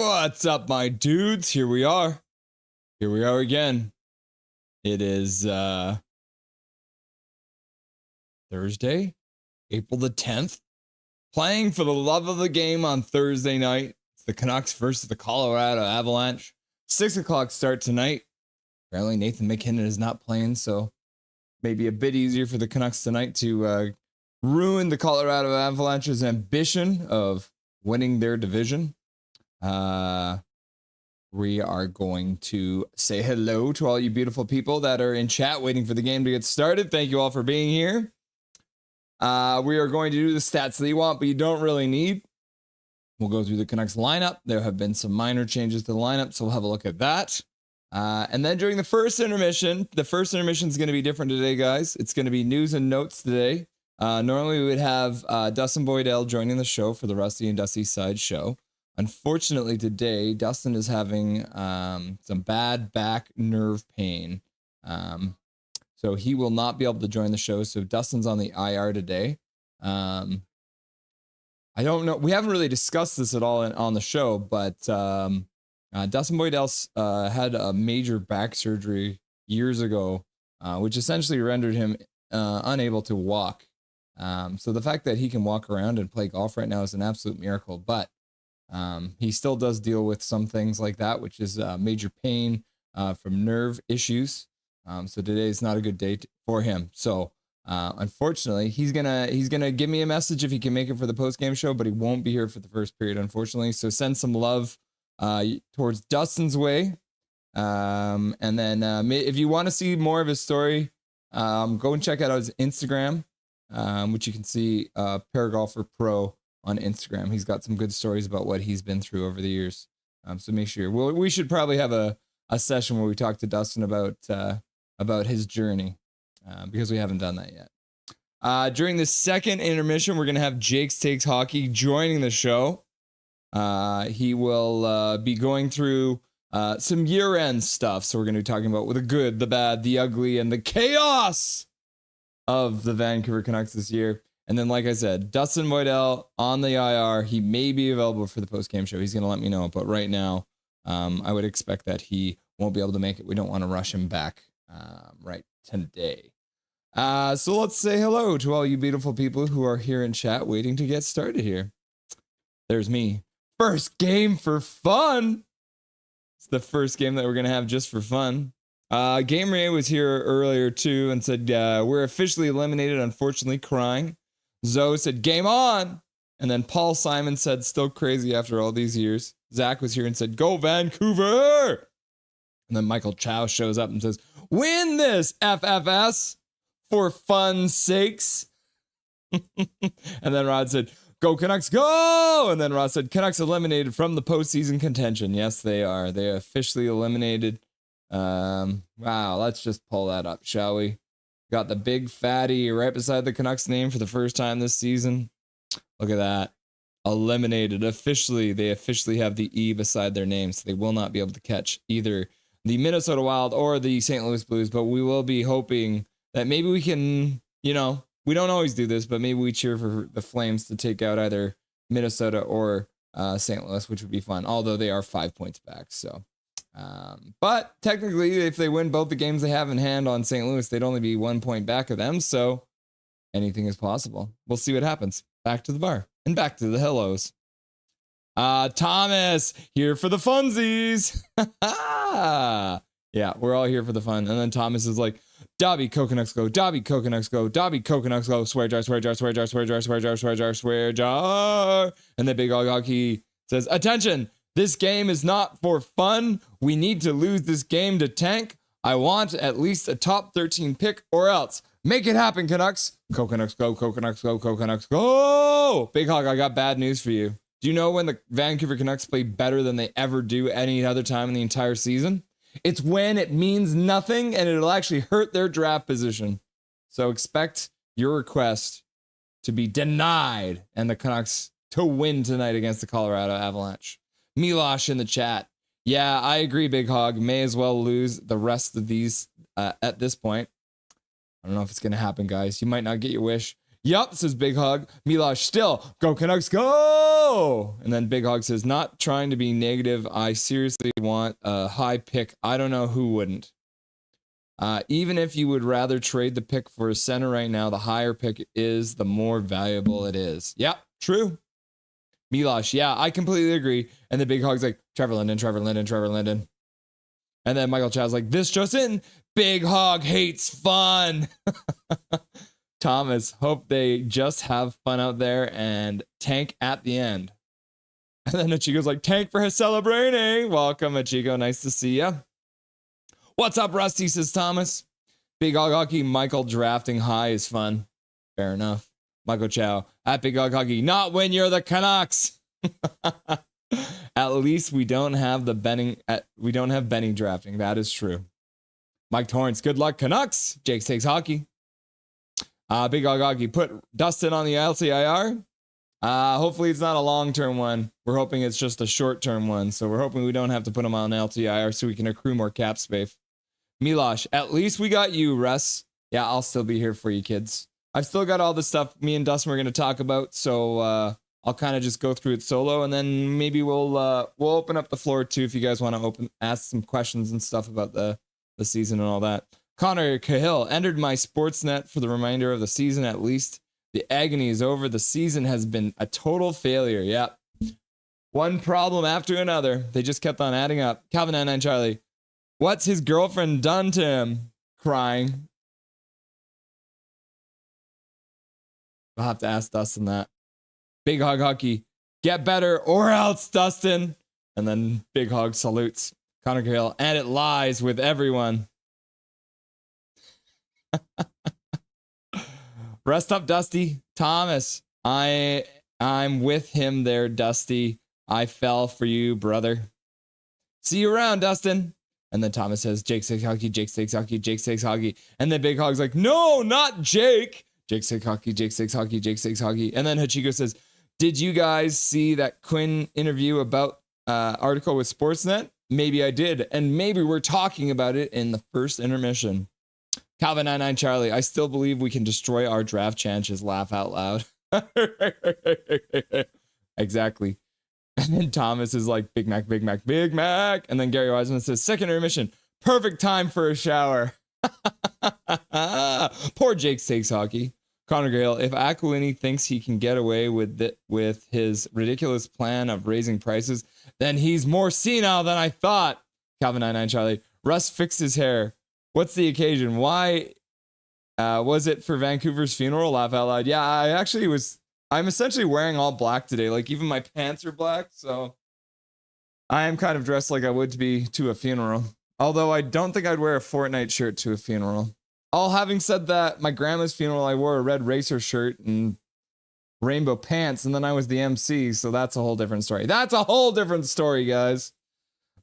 What's up, my dudes? Here we are. Here we are again. It is Thursday, April the 10th. Playing for the love of the game on Thursday night. It's the Canucks versus the Colorado Avalanche. 6 o'clock start tonight. Apparently Nathan MacKinnon is not playing, so maybe a bit easier for the Canucks tonight to ruin the Colorado Avalanche's ambition of winning their division. We are going to say hello to all you beautiful people that are in chat waiting for the game to get started. Thank you all for being here. We are going to do the stats that you want, but you don't really need. We'll go through the Canucks lineup. There have been some minor changes to the lineup, so we'll have a look at that. And then during the first intermission is going to be different today, guys. It's going to be news and notes today. Normally we would have Dustin Boydell joining the show for the Rusty and Dusty Sideshow. Unfortunately, today, Dustin is having some bad back nerve pain. So he will not be able to join the show. So Dustin's on the IR today. I don't know. We haven't really discussed this at all on the show, but Dustin Boydell had a major back surgery years ago, which essentially rendered him unable to walk. So the fact that he can walk around and play golf right now is an absolute miracle. But he still does deal with some things like that, which is major pain from nerve issues. So today is not a good day for him. So unfortunately, he's gonna give me a message if he can make it for the post-game show, but he won't be here for the first period, unfortunately. So send some love towards Dustin's way. And then if you want to see more of his story, go and check out his Instagram, which you can see Paragolfer Pro on Instagram. He's got some good stories about what he's been through over the years. So make sure. We should probably have a session where we talk to Dustin about his journey because we haven't done that yet. During the second intermission, we're going to have Jake's Takes Hockey joining the show. He will be going through some year-end stuff. So we're going to be talking about the good, the bad, the ugly, and the chaos of the Vancouver Canucks this year. And then, like I said, Dustin Boydell on the IR. He may be available for the post-game show. He's going to let me know. But right now, I would expect that he won't be able to make it. We don't want to rush him back right today. So let's say hello to all you beautiful people who are here in chat waiting to get started here. There's me. First game for fun. It's the first game that we're going to have just for fun. Game Ray was here earlier, too, and said, we're officially eliminated, unfortunately, crying. Zoe said, game on. And then Paul Simon said, still crazy after all these years. Zach was here and said, go Vancouver. And then Michael Chow shows up and says, win this FFS for fun's sakes. And then Rod said, go Canucks, go. And then Rod said, Canucks eliminated from the postseason contention. Yes, they are. They are officially eliminated. Wow, let's just pull that up, shall we? Got the big fatty right beside the Canucks name for the first time this season. Look at that. Eliminated. Officially, they officially have the E beside their name, so they will not be able to catch either the Minnesota Wild or the St. Louis Blues, but we will be hoping that maybe we can, we don't always do this, but maybe we cheer for the Flames to take out either Minnesota or St. Louis, which would be fun, although they are 5 points back, so... but technically, if they win both the games they have in hand on St. Louis, they'd only be 1 point back of them. So anything is possible. We'll see what happens. Back to the bar and back to the hellos. Thomas here for the funsies. Yeah, we're all here for the fun. And then Thomas is like, Dobby Coconuts go, Dobby Coconuts go, Dobby Coconuts go, swear jar, swear jar, swear jar, swear jar, swear jar, swear jar, swear jar. And then Big Og Hockey says, attention. This game is not for fun. We need to lose this game to tank. I want at least a top 13 pick or else. Make it happen, Canucks. Coconuts go, Coconuts go, Coconuts go. Big Hog, I got bad news for you. Do you know when the Vancouver Canucks play better than they ever do any other time in the entire season? It's when it means nothing and it'll actually hurt their draft position. So expect your request to be denied and the Canucks to win tonight against the Colorado Avalanche. Milosh in the chat. Yeah, I agree, Big Hog. May as well lose the rest of these at this point. I don't know if it's going to happen, guys. You might not get your wish. Yup, says Big Hog. Milosh still, go Canucks, go! And then Big Hog says, not trying to be negative. I seriously want a high pick. I don't know who wouldn't. Even if you would rather trade the pick for a center right now, the higher pick is, the more valuable it is. Yep, true. Milosh, yeah, I completely agree. And the Big Hog's like, Trevor Linden, Trevor Linden, Trevor Linden. And then Michael Chow's like, this just in, Big Hog hates fun. Thomas, hope they just have fun out there and tank at the end. And then Achiko's like, tank for his celebrating. Welcome, Achiko. Nice to see ya. What's up, Rusty, says Thomas. Big Hog Hockey, Michael drafting high is fun. Fair enough. Michael Chow, at Big Hog Hockey, not when you're the Canucks. At least we don't have Benning drafting. That is true. Mike Torrance, good luck, Canucks. Jake Takes Hockey. Big Hog Hockey, put Dustin on the LTIR. Hopefully it's not a long-term one. We're hoping it's just a short-term one. So we're hoping we don't have to put him on LTIR so we can accrue more cap space. Milosh, at least we got you, Russ. Yeah, I'll still be here for you, kids. I've still got all the stuff me and Dustin were going to talk about. So I'll kind of just go through it solo. And then maybe we'll open up the floor too if you guys want to ask some questions and stuff about the season and all that. Connor Cahill entered my Sportsnet for the remainder of the season at least. The agony is over. The season has been a total failure. Yep. One problem after another. They just kept on adding up. Calvin 99 Charlie. What's his girlfriend done to him? Crying. I'll have to ask Dustin that. Big Hog Hockey. Get better or else, Dustin. And then Big Hog salutes Connor Cahill. And it lies with everyone. Rest up, Dusty. Thomas, I'm with him there, Dusty. I fell for you, brother. See you around, Dustin. And then Thomas says, Jake Takes Hockey, Jake Takes Hockey, Jake Takes Hockey. And then Big Hog's like, no, not Jake. Jake Takes Hockey, Jake Takes Hockey, Jake Takes Hockey. And then Hachiko says, did you guys see that Quinn interview about article with Sportsnet? Maybe I did. And maybe we're talking about it in the first intermission. Calvin 99 Charlie, I still believe we can destroy our draft chances. Laugh out loud. Exactly. And then Thomas is like, Big Mac, Big Mac, Big Mac. And then Gary Wiseman says, second intermission, perfect time for a shower. Poor Jake Takes Hockey. Connor Gale, if Aquilini thinks he can get away with his ridiculous plan of raising prices, then he's more senile than I thought. Calvin 99 Charlie, Russ fixed his hair. What's the occasion? Why was it for Vancouver's funeral? Laugh out loud. Yeah, I'm essentially wearing all black today. Like even my pants are black. So I am kind of dressed like I would be to a funeral. Although I don't think I'd wear a Fortnite shirt to a funeral. All having said that, my grandma's funeral, I wore a red racer shirt and rainbow pants. And then I was the MC. So that's a whole different story. That's a whole different story, guys.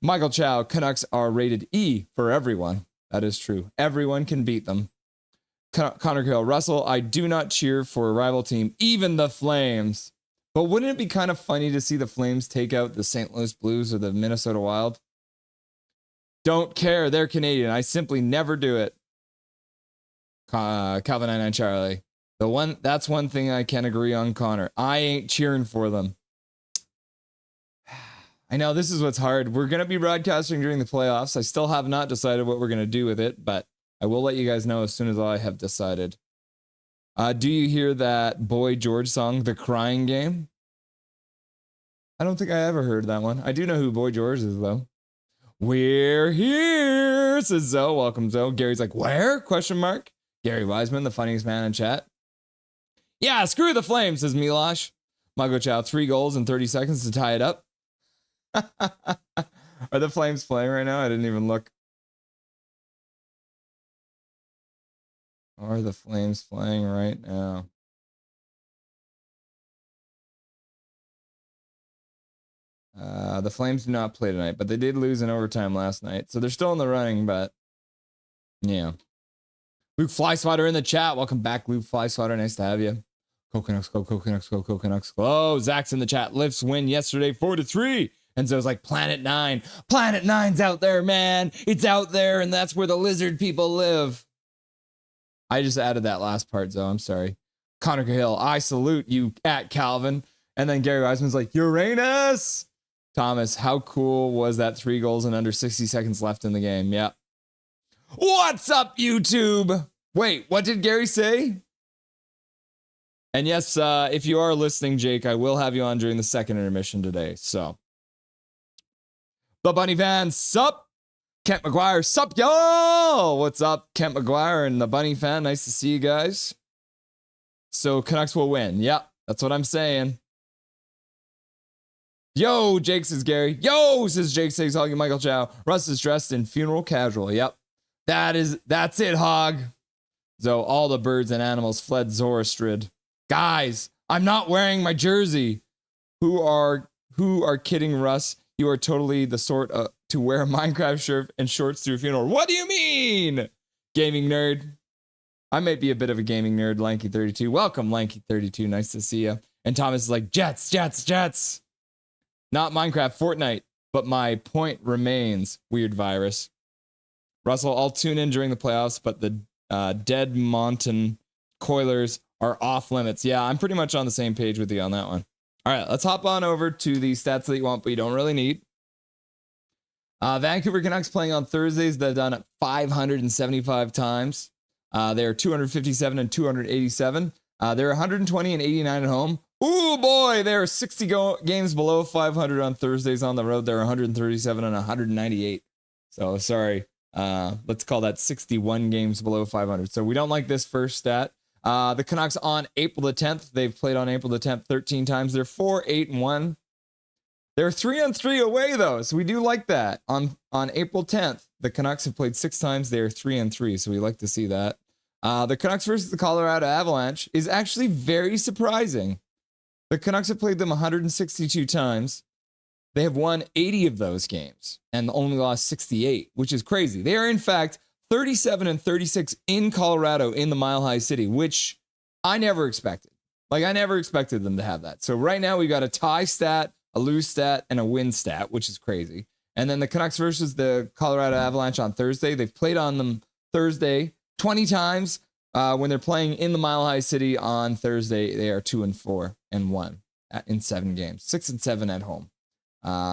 Michael Chow, Canucks are rated E for everyone. That is true. Everyone can beat them. Connor Hill, Russell, I do not cheer for a rival team, even the Flames. But wouldn't it be kind of funny to see the Flames take out the St. Louis Blues or the Minnesota Wild? Don't care. They're Canadian. I simply never do it. Calvin 99 Charlie. That's one thing I can agree on, Connor. I ain't cheering for them. I know this is what's hard. We're going to be broadcasting during the playoffs. I still have not decided what we're going to do with it, but I will let you guys know as soon as I have decided. Do you hear that Boy George song, The Crying Game? I don't think I ever heard that one. I do know who Boy George is, though. We're here, says Zoe. Welcome, Zoe. Gary's like, where? Question mark. Gary Wiseman, the funniest man in chat. Yeah, screw the Flames, says Milosh. Mago Chow, 3 goals in 30 seconds to tie it up. Are the Flames playing right now? I didn't even look. Are the Flames playing right now? The Flames do not play tonight, but they did lose in overtime last night. So they're still in the running, but yeah. Luke Flyswatter in the chat. Welcome back, Luke Flyswatter. Nice to have you. Go Canucks, go Canucks, go Canucks. Oh, Zach's in the chat. Lifts win yesterday 4-3. And so it's like Planet 9. Planet 9's out there, man. It's out there, and that's where the lizard people live. I just added that last part, Zoe. I'm sorry. Connor Cahill, I salute you at Calvin. And then Gary Wiseman's like, Uranus. Thomas, how cool was that 3 goals in under 60 seconds left in the game? Yeah. What's up, YouTube? Wait, what did Gary say? And yes, if you are listening, Jake, I will have you on during the second intermission today. So, the Bunny Fans, sup? Kent McGuire, sup, y'all? What's up, Kent McGuire and the Bunny Fan? Nice to see you guys. So, Canucks will win. Yep, that's what I'm saying. Yo, Jake says Gary. Yo, says Jake says Hoggy Michael Chow. Russ is dressed in funeral casual. Yep, that's it, Hog. So, all the birds and animals fled Zoroastrid. Guys, I'm not wearing my jersey. Who are kidding, Russ? You are totally the sort to wear a Minecraft shirt and shorts to a funeral. What do you mean? Gaming nerd. I might be a bit of a gaming nerd, Lanky32. Welcome, Lanky32. Nice to see you. And Thomas is like, Jets. Not Minecraft, Fortnite. But my point remains, weird virus. Russell, I'll tune in during the playoffs, but the Dead Mountain Coilers are off limits. Yeah, I'm pretty much on the same page with you on that one. All right, let's hop on over to the stats that you want, but you don't really need. Vancouver Canucks playing on Thursdays. They've done it 575 times. They're 257 and 287. They're 120 and 89 at home. Ooh, boy, they're 60 games below 500 on Thursdays on the road. They're 137 and 198. So, sorry. Let's call that 61 games below 500. So, we don't like this first stat. The Canucks on April the 10th. They've played on April the 10th 13 times. They're 4-8-1. They're 3-3 away, though, so we do like that. On April 10th, the Canucks have played 6 times. They're 3-3, so we like to see that. The Canucks versus the Colorado Avalanche is actually very surprising. The Canucks have played them 162 times. They have won 80 of those games and only lost 68, which is crazy. They are, in fact, 37-36 in Colorado in the Mile High City, which I never expected. Like, I never expected them to have that. So right now we got a tie stat, a lose stat, and a win stat, which is crazy. And then the Canucks versus the Colorado Avalanche on Thursday. They've played on them Thursday 20 times. When they're playing in the Mile High City on Thursday, they are 2-4 and 1 in 7 games, 6-7 at home.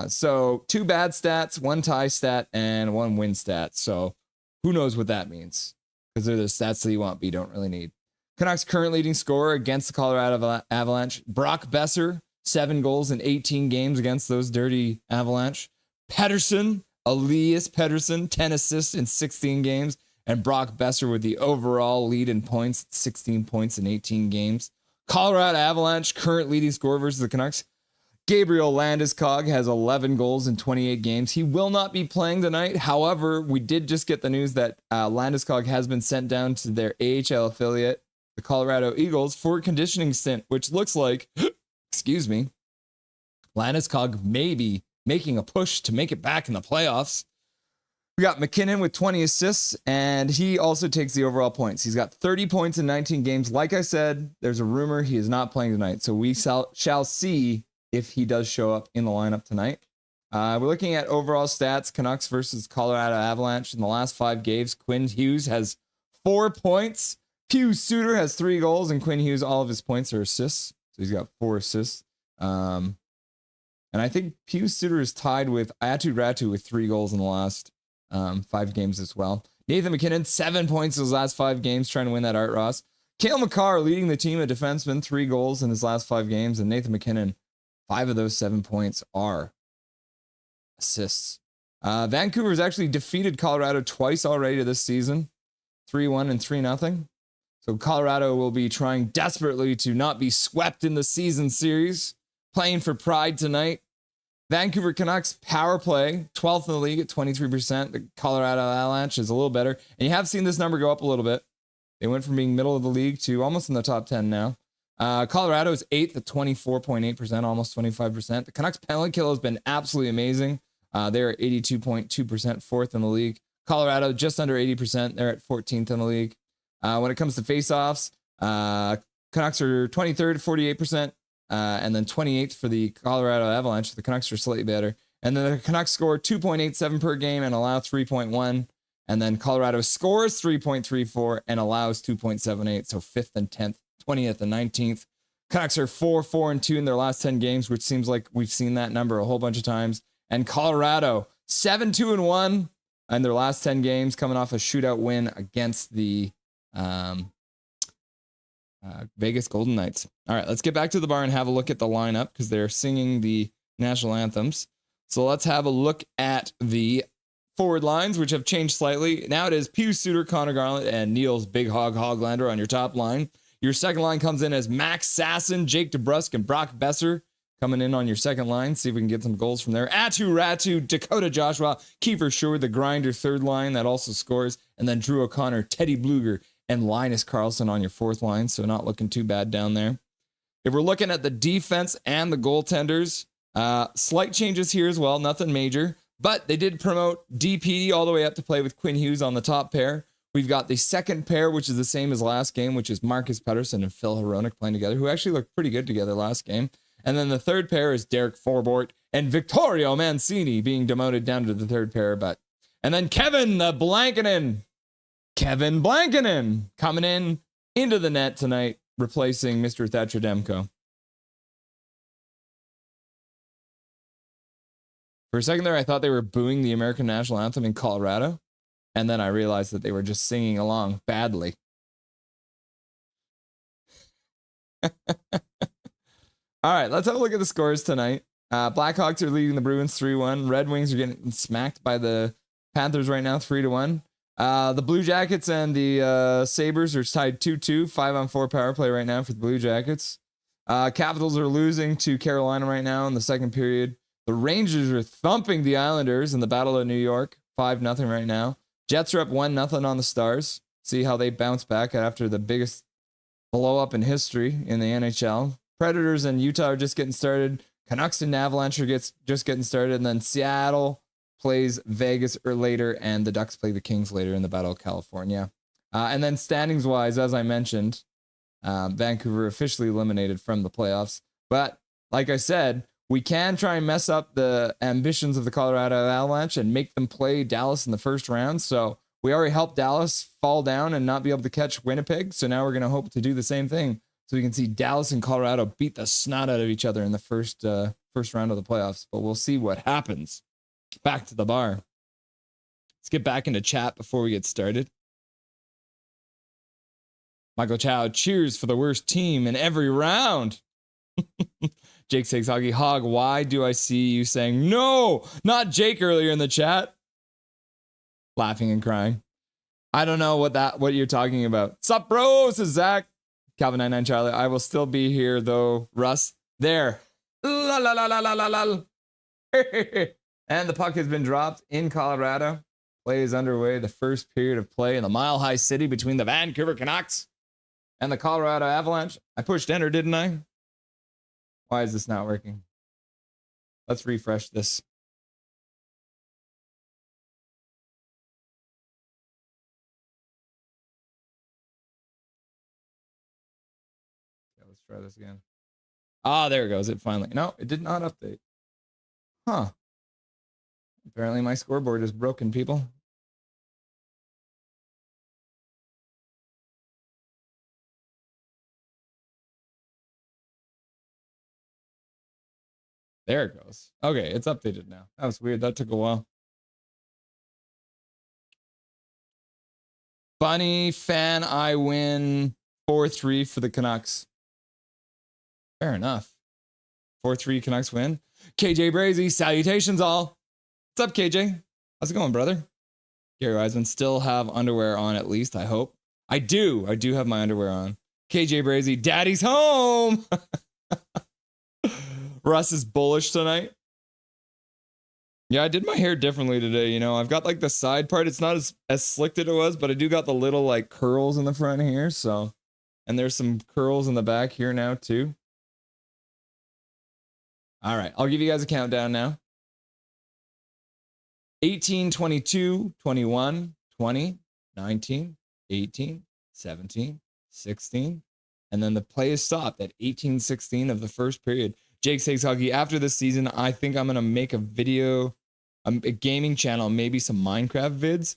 So 2 bad stats, 1 tie stat, and 1 win stat. So who knows what that means? Because they're the stats that you want, but you don't really need. Canucks current leading scorer against the Colorado Avalanche, Brock Besser, 7 goals in 18 games against those dirty Avalanche. Elias Pettersson, 10 assists in 16 games. And Brock Besser with the overall lead in points, 16 points in 18 games. Colorado Avalanche current leading scorer versus the Canucks, Gabriel Landeskog has 11 goals in 28 games. He will not be playing tonight. However, we did just get the news that Landeskog has been sent down to their AHL affiliate, the Colorado Eagles, for a conditioning stint, which looks like, excuse me, Landeskog may be making a push to make it back in the playoffs. We got McKinnon with 20 assists, and he also takes the overall points. He's got 30 points in 19 games. Like I said, there's a rumor he is not playing tonight, so we shall see if he does show up in the lineup tonight. We're looking at overall stats, Canucks versus Colorado Avalanche. In the last 5 games, Quinn Hughes has 4 points. Pius Suter has 3 goals, and Quinn Hughes, all of his points are assists. So he's got 4 assists. And I think Pius Suter is tied with Atu Ratu with 3 goals in the last 5 games as well. Nathan McKinnon, 7 points in his last 5 games, trying to win that Art Ross. Cale Makar leading the team of defensemen, 3 goals in his last 5 games, and Nathan McKinnon, 5 of those 7 points are assists. Vancouver's actually defeated Colorado twice already this season, 3-1 and 3-0. So Colorado will be trying desperately to not be swept in the season series, playing for pride tonight. Vancouver Canucks power play, 12th in the league at 23%. The Colorado Avalanche is a little better. And you have seen this number go up a little bit. They went from being middle of the league to almost in the top 10 now. Colorado is 8th at 24.8%, almost 25%. The Canucks penalty kill has been absolutely amazing. They're at 82.2%, 4th in the league. Colorado just under 80%. They're at 14th in the league. When it comes to faceoffs, Canucks are 23rd, 48%. And then 28th for the Colorado Avalanche. The Canucks are slightly better. And then the Canucks score 2.87 per game and allow 3.1. And then Colorado scores 3.34 and allows 2.78. So 5th and 10th, 20th and 19th. Canucks are 4-4-2 in their last 10 games, which seems like we've seen that number a whole bunch of times. And Colorado 7-2-1 in their last 10 games, coming off a shootout win against the Vegas Golden Knights. All right, let's get back to the bar and have a look at the lineup because they're singing the national anthems. So let's have a look at the forward lines, which have changed slightly. Now it is Pius Suter, Connor Garland, and Niels Big Hog Hoglander on your top line. Your second line comes in as Max Sasson, Jake DeBrusk, and Brock Besser coming in on your second line. See if we can get some goals from there. Atu Ratu, Dakota Joshua, Kiefer Shore, the grinder third line that also scores, and then Drew O'Connor, Teddy Bluger, and Linus Karlsson on your fourth line. So not looking too bad down there. If we're looking at the defense and the goaltenders, slight changes here as well, nothing major, but they did promote DPD all the way up to play with Quinn Hughes on the top pair. We've got the second pair, which is the same as last game, which is Marcus Pettersson and Phil Hronek playing together, who actually looked pretty good together last game. And then the third pair is Derek Forbort and Vittorio Mancini being demoted down to the third pair. And then Kevin Blankinen coming in into the net tonight, replacing Mr. Thatcher Demko. For a second there, I thought they were booing the American national anthem in Colorado. And then I realized that they were just singing along badly. All right, let's have a look at the scores tonight. Blackhawks are leading the Bruins 3-1. Red Wings are getting smacked by the Panthers right now 3-1. The Blue Jackets and the Sabres are tied 2-2. 5-on-4 power play right now for the Blue Jackets. Capitals are losing to Carolina right now in the second period. The Rangers are thumping the Islanders in the Battle of New York. 5-0 right now. Jets are up 1-0 on the Stars. See how they bounce back after the biggest blow up in history in the NHL. Predators and Utah are just getting started. Canucks and Avalanche are just getting started. And then Seattle plays Vegas later, and the Ducks play the Kings later in the Battle of California. And then standings wise, as I mentioned, Vancouver officially eliminated from the playoffs. But like I said, we can try and mess up the ambitions of the Colorado Avalanche and make them play Dallas in the first round. So we already helped Dallas fall down and not be able to catch Winnipeg. So now we're going to hope to do the same thing. So we can see Dallas and Colorado beat the snot out of each other in the first round of the playoffs. But we'll see what happens. Back to the bar. Let's get back into chat before we get started. Michael Chow, cheers for the worst team in every round. Jake Sakes Hoggy Hog, why do I see you saying no? Not Jake earlier in the chat. Laughing and crying. I don't know what you're talking about. Sup, bro? This is Zach. Calvin99 Charlie. I will still be here though. Russ. There. La la la la la la la. And the puck has been dropped in Colorado. Play is underway. The first period of play in the Mile High City between the Vancouver Canucks and the Colorado Avalanche. I pushed enter, didn't I? Why is this not working? Let's refresh this. Yeah, let's try this again. Ah, there it goes. It finally. No, it did not update. Huh. Apparently my scoreboard is broken, people. There it goes. Okay, it's updated now. That was weird. That took a while. Bunny fan, I win 4-3 for the Canucks. Fair enough. 4-3 Canucks win. KJ Brazy, salutations all. What's up, KJ? How's it going, brother? Gary Wiseman, still have underwear on at least, I hope. I do have my underwear on. KJ Brazy, daddy's home. Russ is bullish tonight. Yeah, I did my hair differently today. You know, I've got like the side part. It's not as slicked as it was, but I do got the little like curls in the front here. So, and there's some curls in the back here now too. All right, I'll give you guys a countdown now. 18, 22, 21, 20, 19, 18, 17, 16. And then the play is stopped at 18-16 of the first period. Jake Sakes Hockey, after this season, I think I'm going to make a video, a gaming channel, maybe some Minecraft vids.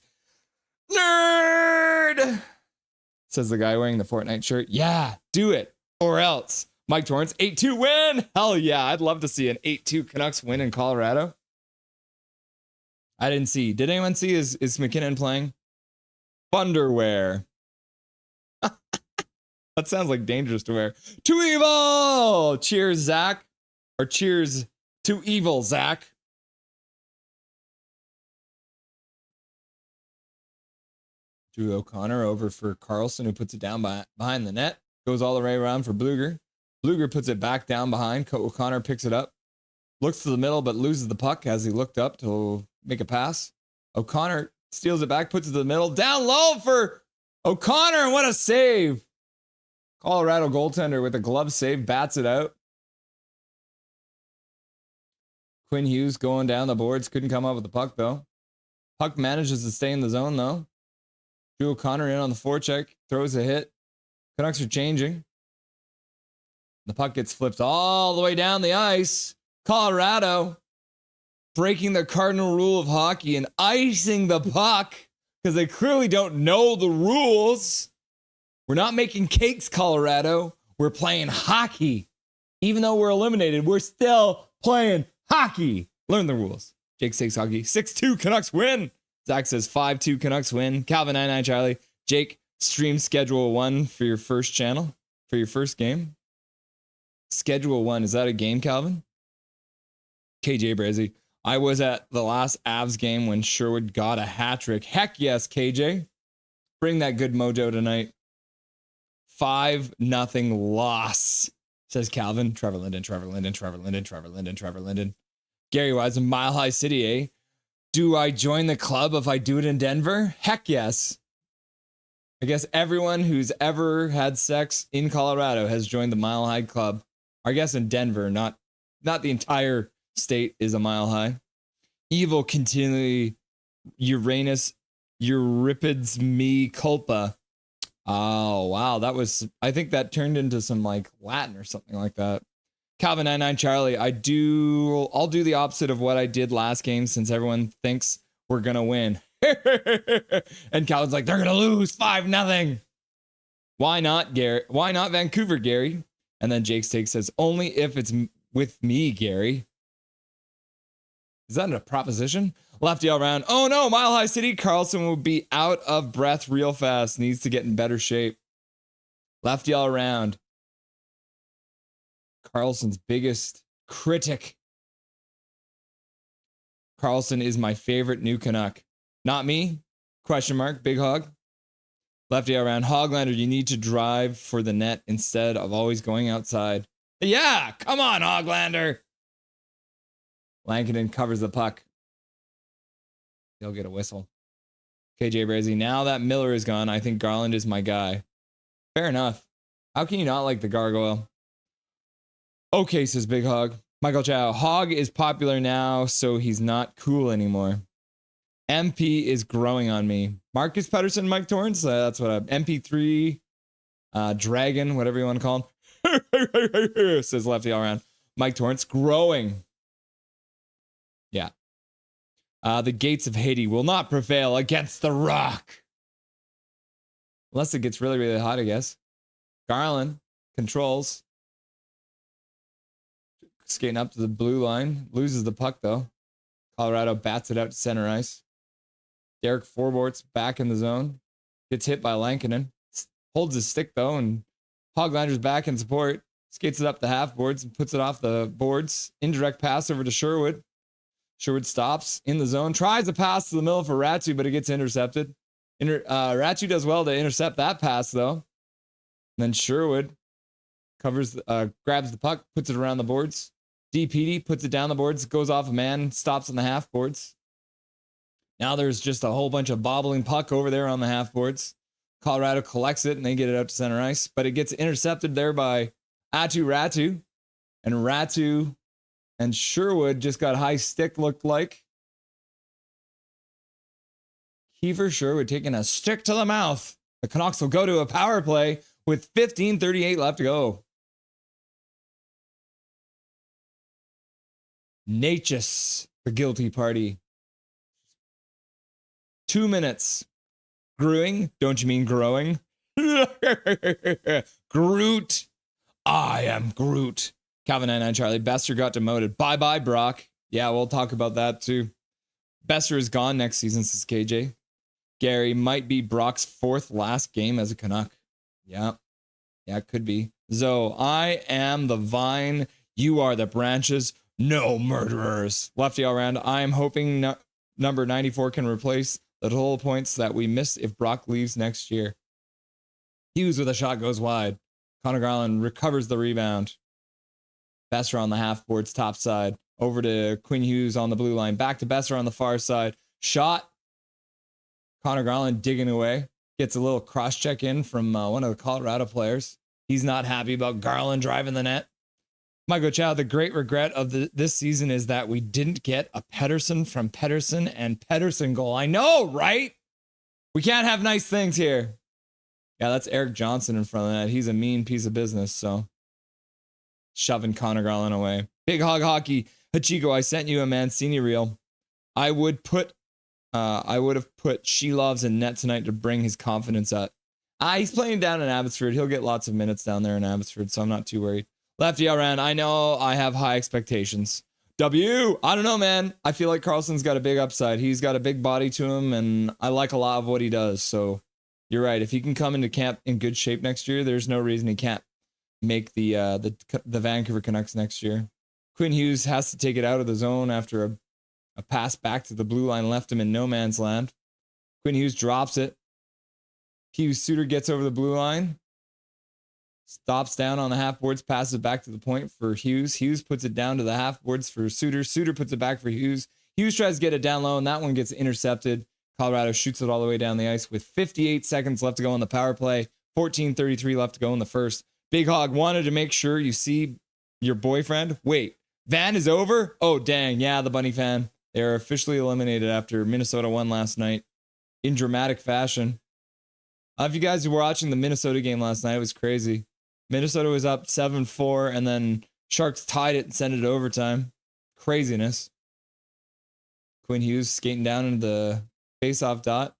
Nerd! says the guy wearing the Fortnite shirt. Yeah, do it or else. Mike Torrance, 8-2 win. Hell yeah, I'd love to see an 8-2 Canucks win in Colorado. I didn't see. Did anyone see? Is McKinnon playing? Thunderwear. That sounds like dangerous to wear. To evil! Cheers, Zach. Or cheers to evil, Zach. Drew O'Connor over for Carlson, who puts it down behind the net. Goes all the way around for Bluger. Bluger puts it back down behind. O'Connor picks it up. Looks to the middle, but loses the puck as he looked up to make a pass. O'Connor steals it back, puts it to the middle. Down low for O'Connor. What a save. Colorado goaltender with a glove save, bats it out. Quinn Hughes going down the boards. Couldn't come up with the puck, though. Puck manages to stay in the zone, though. Drew O'Connor in on the forecheck. Throws a hit. Canucks are changing. The puck gets flipped all the way down the ice. Colorado breaking the cardinal rule of hockey and icing the puck because they clearly don't know the rules. We're not making cakes, Colorado. We're playing hockey. Even though we're eliminated, we're still playing hockey. Learn the rules. Jake Stakes Hockey. 6-2 Canucks win. Zach says 5-2 Canucks win. Calvin 99 Charlie. Jake, stream schedule 1 for your first channel, for your first game. Schedule 1. Is that a game, Calvin? KJ Brazy. I was at the last Avs game when Sherwood got a hat trick. Heck yes, KJ. Bring that good mojo tonight. 5-0 loss, says Calvin. Trevor Linden. Gary Wise in Mile High City, eh? Do I join the club if I do it in Denver? Heck yes. I guess everyone who's ever had sex in Colorado has joined the Mile High Club. I guess in Denver, not the entire state is a mile high. Evil continually Uranus Euripides me culpa. Oh, wow. That was, I think that turned into some like Latin or something like that. Calvin 99 Charlie, I'll do the opposite of what I did last game since everyone thinks we're going to win. And Calvin's like, they're going to lose 5-0. Why not, Gary? Why not Vancouver, Gary? And then Jake Steak says, only if it's with me, Gary. Is that a proposition? Lefty all around. Oh no, Mile High City. Carlson will be out of breath real fast. Needs to get in better shape. Lefty all around. Carlson's biggest critic. Carlson is my favorite new Canuck. Not me? Question mark. Big hog. Lefty all around. Hoglander, you need to drive for the net instead of always going outside. Yeah, come on, Hoglander. Lankinen covers the puck. He'll get a whistle. KJ Brazy, now that Miller is gone, I think Garland is my guy. Fair enough. How can you not like the gargoyle? Okay, says Big Hog. Michael Chow, Hog is popular now, so he's not cool anymore. MP is growing on me. Marcus Pettersson, Mike Torrance, that's what MP3, Dragon, whatever you want to call him. Says Lefty all around. Mike Torrance, growing. Yeah. The gates of Haiti will not prevail against the Rock. Unless it gets really, really hot, I guess. Garland controls. Skating up to the blue line. Loses the puck, though. Colorado bats it out to center ice. Derek Forbort's back in the zone. Gets hit by Lankinen. Holds his stick, though, and Hoglander's back in support. Skates it up the half boards and puts it off the boards. Indirect pass over to Sherwood. Sherwood stops in the zone. Tries a pass to the middle for Ratu, but it gets intercepted. Ratu does well to intercept that pass, though. And then Sherwood grabs the puck, puts it around the boards. DPD puts it down the boards, goes off a man, stops on the half boards. Now there's just a whole bunch of bobbling puck over there on the half boards. Colorado collects it and they get it out to center ice, but it gets intercepted there by Ratu. And Ratu and Sherwood just got high stick, looked like. Kiefer Sherwood taking a stick to the mouth. The Canucks will go to a power play with 15:38 left to go. Natchez, the guilty party. 2 minutes. Growing? Don't you mean growing? Groot. I am Groot. Calvin 99 Charlie. Besser got demoted. Bye-bye, Brock. Yeah, we'll talk about that too. Besser is gone next season, says KJ. Gary, might be Brock's 4th last game as a Canuck. Yeah. Yeah, it could be. Zoe, I am the vine. You are the branches. No murderers. Lefty all around. I am hoping number 94 can replace the total points that we missed if Brock leaves next year. Hughes with a shot goes wide. Connor Garland recovers the rebound. Besser on the half boards, top side. Over to Quinn Hughes on the blue line. Back to Besser on the far side. Shot. Connor Garland digging away. Gets a little cross check in from one of the Colorado players. He's not happy about Garland driving the net. Michael Chow, the great regret of this season is that we didn't get a Pettersson from Pettersson and Pettersson goal. I know, right? We can't have nice things here. Yeah, that's Eric Johnson in front of that. He's a mean piece of business, so shoving Connor Garland away. Big Hog Hockey. Hachiko, I sent you a Mancini reel. I would have put Shelovs in net tonight to bring his confidence up. He's playing down in Abbotsford. He'll get lots of minutes down there in Abbotsford, so I'm not too worried. Lefty around. I know I have high expectations. I don't know, man. I feel like Carlson's got a big upside. He's got a big body to him, and I like a lot of what he does. So you're right. If he can come into camp in good shape next year, there's no reason he can't make the Vancouver Canucks next year. Quinn Hughes has to take it out of the zone after a pass back to the blue line left him in no man's land. Quinn Hughes drops it. Hughes Suter gets over the blue line. Stops down on the half boards, passes it back to the point for Hughes. Hughes puts it down to the half boards for Suter. Suter puts it back for Hughes. Hughes tries to get it down low, and that one gets intercepted. Colorado shoots it all the way down the ice with 58 seconds left to go on the power play. 14:33 left to go in the first. Big Hog wanted to make sure you see your boyfriend. Wait, Van is over? Oh, dang. Yeah, the Bunny fan. They're officially eliminated after Minnesota won last night in dramatic fashion. If you guys were watching the Minnesota game last night, it was crazy. Minnesota was up 7-4, and then Sharks tied it and sent it to overtime. Craziness. Quinn Hughes skating down into the faceoff dot.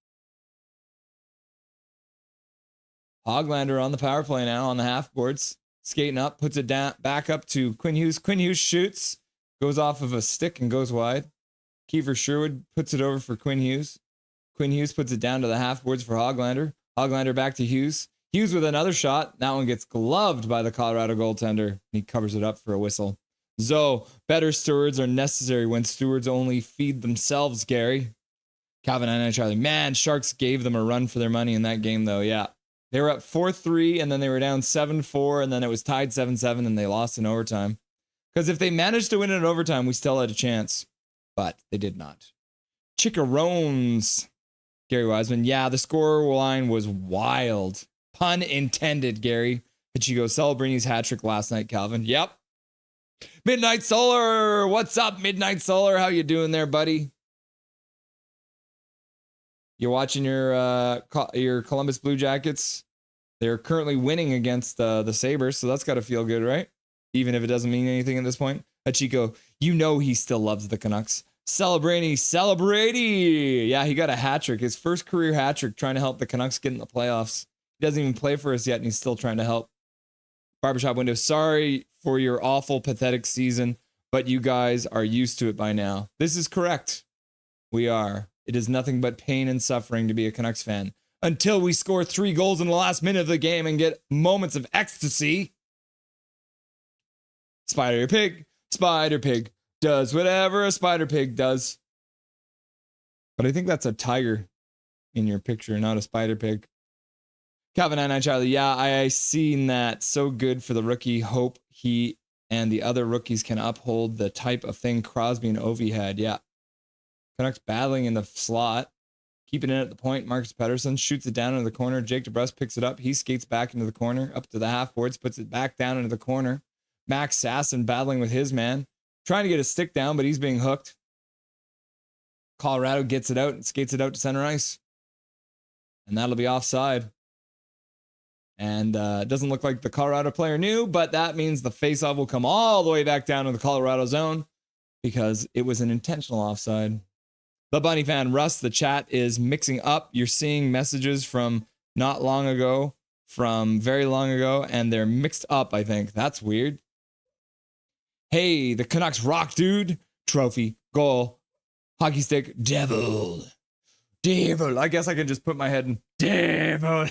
Hoglander on the power play now on the half boards. Skating up, puts it down, back up to Quinn Hughes. Quinn Hughes shoots, goes off of a stick and goes wide. Kiefer Sherwood puts it over for Quinn Hughes. Quinn Hughes puts it down to the half boards for Hoglander. Hoglander back to Hughes. Hughes with another shot. That one gets gloved by the Colorado goaltender. He covers it up for a whistle. Zoe, better stewards are necessary when stewards only feed themselves, Gary. Calvin and Charlie. Man, Sharks gave them a run for their money in that game, though. Yeah. They were up 4-3, and then they were down 7-4, and then it was tied 7-7, and they lost in overtime. Because if they managed to win in overtime, we still had a chance. But they did not. Chickarones. Gary Wiseman. Yeah, the score line was wild. Pun intended, Gary. Hachiko Celebrini's hat trick last night, Calvin. Yep. Midnight Solar. What's up, Midnight Solar? How you doing there, buddy? You're watching your Columbus Blue Jackets. They're currently winning against the Sabres, so that's got to feel good, right? Even if it doesn't mean anything at this point. Hachiko, you know he still loves the Canucks. Celebrati. Yeah, he got a hat trick. His first career hat trick trying to help the Canucks get in the playoffs. He doesn't even play for us yet, and he's still trying to help. Barbershop Window, sorry for your awful, pathetic season, but you guys are used to it by now. This is correct. We are. It is nothing but pain and suffering to be a Canucks fan until we score 3 goals in the last minute of the game and get moments of ecstasy. Spider Pig does whatever a spider pig does. But I think that's a tiger in your picture, not a spider pig. Calvin 99 Charlie, yeah, I seen that. So good for the rookie. Hope he and the other rookies can uphold the type of thing Crosby and Ovi had. Yeah. Canucks battling in the slot. Keeping it at the point. Marcus Pettersson shoots it down into the corner. Jake DeBrusk picks it up. He skates back into the corner, up to the half boards, puts it back down into the corner. Max Sasson battling with his man. Trying to get a stick down, but he's being hooked. Colorado gets it out and skates it out to center ice. And that'll be offside. And it doesn't look like the Colorado player knew, but that means the faceoff will come all the way back down to the Colorado zone because it was an intentional offside. The Bunny fan, Russ, the chat is mixing up. You're seeing messages from not long ago from very long ago, and they're mixed up, I think. That's weird. Hey, the Canucks rock, dude. Trophy, goal, hockey stick, devil. Devil. I guess I can just put my head in devil.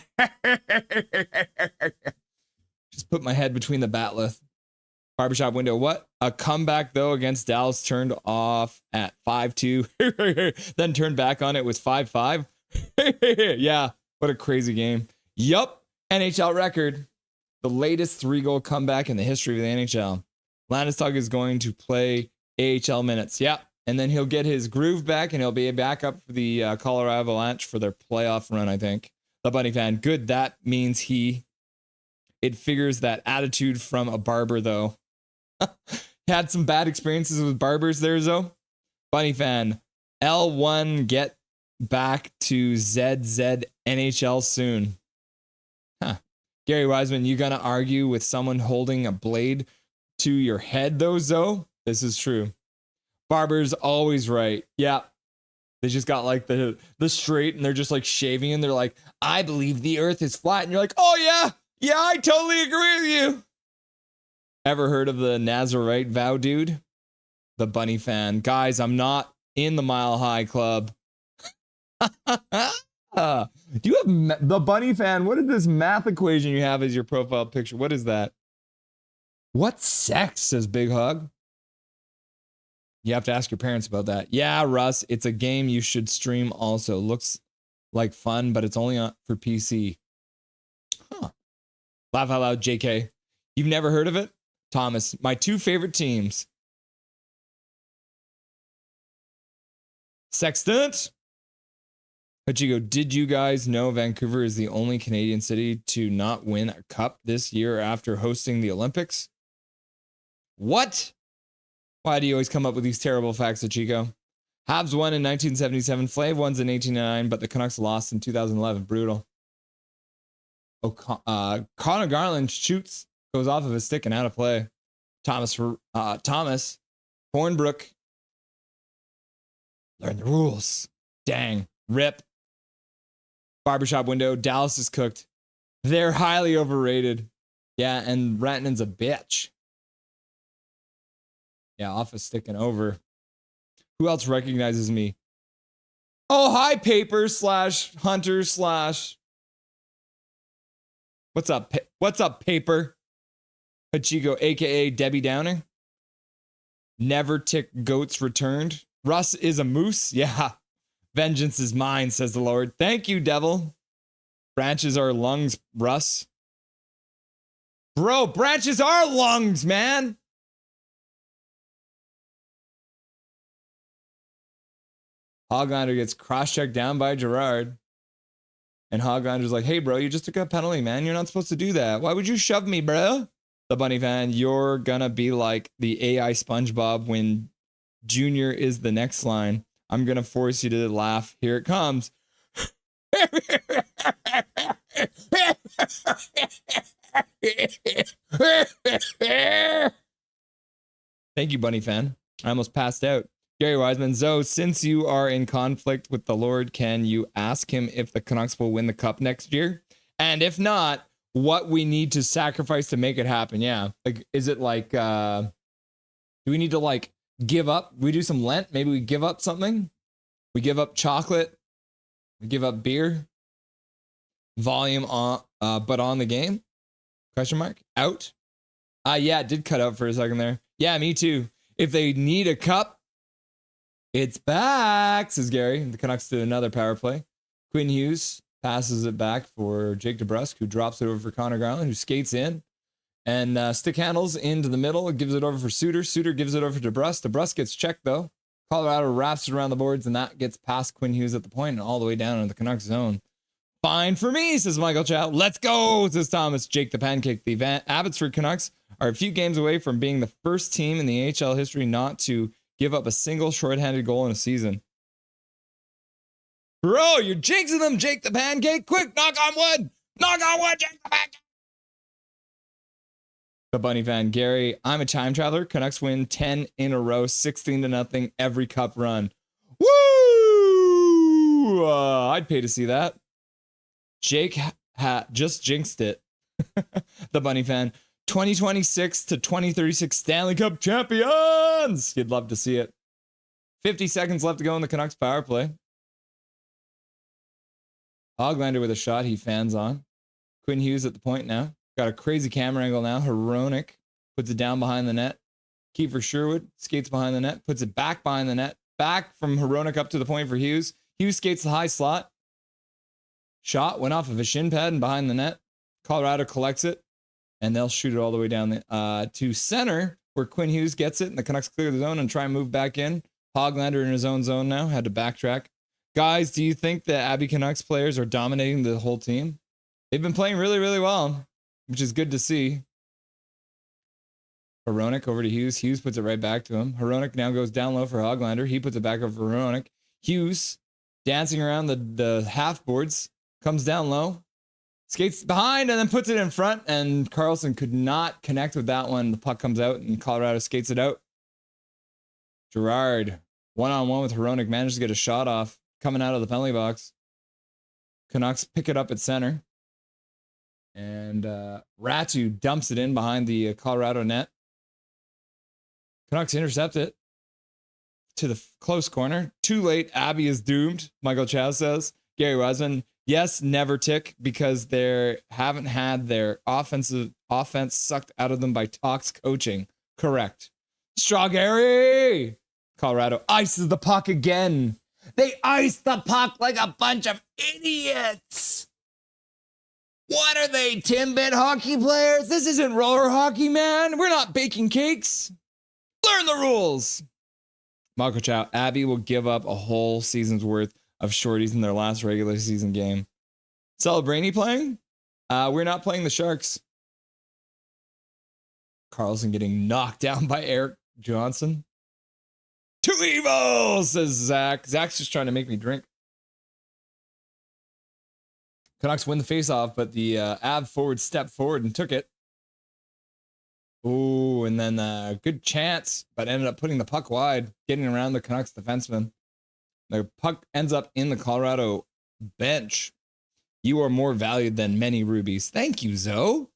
Just put my head between the batleth. Barbershop window. What? A comeback, though, against Dallas turned off at 5-2. Then turned back on it was 5-5. Yeah, what a crazy game. Yup. NHL record. The latest 3-goal comeback in the history of the NHL. Landeskog is going to play AHL minutes. Yeah. And then he'll get his groove back, and he'll be back up for the Colorado Avalanche for their playoff run, I think. The Bunny fan. Good. That means it figures that attitude from a barber, though. Had some bad experiences with barbers there, Zoe. Bunny fan. L1 get back to ZZ NHL soon. Huh. Gary Wiseman, you gonna argue with someone holding a blade to your head, though, Zoe? This is true. Barber's always right. Yeah. They just got like the straight, and they're just like shaving, and they're like, I believe the earth is flat. And you're like, oh yeah. Yeah, I totally agree with you. Ever heard of the Nazarite vow, dude? The Bunny fan. Guys, I'm not in the Mile High Club. Do you have the Bunny fan? What is this math equation you have as your profile picture? What is that? What sex, says Big Hug? You have to ask your parents about that. Yeah, Russ, it's a game you should stream also. Looks like fun, but it's only for PC. Huh. Laugh out loud, JK. You've never heard of it? Thomas, my 2 favorite teams. Sextant. Hachigo, did you guys know Vancouver is the only Canadian city to not win a cup this year after hosting the Olympics? What? Why do you always come up with these terrible facts, Chico? Habs won in 1977, Flav won in 1899, but the Canucks lost in 2011. Brutal. Oh, Connor Garland goes off of his stick and out of play. Thomas Hornbrook. Learn the rules. Dang. Rip. Barbershop window. Dallas is cooked. They're highly overrated. Yeah, and Rantanen's a bitch. Yeah, off a stick and over. Who else recognizes me? Oh, hi, Paper / Hunter / What's up? What's up, Paper? Hachiko, aka Debbie Downer. Never tick goats returned. Russ is a moose. Yeah. Vengeance is mine, says the Lord. Thank you, devil. Branches are lungs, Russ. Bro, branches are lungs, man. Hoglander gets cross-checked down by Gerard. And Hoglander's like, hey, bro, you just took a penalty, man. You're not supposed to do that. Why would you shove me, bro? The Bunny fan, you're gonna be like the AI SpongeBob when Junior is the next line. I'm gonna force you to laugh. Here it comes. Thank you, Bunny fan. I almost passed out. Gary Wiseman, Zoe, since you are in conflict with the Lord, can you ask him if the Canucks will win the cup next year? And if not, what we need to sacrifice to make it happen? Yeah. Like, is it like, do we need to like give up? We do some Lent? Maybe we give up something? We give up chocolate? We give up beer? Volume on, but on the game? Question mark? Out? Yeah, it did cut out for a second there. Yeah, me too. If they need a cup, it's back, says Gary. The Canucks did another power play. Quinn Hughes passes it back for Jake DeBrusk, who drops it over for Connor Garland, who skates in and stick handles into the middle. Gives it over for Suter. Suter gives it over to DeBrusk. DeBrusk gets checked, though. Colorado wraps it around the boards, and that gets past Quinn Hughes at the point and all the way down into the Canucks zone. Fine for me, says Michael Chow. Let's go, says Thomas. Jake the Pancake. The Abbotsford Canucks are a few games away from being the first team in the AHL history not to give up a single shorthanded goal in a season. Bro, you're jinxing them, Jake the Pancake. Quick, knock on wood. Knock on wood, Jake the Pancake. The Bunny fan, Gary, I'm a time traveler. Canucks win 10 in a row, 16-0 every cup run. Woo! I'd pay to see that. Jake just jinxed it. The Bunny fan. 2026 to 2036 Stanley Cup champions. You'd love to see it. 50 seconds left to go in the Canucks power play. Hoglander with a shot he fans on. Quinn Hughes at the point now. Got a crazy camera angle now. Heronic puts it down behind the net. Kiefer Sherwood skates behind the net. Puts it back behind the net. Back from Heronic up to the point for Hughes. Hughes skates the high slot. Shot went off of a shin pad and behind the net. Colorado collects it. And they'll shoot it all the way down to center where Quinn Hughes gets it. And the Canucks clear the zone and try and move back in. Hoglander in his own zone now. Had to backtrack. Guys, do you think the Abbey Canucks players are dominating the whole team? They've been playing really, really well, which is good to see. Heronic over to Hughes. Hughes puts it right back to him. Heronic now goes down low for Hoglander. He puts it back over for Heronic. Hughes dancing around the half boards. Comes down low. Skates behind and then puts it in front. And Carlson could not connect with that one. The puck comes out and Colorado skates it out. Gerard, one-on-one with Heronic, manages to get a shot off coming out of the penalty box. Canucks pick it up at center. And Ratu dumps it in behind the Colorado net. Canucks intercept it to the close corner. Too late. Abbey is doomed, Michael Chow says. Gary Wiseman, yes, never tick because they haven't had their offense sucked out of them by Talks coaching. Correct. Straw Gary! Colorado ices the puck again. They ice the puck like a bunch of idiots. What are they, Timbit hockey players? This isn't roller hockey, man. We're not baking cakes. Learn the rules. Marco Chow, Abbey will give up a whole season's worth of shorties in their last regular season game. Celebrini playing? We're not playing the Sharks. Carlson getting knocked down by Eric Johnson. Too evil, says Zach. Zach's just trying to make me drink. Canucks win the faceoff, but the Av forward stepped forward and took it. Ooh, and then a good chance, but ended up putting the puck wide, getting around the Canucks defenseman. The puck ends up in the Colorado bench. You are more valued than many rubies. Thank you, Zoe.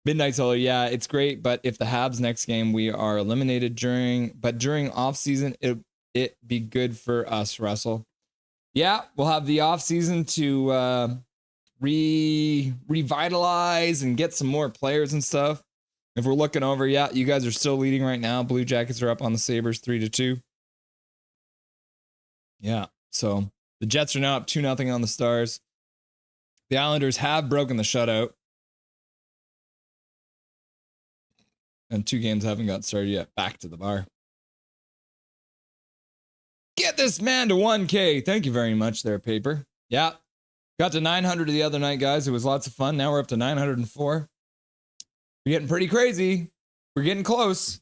Midnight Solar, yeah, it's great, but if the Habs next game we are eliminated during off season, it be good for us, Russell. Yeah, we'll have the off season to revitalize and get some more players and stuff. If we're looking over, yeah, you guys are still leading right now. Blue Jackets are up on the Sabres 3-2. Yeah, so the Jets are now up 2-0 on the Stars. The Islanders have broken the shutout. And 2 games haven't got started yet. Back to the bar. Get this man to 1K. Thank you very much there, Paper. Yeah. Got to 900 the other night, guys. It was lots of fun. Now we're up to 904. We're getting pretty crazy. We're getting close.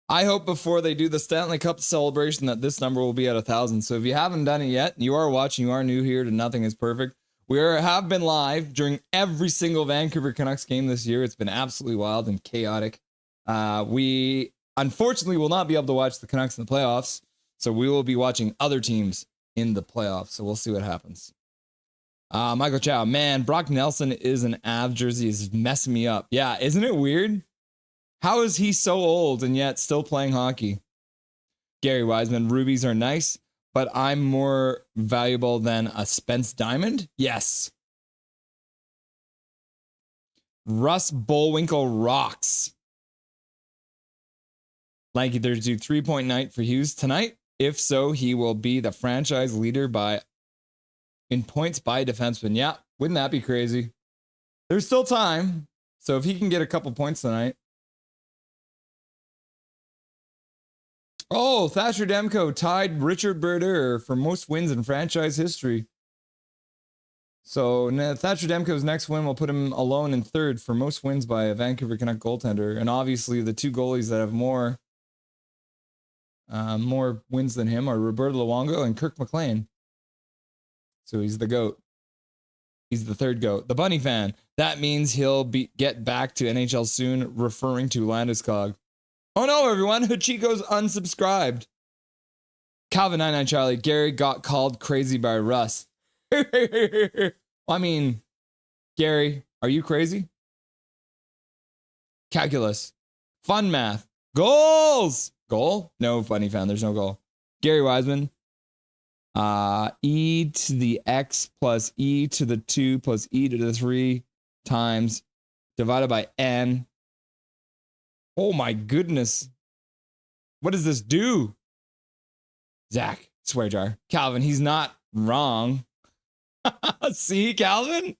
I hope before they do the Stanley Cup celebration that this number will be at 1,000. So if you haven't done it yet, you are watching, you are new here to Nothing is Perfect. We have been live during every single Vancouver Canucks game this year. It's been absolutely wild and chaotic. We unfortunately will not be able to watch the Canucks in the playoffs. So we will be watching other teams in the playoffs. So we'll see what happens. Michael Chow, man, Brock Nelson is an Av jersey is messing me up. Yeah, isn't it weird? How is he so old and yet still playing hockey? Gary Wiseman, rubies are nice, but I'm more valuable than a Spence Diamond? Yes. Russ Bullwinkle rocks. Lanky 32, 3-point night for Hughes tonight. If so, he will be the franchise leader in points by defenseman. Yeah, wouldn't that be crazy? There's still time. So if he can get a couple points tonight. Oh, Thatcher Demko tied Richard Berder for most wins in franchise history. So Thatcher Demko's next win will put him alone in third for most wins by a Vancouver Canuck goaltender. And obviously the 2 goalies that have more wins than him are Roberto Luongo and Kirk McLean. So he's the GOAT. He's the 3rd GOAT. The Bunny fan. That means he'll get back to NHL soon, referring to Landeskog. Oh no, everyone. Hachiko's unsubscribed. Calvin 99 Charlie. Gary got called crazy by Russ. I mean, Gary, are you crazy? Calculus. Fun math. Goals. Goal? No, Bunny fan. There's no goal. Gary Wiseman. E to the x plus e to the 2 plus e to the 3 times divided by n. Oh my goodness. What does this do? Zach, swear jar. Calvin, he's not wrong. See, Calvin?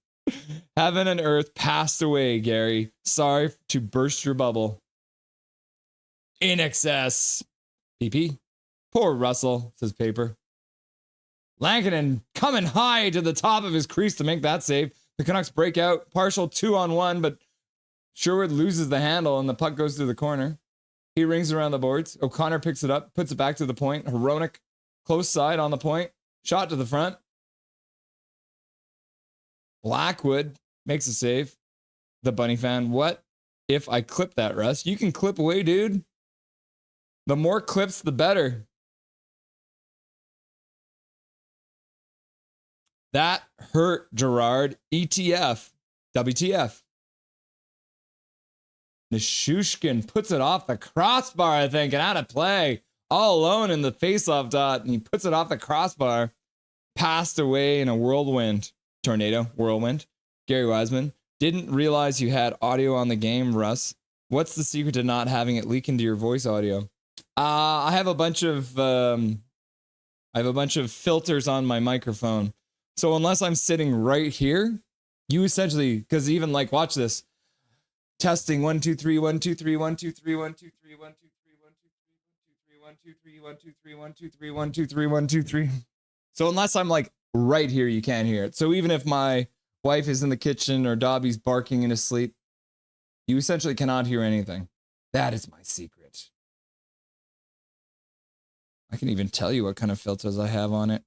Heaven and earth passed away, Gary. Sorry to burst your bubble. In excess. PP. Poor Russell, says Paper. Lankinen coming high to the top of his crease to make that save. The Canucks break out. Partial 2-on-1, but Sherwood loses the handle and the puck goes through the corner. He rings around the boards. O'Connor picks it up, puts it back to the point. Hronek, close side on the point. Shot to the front. Blackwood makes a save. The Bunny fan. What if I clip that, Russ? You can clip away, dude. The more clips, the better. That hurt, Gerard. ETF. WTF. Nishushkin puts it off the crossbar, I think, and out of play. All alone in the faceoff dot, and he puts it off the crossbar. Passed away in a whirlwind. Tornado. Whirlwind. Gary Wiseman. Didn't realize you had audio on the game, Russ. What's the secret to not having it leak into your voice audio? I have a bunch of filters on my microphone. So unless I'm sitting right here, you essentially, because even like, watch this. Testing 1 2 3 1 2 3 1 2 3 1 2 3 1 2 3 1 2 3 1 2 3 1 2 3 1 2 3 1 2 3 1 2 3. So unless I'm like right here, you can't hear it. So even if my wife is in the kitchen or Dobby's barking in his sleep, you essentially cannot hear anything. That is my secret. I can even tell you what kind of filters I have on it.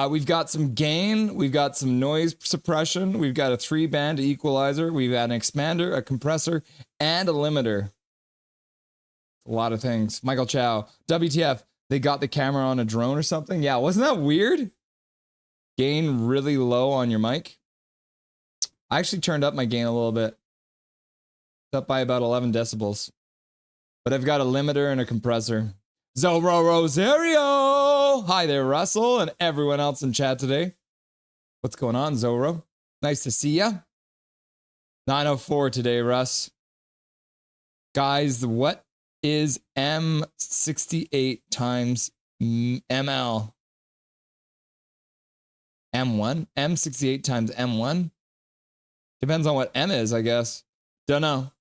We've got some gain. We've got some noise suppression. We've got a 3-band equalizer. We've got an expander, a compressor, and a limiter. A lot of things. Michael Chow. WTF. They got the camera on a drone or something? Yeah, wasn't that weird? Gain really low on your mic. I actually turned up my gain a little bit. It's up by about 11 decibels. But I've got a limiter and a compressor. Zorro Rosario! Hi there, Russell, and everyone else in chat today. What's going on, Zorro? Nice to see ya. 9:04 today, Russ. Guys, what is M68 times ML? M1? M68 times M1? Depends on what M is, I guess. Don't know.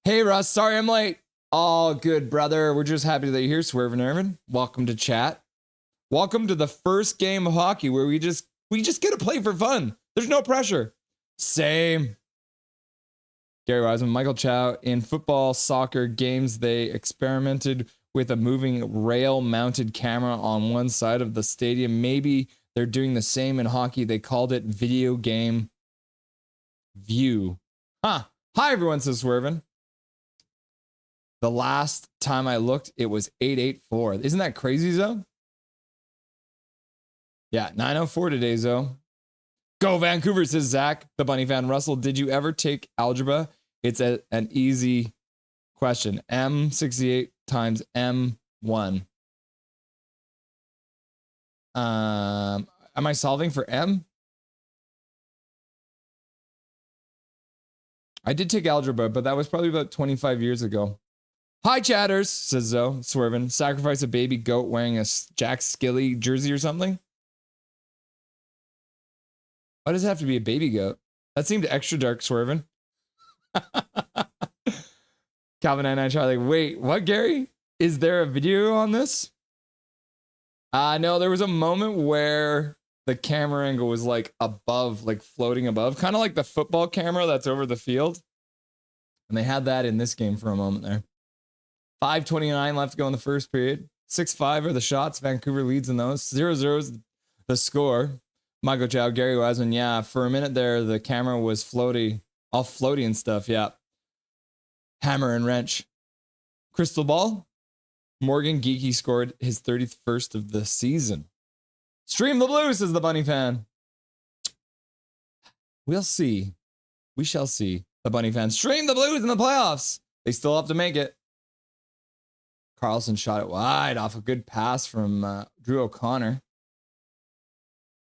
Hey, Russ, sorry I'm late. All good, brother. We're just happy that you're here, Swervin' Irvin. Welcome to chat. Welcome to the first game of hockey where we just get to play for fun. There's no pressure. Same. Gary Wiseman, Michael Chow. In football, soccer games, they experimented with a moving rail-mounted camera on one side of the stadium. Maybe they're doing the same in hockey. They called it video game view. Huh. Hi, everyone, says Swervin'. The last time I looked, it was 884. Isn't that crazy, Zoe? Yeah, 9:04 today, Zoe. Go Vancouver, says Zach, the Bunny fan. Russell, did you ever take algebra? It's an easy question. M68 times M1. Am I solving for M? I did take algebra, but that was probably about 25 years ago. Hi, chatters, says Zoe, Swervin. Sacrifice a baby goat wearing a Jack Skilly jersey or something? Why does it have to be a baby goat? That seemed extra dark, Swervin. Calvin and I try like, wait, what, Gary? Is there a video on this? No, there was a moment where the camera angle was like above, like floating above, kind of like the football camera that's over the field. And they had that in this game for a moment there. 5:29 left to go in the first period. 6-5 are the shots. Vancouver leads in those. 0-0 is the score. Michael Chow, Gary Wiseman. Yeah, for a minute there, the camera was floaty, all floaty and stuff. Yeah. Hammer and wrench. Crystal ball. Morgan Geeky scored his 31st of the season. Stream the Blues, is the Bunny fan. We'll see. We shall see. The Bunny fans stream the Blues in the playoffs. They still have to make it. Carlson shot it wide off a good pass from Drew O'Connor.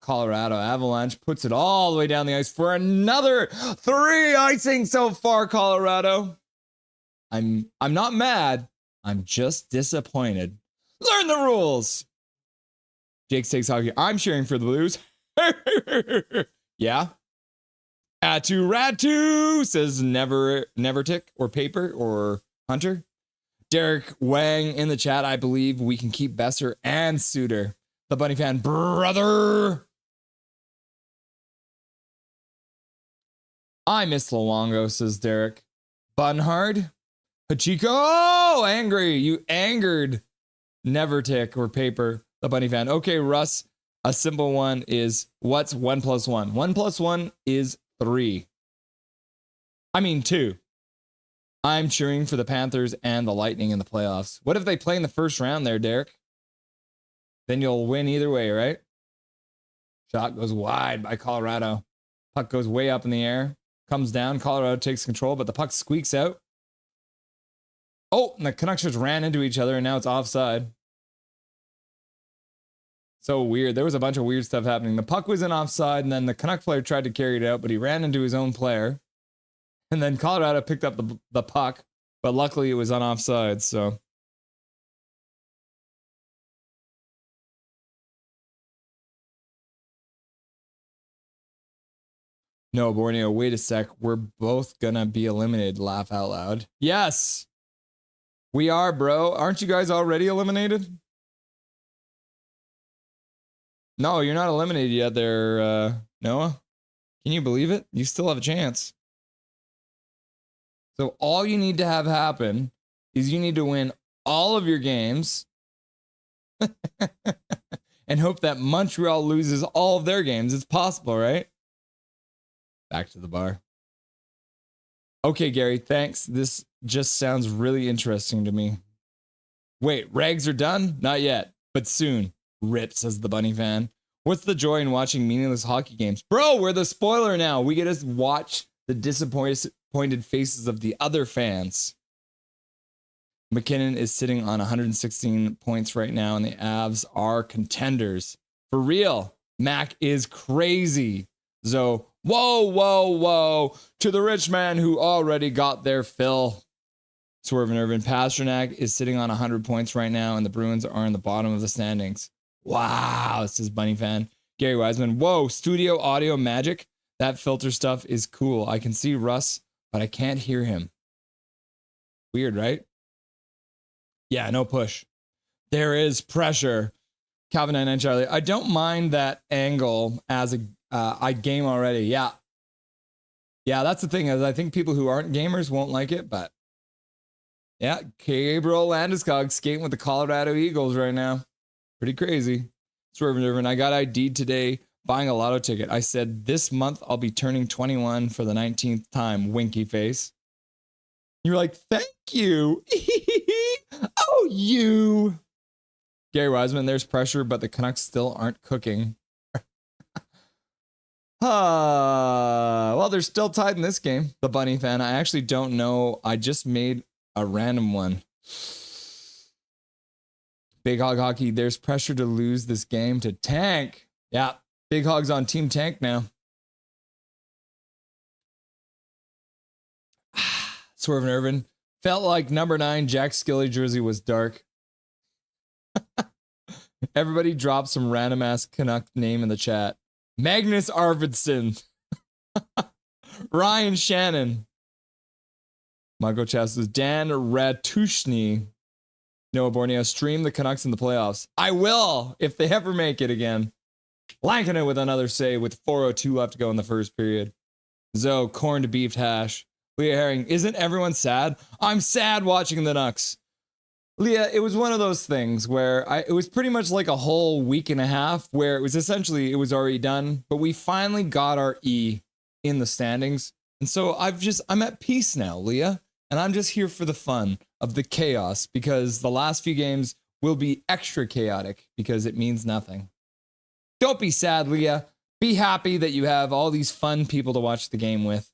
Colorado Avalanche puts it all the way down the ice for another 3 icing so far, Colorado. I'm not mad. I'm just disappointed. Learn the rules. Jake takes hockey. I'm cheering for the Blues. Yeah. Ratu says never tick or paper or Hunter. Derek Wang in the chat. I believe we can keep Besser and Suter. The Bunny fan brother. I miss Luongo, says Derek. Bunhard. Hachiko. Oh, angry. You angered. Never tick or paper. The Bunny fan. Okay, Russ. A simple one is what's 1 + 1? 1 + 1 is 3. I mean 2. I'm cheering for the Panthers and the Lightning in the playoffs. What if they play in the first round there, Derek? Then you'll win either way, right? Shot goes wide by Colorado. Puck goes way up in the air. Comes down. Colorado takes control, but the puck squeaks out. Oh, and the Canucks just ran into each other, and now it's offside. So weird. There was a bunch of weird stuff happening. The puck was in offside, and then the Canuck player tried to carry it out, but he ran into his own player. And then Colorado picked up the puck, but luckily it was on offside, so. No, Borneo, wait a sec. We're both gonna be eliminated. Laugh out loud. Yes! We are, bro. Aren't you guys already eliminated? No, you're not eliminated yet there, Noah. Can you believe it? You still have a chance. So all you need to have happen is you need to win all of your games and hope that Montreal loses all of their games. It's possible, right? Back to the bar. Okay, Gary, thanks. This just sounds really interesting to me. Wait, rags are done? Not yet, but soon. Rip, says the Bunny fan. What's the joy in watching meaningless hockey games? Bro, we're the spoiler now. We get to watch the disappointed faces of the other fans. McKinnon is sitting on 116 points right now, and the Avs are contenders. For real, Mac is crazy. So, whoa. To the rich man who already got their fill. Swerve and Irvin. Pasternak is sitting on 100 points right now, and the Bruins are in the bottom of the standings. Wow, says Bunny fan. Gary Wiseman. Whoa, studio audio magic. That filter stuff is cool. I can see Russ, but I can't hear him. Weird, right? Yeah, no push. There is pressure. Calvin and Charlie. I don't mind that angle as I game already. Yeah. Yeah, that's the thing is I think people who aren't gamers won't like it, but yeah, Gabriel Landeskog skating with the Colorado Eagles right now. Pretty crazy. Swerve and Irvin. I got ID'd today buying a lotto ticket. I said this month I'll be turning 21 for the 19th time. Winky face. You're like, thank you. Oh, you. Gary Wiseman, there's pressure, but the Canucks still aren't cooking. Well, they're still tied in this game. The Bunny fan. I actually don't know. I just made a random one. Big Hog Hockey, there's pressure to lose this game to Tank. Yeah, Big Hog's on Team Tank now. Swerve and Irvin. Felt like number 9 Jack Skilly jersey was dark. Everybody drop some random ass Canuck name in the chat. Magnus Arvidsson. Ryan Shannon. Marco Chassis. Dan Ratushny. Noah Borneo. Stream the Canucks in the playoffs. I will if they ever make it again. Lankinen with another save with 4:02 left to go in the first period. Zoe, corned beef hash. Leah Herring, isn't everyone sad? I'm sad watching the Canucks. Leah, it was one of those things where it was pretty much like a whole week and a half where it was already done, but we finally got our E in the standings. And so I'm at peace now, Leah, and I'm just here for the fun of the chaos because the last few games will be extra chaotic because it means nothing. Don't be sad, Leah. be happy that you have all these fun people to watch the game with.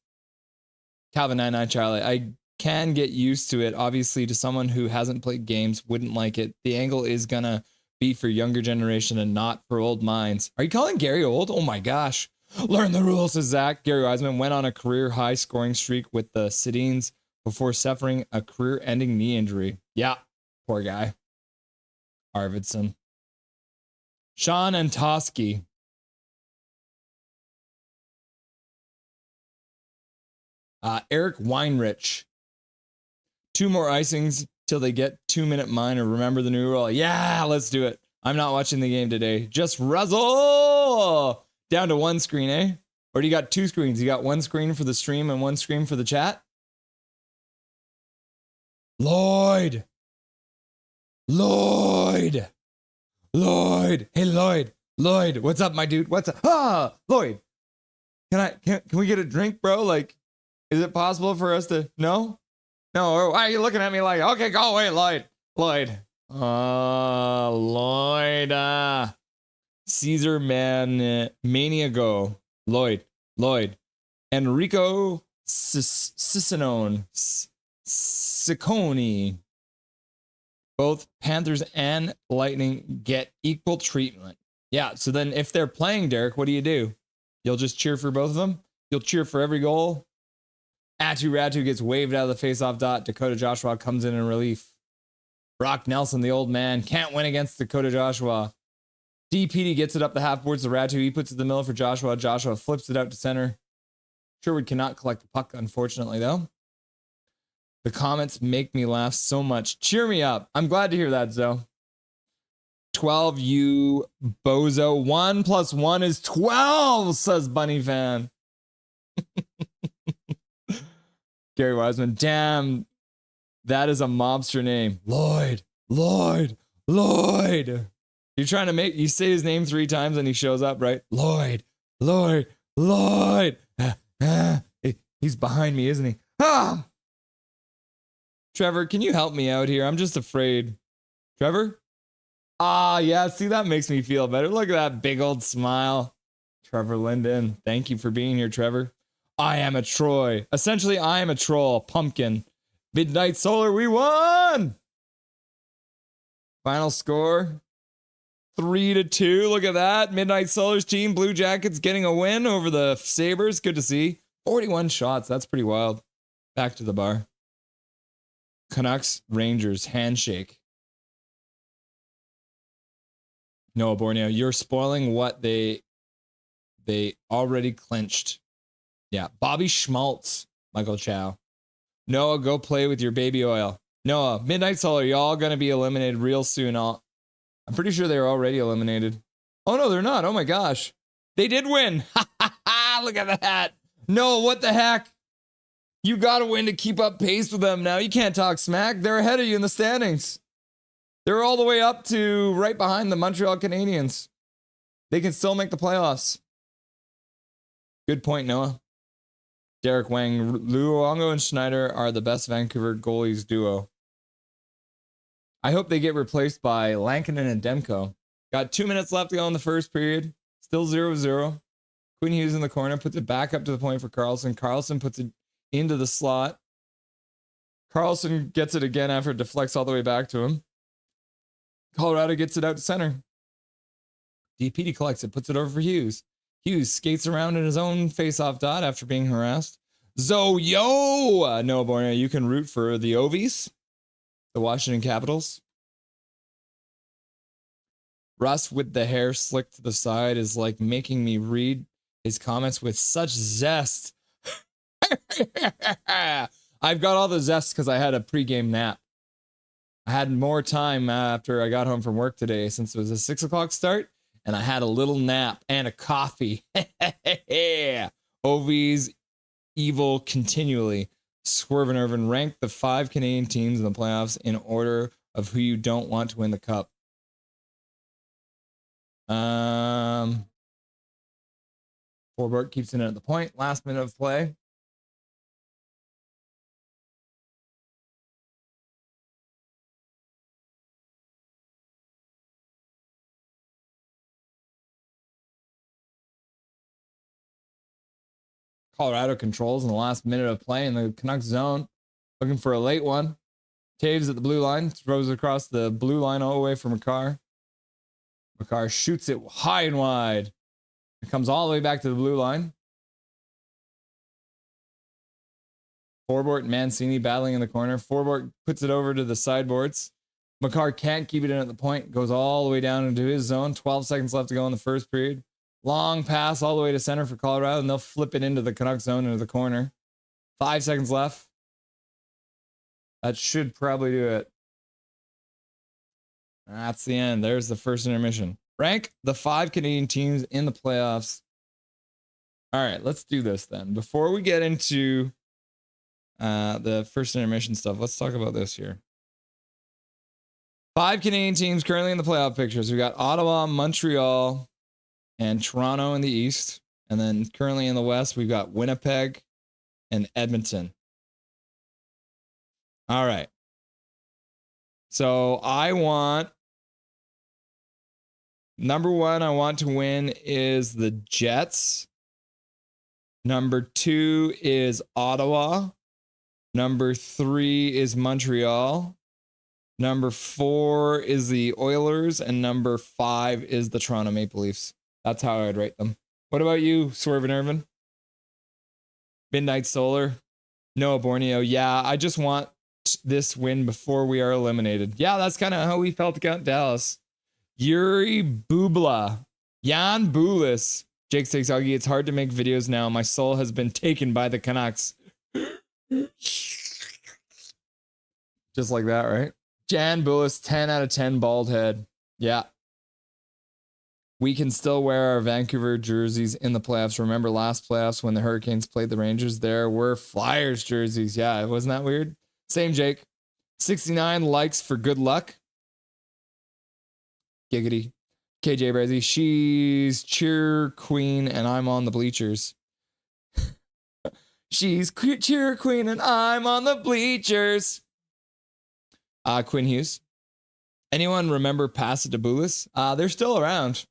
Calvin 99 Charlie, I can get used to it. Obviously, to someone who hasn't played games, wouldn't like it. The angle is gonna be for younger generation and not for old minds. Are you calling Gary old? Oh my gosh. Learn the rules, says Zach. Gary Wiseman went on a career high scoring streak with the Sedins before suffering a career ending knee injury. Yeah, poor guy. Arvidsson. Sean Antosky. Eric Weinrich. 2 more icings till they get 2-minute minor. Remember the new rule? Yeah, let's do it. I'm not watching the game today. Just Ruzzle! Down to 1 screen, eh? Or do you got 2 screens? You got 1 screen for the stream and 1 screen for the chat? Lloyd! Lloyd! Lloyd! Hey, Lloyd! Lloyd, what's up, my dude? What's up? Ah! Lloyd! Can we get a drink, bro? Like, is it possible for us to... No? No, or why are you looking at me like, okay, go away, Lloyd. Lloyd. Lloyd. Caesar Maniago. Lloyd. Enrico Ciccone. Ciccone. Both Panthers and Lightning get equal treatment. Yeah, so then if they're playing, Derek, what do? You'll just cheer for both of them? You'll cheer for every goal? Ratu gets waved out of the face-off dot. Dakota Joshua comes in relief. Brock Nelson, the old man, can't win against Dakota Joshua. DPD gets it up the half boards to Ratu. He puts it in the middle for Joshua. Joshua flips it out to center. Sherwood cannot collect the puck, unfortunately, though. The comments make me laugh so much. Cheer me up. I'm glad to hear that, Zoe. 12, you bozo. 1 + 1 is 12, says Bunny Fan. Gary Wiseman, damn, that is a mobster name. Lloyd. You're trying to you say his name 3 times and he shows up, right? Lloyd. He's behind me, isn't he? Ah! Trevor, can you help me out here? I'm just afraid. Trevor? Yeah, see, that makes me feel better. Look at that big old smile. Trevor Linden, thank you for being here, Trevor. I am a Troy. Essentially, I am a troll. Pumpkin. Midnight Solar, we won! Final score, 3-2. Look at that. Midnight Solar's team, Blue Jackets, getting a win over the Sabres. Good to see. 41 shots. That's pretty wild. Back to the bar. Canucks, Rangers, handshake. Noah Borneo, you're spoiling what they already clinched. Yeah, Bobby Schmaltz, Michael Chow. Noah, go play with your baby oil. Noah, Midnight Solar, y'all gonna be eliminated real soon. I'm pretty sure they're already eliminated. Oh no, they're not. Oh my gosh. They did win. Look at that. Noah, what the heck? You gotta win to keep up pace with them now. You can't talk smack. They're ahead of you in the standings. They're all the way up to right behind the Montreal Canadiens. They can still make the playoffs. Good point, Noah. Derek Wang, Luongo and Schneider are the best Vancouver goalies duo. I hope they get replaced by Lankinen and Demko. Got 2 minutes left to go in the first period. Still 0-0. Quinn Hughes in the corner puts it back up to the point for Carlson. Carlson puts it into the slot. Carlson gets it again after it deflects all the way back to him. Colorado gets it out to center. DPD collects it, puts it over for Hughes. Hughes skates around in his own face-off dot after being harassed. Yo! Noah Borneo, you can root for the Ovies, the Washington Capitals. Russ with the hair slicked to the side is like making me read his comments with such zest. I've got all the zest because I had a pregame nap. I had more time after I got home from work today since it was a 6 o'clock start, and I had a little nap and a coffee. Ovies evil continually. Swervin' Irvin ranked the 5 Canadian teams in the playoffs in order of who you don't want to win the cup. Forbort keeps it at the point. Last minute of play. Colorado controls in the last minute of play in the Canucks zone. Looking for a late one. Taves at the blue line. Throws it across the blue line all the way for Makar. Makar shoots it high and wide. It comes all the way back to the blue line. Forbort and Mancini battling in the corner. Forbort puts it over to the sideboards. Makar can't keep it in at the point. Goes all the way down into his zone. 12 seconds left to go in the first period. Long pass all the way to center for Colorado, and they'll flip it into the Canucks zone into the corner. 5 seconds left. That should probably do it. That's the end. There's the first intermission. Rank the 5 Canadian teams in the playoffs. All right, let's do this then. Before we get into the first intermission stuff, let's talk about this here. 5 Canadian teams currently in the playoff pictures. We got Ottawa, Montreal, and Toronto in the East. And then currently in the West, we've got Winnipeg and Edmonton. All right. So I want, number 1, I want to win is the Jets. Number 2 is Ottawa. Number 3 is Montreal. Number 4 is the Oilers. And number 5 is the Toronto Maple Leafs. That's how I'd rate them. What about you, Swerve and Irvin? Midnight Solar. Noah Borneo. Yeah, I just want this win before we are eliminated. Yeah, that's kind of how we felt against Dallas. Yuri Bubla. Jan Bulis. Jake Stakes Augie. It's hard to make videos now. My soul has been taken by the Canucks. Just like that, right? Jan Bulis, 10 out of 10 bald head. Yeah. We can still wear our Vancouver jerseys in the playoffs. Remember last playoffs when the Hurricanes played the Rangers? There were Flyers jerseys. Yeah, wasn't that weird? Same Jake. 69 likes for good luck. Giggity. KJ Brezzy. She's cheer queen and I'm on the bleachers. She's cheer queen and I'm on the bleachers. Quinn Hughes. Anyone remember Pass It to Bulis? They're still around.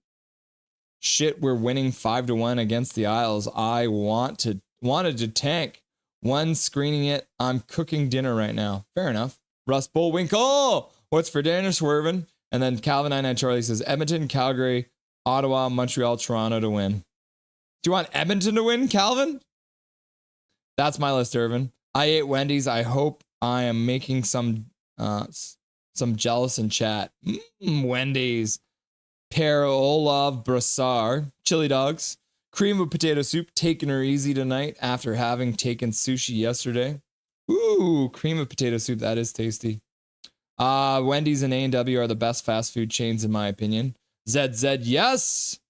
Shit, we're winning 5-1 against the Isles. I wanted to tank. One screening it. I'm cooking dinner right now. Fair enough. Russ Bullwinkle. What's for dinner, Swervin? And then Calvin 99 Charlie says Edmonton, Calgary, Ottawa, Montreal, Toronto to win. Do you want Edmonton to win, Calvin? That's my list, Irvin. I ate Wendy's. I hope I am making some jealous in chat. Wendy's. Pear Olav Brassard. Chili dogs. Cream of potato soup. Taking her easy tonight after having taken sushi yesterday. Ooh, cream of potato soup. That is tasty. Wendy's and A&W are the best fast food chains in my opinion. ZZ, yes.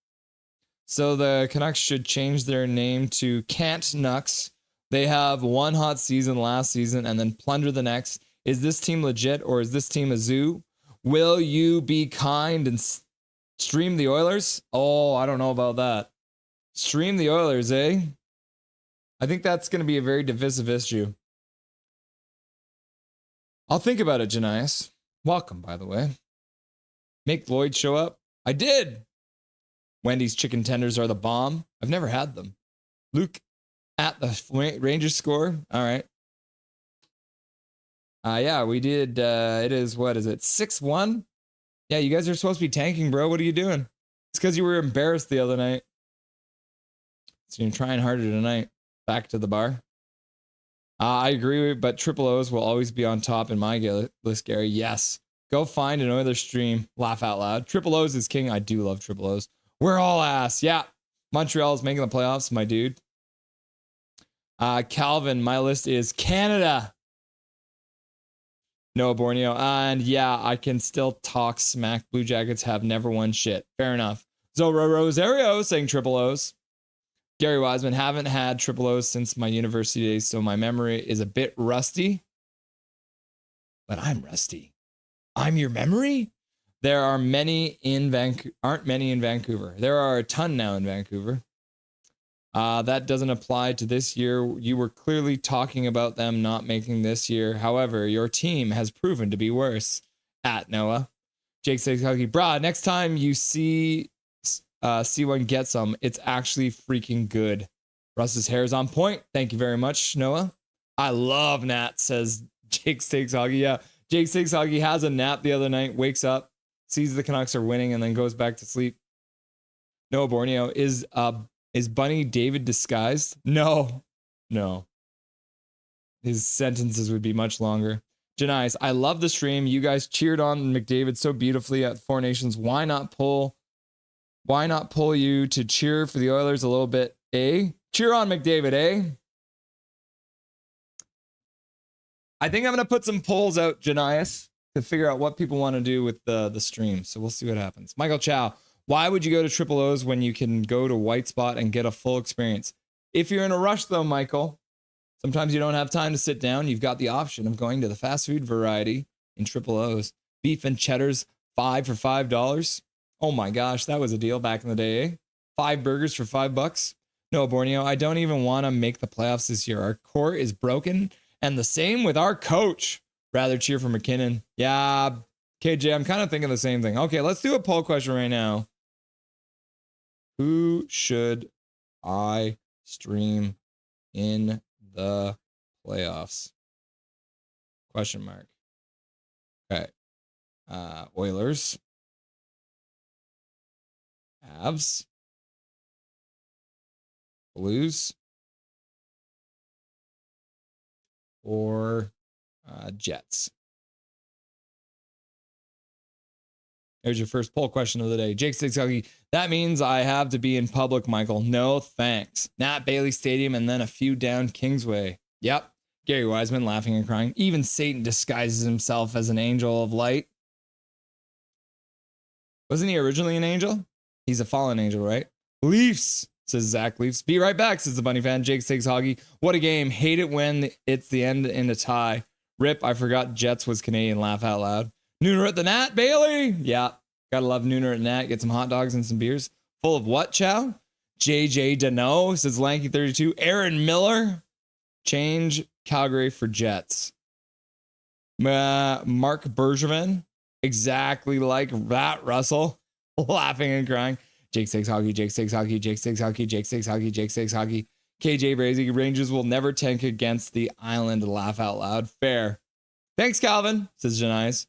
So the Canucks should change their name to Can't Nucks. They have one hot season last season and then plunder the next. Is this team legit or is this team a zoo? Will you be kind and stream the Oilers? Oh, I don't know about that. Stream the Oilers, eh? I think that's going to be a very divisive issue. I'll think about it, Janias. Welcome, by the way. Make Lloyd show up. I did. Wendy's chicken tenders are the bomb. I've never had them. Luke at the Rangers score. All right. Yeah, we did. It is, what is it? 6-1? Yeah, you guys are supposed to be tanking, bro. What are you doing? It's because you were embarrassed the other night. So you're trying harder tonight. Back to the bar. I agree, but Triple O's will always be on top in my list, Gary. Yes. Go find an Oilers stream. Laugh out loud. Triple O's is king. I do love Triple O's. We're all ass. Yeah. Montreal is making the playoffs, my dude. Calvin, my list is Canada. Noah Borneo. And yeah, I can still talk smack. Blue Jackets have never won shit. Fair enough. Zora Rosario saying Triple O's. Gary Wiseman, haven't had Triple O's since my university days, so my memory is a bit rusty. But I'm rusty. I'm your memory? There are many in aren't many in Vancouver. There are a ton now in Vancouver. That doesn't apply to this year. You were clearly talking about them not making this year. However, your team has proven to be worse. At Noah. Jake says, brah, next time you see one get some, it's actually freaking good. Russ's hair is on point. Thank you very much, Noah. I love Nat, says Jake Steaks Hoggy. Yeah, Jake Steaks Hoggy has a nap the other night, wakes up, sees the Canucks are winning, and then goes back to sleep. Noah Borneo, is Bunny David disguised? No. His sentences would be much longer. Janice, I love the stream. You guys cheered on McDavid so beautifully at Four Nations. Why not pull you to cheer for the Oilers a little bit, eh? Cheer on McDavid, eh? I think I'm going to put some polls out, Janias, to figure out what people want to do with the stream. So we'll see what happens. Michael Chow, why would you go to Triple O's when you can go to White Spot and get a full experience? If you're in a rush, though, Michael, sometimes you don't have time to sit down. You've got the option of going to the fast food variety in Triple O's. Beef and cheddars, 5 for $5. Oh my gosh, that was a deal back in the day, eh? 5 burgers for $5. No, Borneo, I don't even want to make the playoffs this year. Our core is broken, and the same with our coach. Rather cheer for McKinnon. Yeah, KJ, I'm kind of thinking the same thing. Okay, let's do a poll question right now. Who should I stream in the playoffs? Question mark. Okay. Oilers. Avs. Blues. Or Jets. There's your first poll question of the day. Jake Sixhuggy, that means I have to be in public, Michael. No, thanks. Nat Bailey Stadium and then a few down Kingsway. Yep. Gary Wiseman laughing and crying. Even Satan disguises himself as an angel of light. Wasn't he originally an angel? He's a fallen angel, right? Leafs, says Zach Leafs. Be right back, says the Bunny fan. Jake Stakes Hoggy. What a game. Hate it when it's the end in a tie. Rip, I forgot Jets was Canadian. Laugh out loud. Nooner at the Nat, Bailey. Yeah, gotta love Nooner at Nat. Get some hot dogs and some beers. Full of what, Chow? JJ Dano, says Lanky32. Aaron Miller. Change Calgary for Jets. Mark Bergevin. Exactly like that, Russell. Laughing and crying. Jake Stakes Hockey, Jake Stakes Hockey, Jake Stakes Hockey, Jake Stakes Hockey, Jake Stakes Hockey. KJ Brazy, Rangers will never tank against the Island. Laugh out loud. Fair. Thanks, Calvin, says Janice.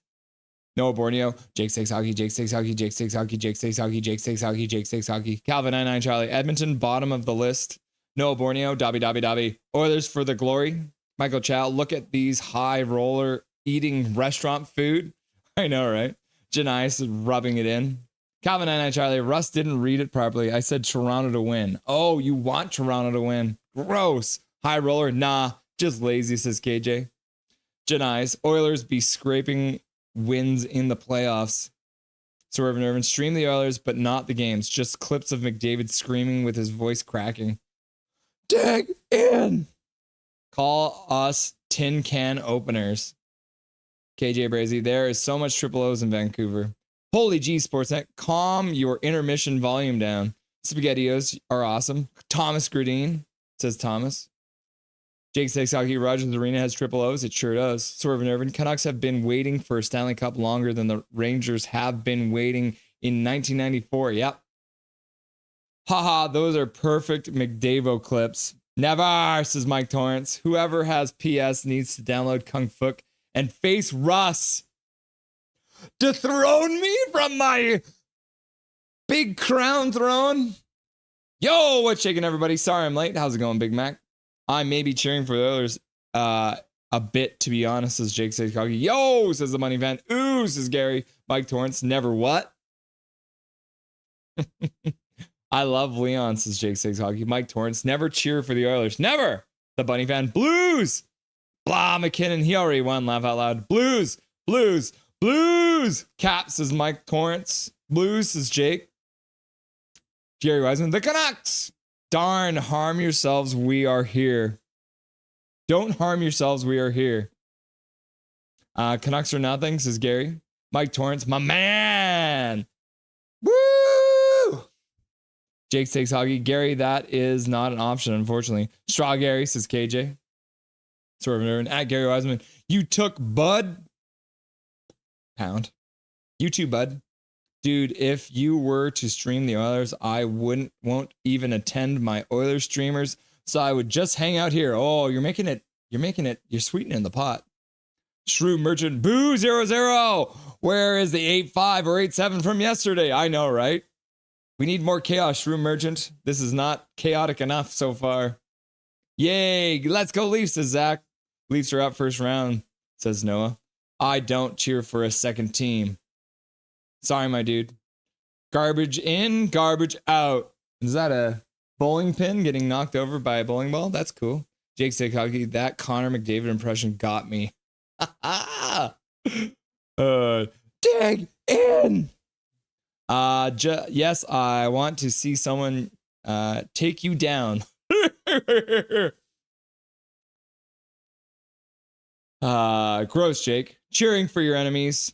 Noah Borneo, Jake Stakes Hockey, Jake Stakes Hockey, Jake Stakes Hockey, Jake Stakes Hockey, Jake Stakes Hockey, Jake Stakes Hockey. Calvin 99 Charlie, Edmonton, bottom of the list. Noah Borneo, Dobby. Oilers for the glory. Michael Chow, look at these high roller eating restaurant food. I know, right? Janice rubbing it in. Calvin 99 Charlie, Russ didn't read it properly. I said Toronto to win. Oh, you want Toronto to win. Gross. High roller, nah, just lazy, says KJ. Janice, Oilers be scraping wins in the playoffs. Swerve and Irvin, stream the Oilers, but not the games. Just clips of McDavid screaming with his voice cracking. Dig in. Call us tin can openers. KJ Brazy, there is so much triple O's in Vancouver. Holy G, Sportsnet, calm your intermission volume down. SpaghettiOs are awesome. Thomas Gradine, says Thomas. Jake Stakes Hockey, Rogers Arena has triple O's. It sure does. Swerve and Irvin, Canucks have been waiting for a Stanley Cup longer than the Rangers have been waiting in 1994. Yep. Haha, those are perfect McDavo clips. Never, says Mike Torrance. Whoever has PS needs to download Kung Fu and face Russ. Dethrone me from my big crown throne. Yo, what's shaking, everybody? Sorry I'm late. How's it going, Big Mac? I may be cheering for the Oilers a bit, to be honest, says Jake says Cocky. Yo, says the Money Van. Ooh, says Gary. Mike Torrance. Never what? I love Leon, says Jake says Hockey. Mike Torrance. Never cheer for the Oilers. Never. The Bunny Fan. Blues. Blah, McKinnon. He already won. Laugh out loud. Blues. Blues. Blues. Cap, says Mike Torrance. Blues, says Jake. Jerry Wiseman. The Canucks. Darn, harm yourselves, we are here. Don't harm yourselves, we are here. Canucks are nothing, says Gary. Mike Torrance, my man. Woo! Jake Stakes Hockey. Gary, that is not an option, unfortunately. Straw Gary, says KJ. Sort of nerd. At Gary Wiseman. You took Bud. Pound. You too, Bud. Dude, if you were to stream the Oilers, I won't even attend my Oilers streamers so I would just hang out here. Oh, you're sweetening the pot. Shrew Merchant, boo, 0-0. Where is the 8-5 or 8-7 from yesterday? I know, right? We need more chaos, Shrew Merchant. This is not chaotic enough so far. Yay, let's go Leafs, says Zach. Leafs are up first round, says Noah. I don't cheer for a second team. Sorry, my dude. Garbage in, garbage out. Is that a bowling pin getting knocked over by a bowling ball? That's cool. Jake said, that Connor McDavid impression got me. Dig in. Yes, I want to see someone take you down. Gross, Jake. Cheering for your enemies.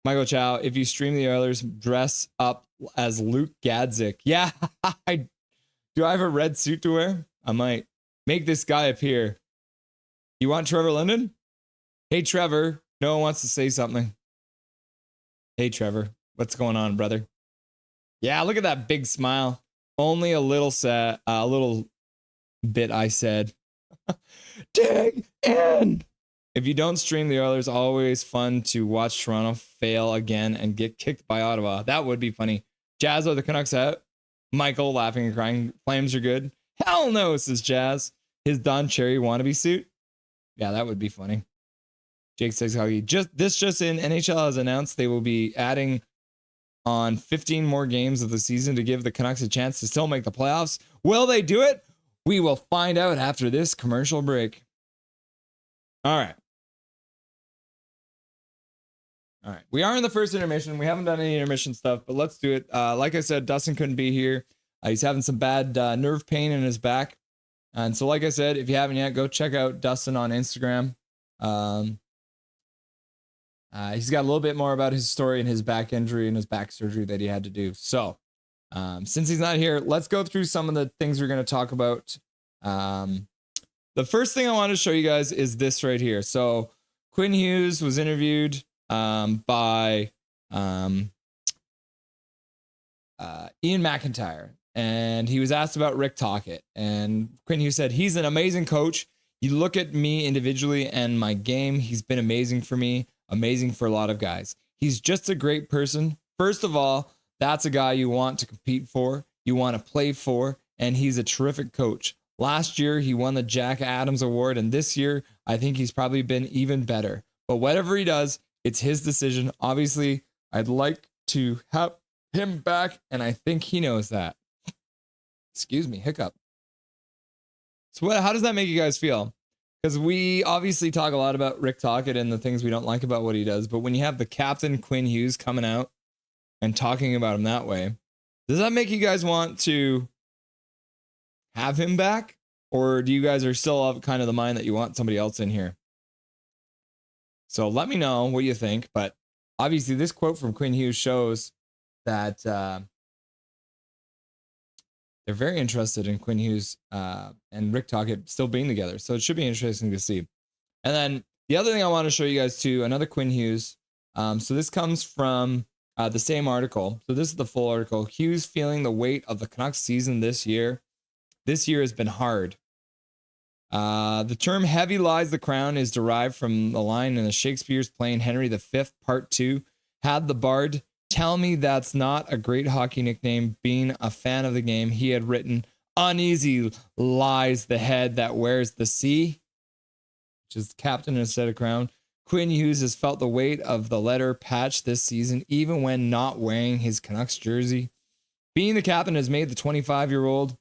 Michael Chow, if you stream the Oilers, dress up as Luke Gadzik. Yeah, do I have a red suit to wear? I might. Make this guy appear. You want Trevor Linden? Hey, Trevor. No one wants to say something. Hey, Trevor. What's going on, brother? Yeah, look at that big smile. Only a little sad, a little bit I said. Dig in. If you don't stream the Oilers, always fun to watch Toronto fail again and get kicked by Ottawa. That would be funny. Jazz, are the Canucks out? Michael laughing and crying. Flames are good. Hell no, says Jazz. His Don Cherry wannabe suit. Yeah, that would be funny. Jake says, just in, NHL has announced they will be adding on 15 more games of the season to give the Canucks a chance to still make the playoffs. Will they do it? We will find out after this commercial break. All right. We are in the first intermission. We haven't done any intermission stuff, but let's do it. Like I said, Dustin couldn't be here. He's having some bad nerve pain in his back. And so, like I said, if you haven't yet, go check out Dustin on Instagram. He's got a little bit more about his story and his back injury and his back surgery that he had to do. So, since he's not here, let's go through some of the things we're going to talk about. The first thing I want to show you guys is this right here. So, Quinn Hughes was interviewed by Ian McIntyre, and he was asked about Rick Tocchet, and Quinn Hughes said, he's an amazing coach. You look at me individually and my game, he's been amazing for me, amazing for a lot of guys. He's just a great person. First of all, that's a guy you want to compete for, you want to play for, and he's a terrific coach. Last year, he won the Jack Adams Award, and this year, I think he's probably been even better. But whatever he does, it's his decision. Obviously, I'd like to have him back, and I think he knows that. Excuse me, hiccup. So how does that make you guys feel? Because we obviously talk a lot about Rick Tocchet and the things we don't like about what he does, but when you have the captain, Quinn Hughes, coming out and talking about him that way, does that make you guys want to have him back? Or do you guys are still of kind of the mind that you want somebody else in here? So let me know what you think. But obviously this quote from Quinn Hughes shows that they're very interested in Quinn Hughes and Rick Tocchet still being together. So it should be interesting to see. And then the other thing I want to show you guys too, another Quinn Hughes. So this comes from the same article. So this is the full article. Hughes feeling the weight of the Canucks season this year. This year has been hard. The term heavy lies the crown is derived from the line in the Shakespeare's play Henry V, Part 2. Had the bard tell me that's not a great hockey nickname. Being a fan of the game, he had written, uneasy lies the head that wears the sea, which is captain instead of crown. Quinn Hughes has felt the weight of the letter patch this season, even when not wearing his Canucks jersey. Being the captain has made the 25-year-old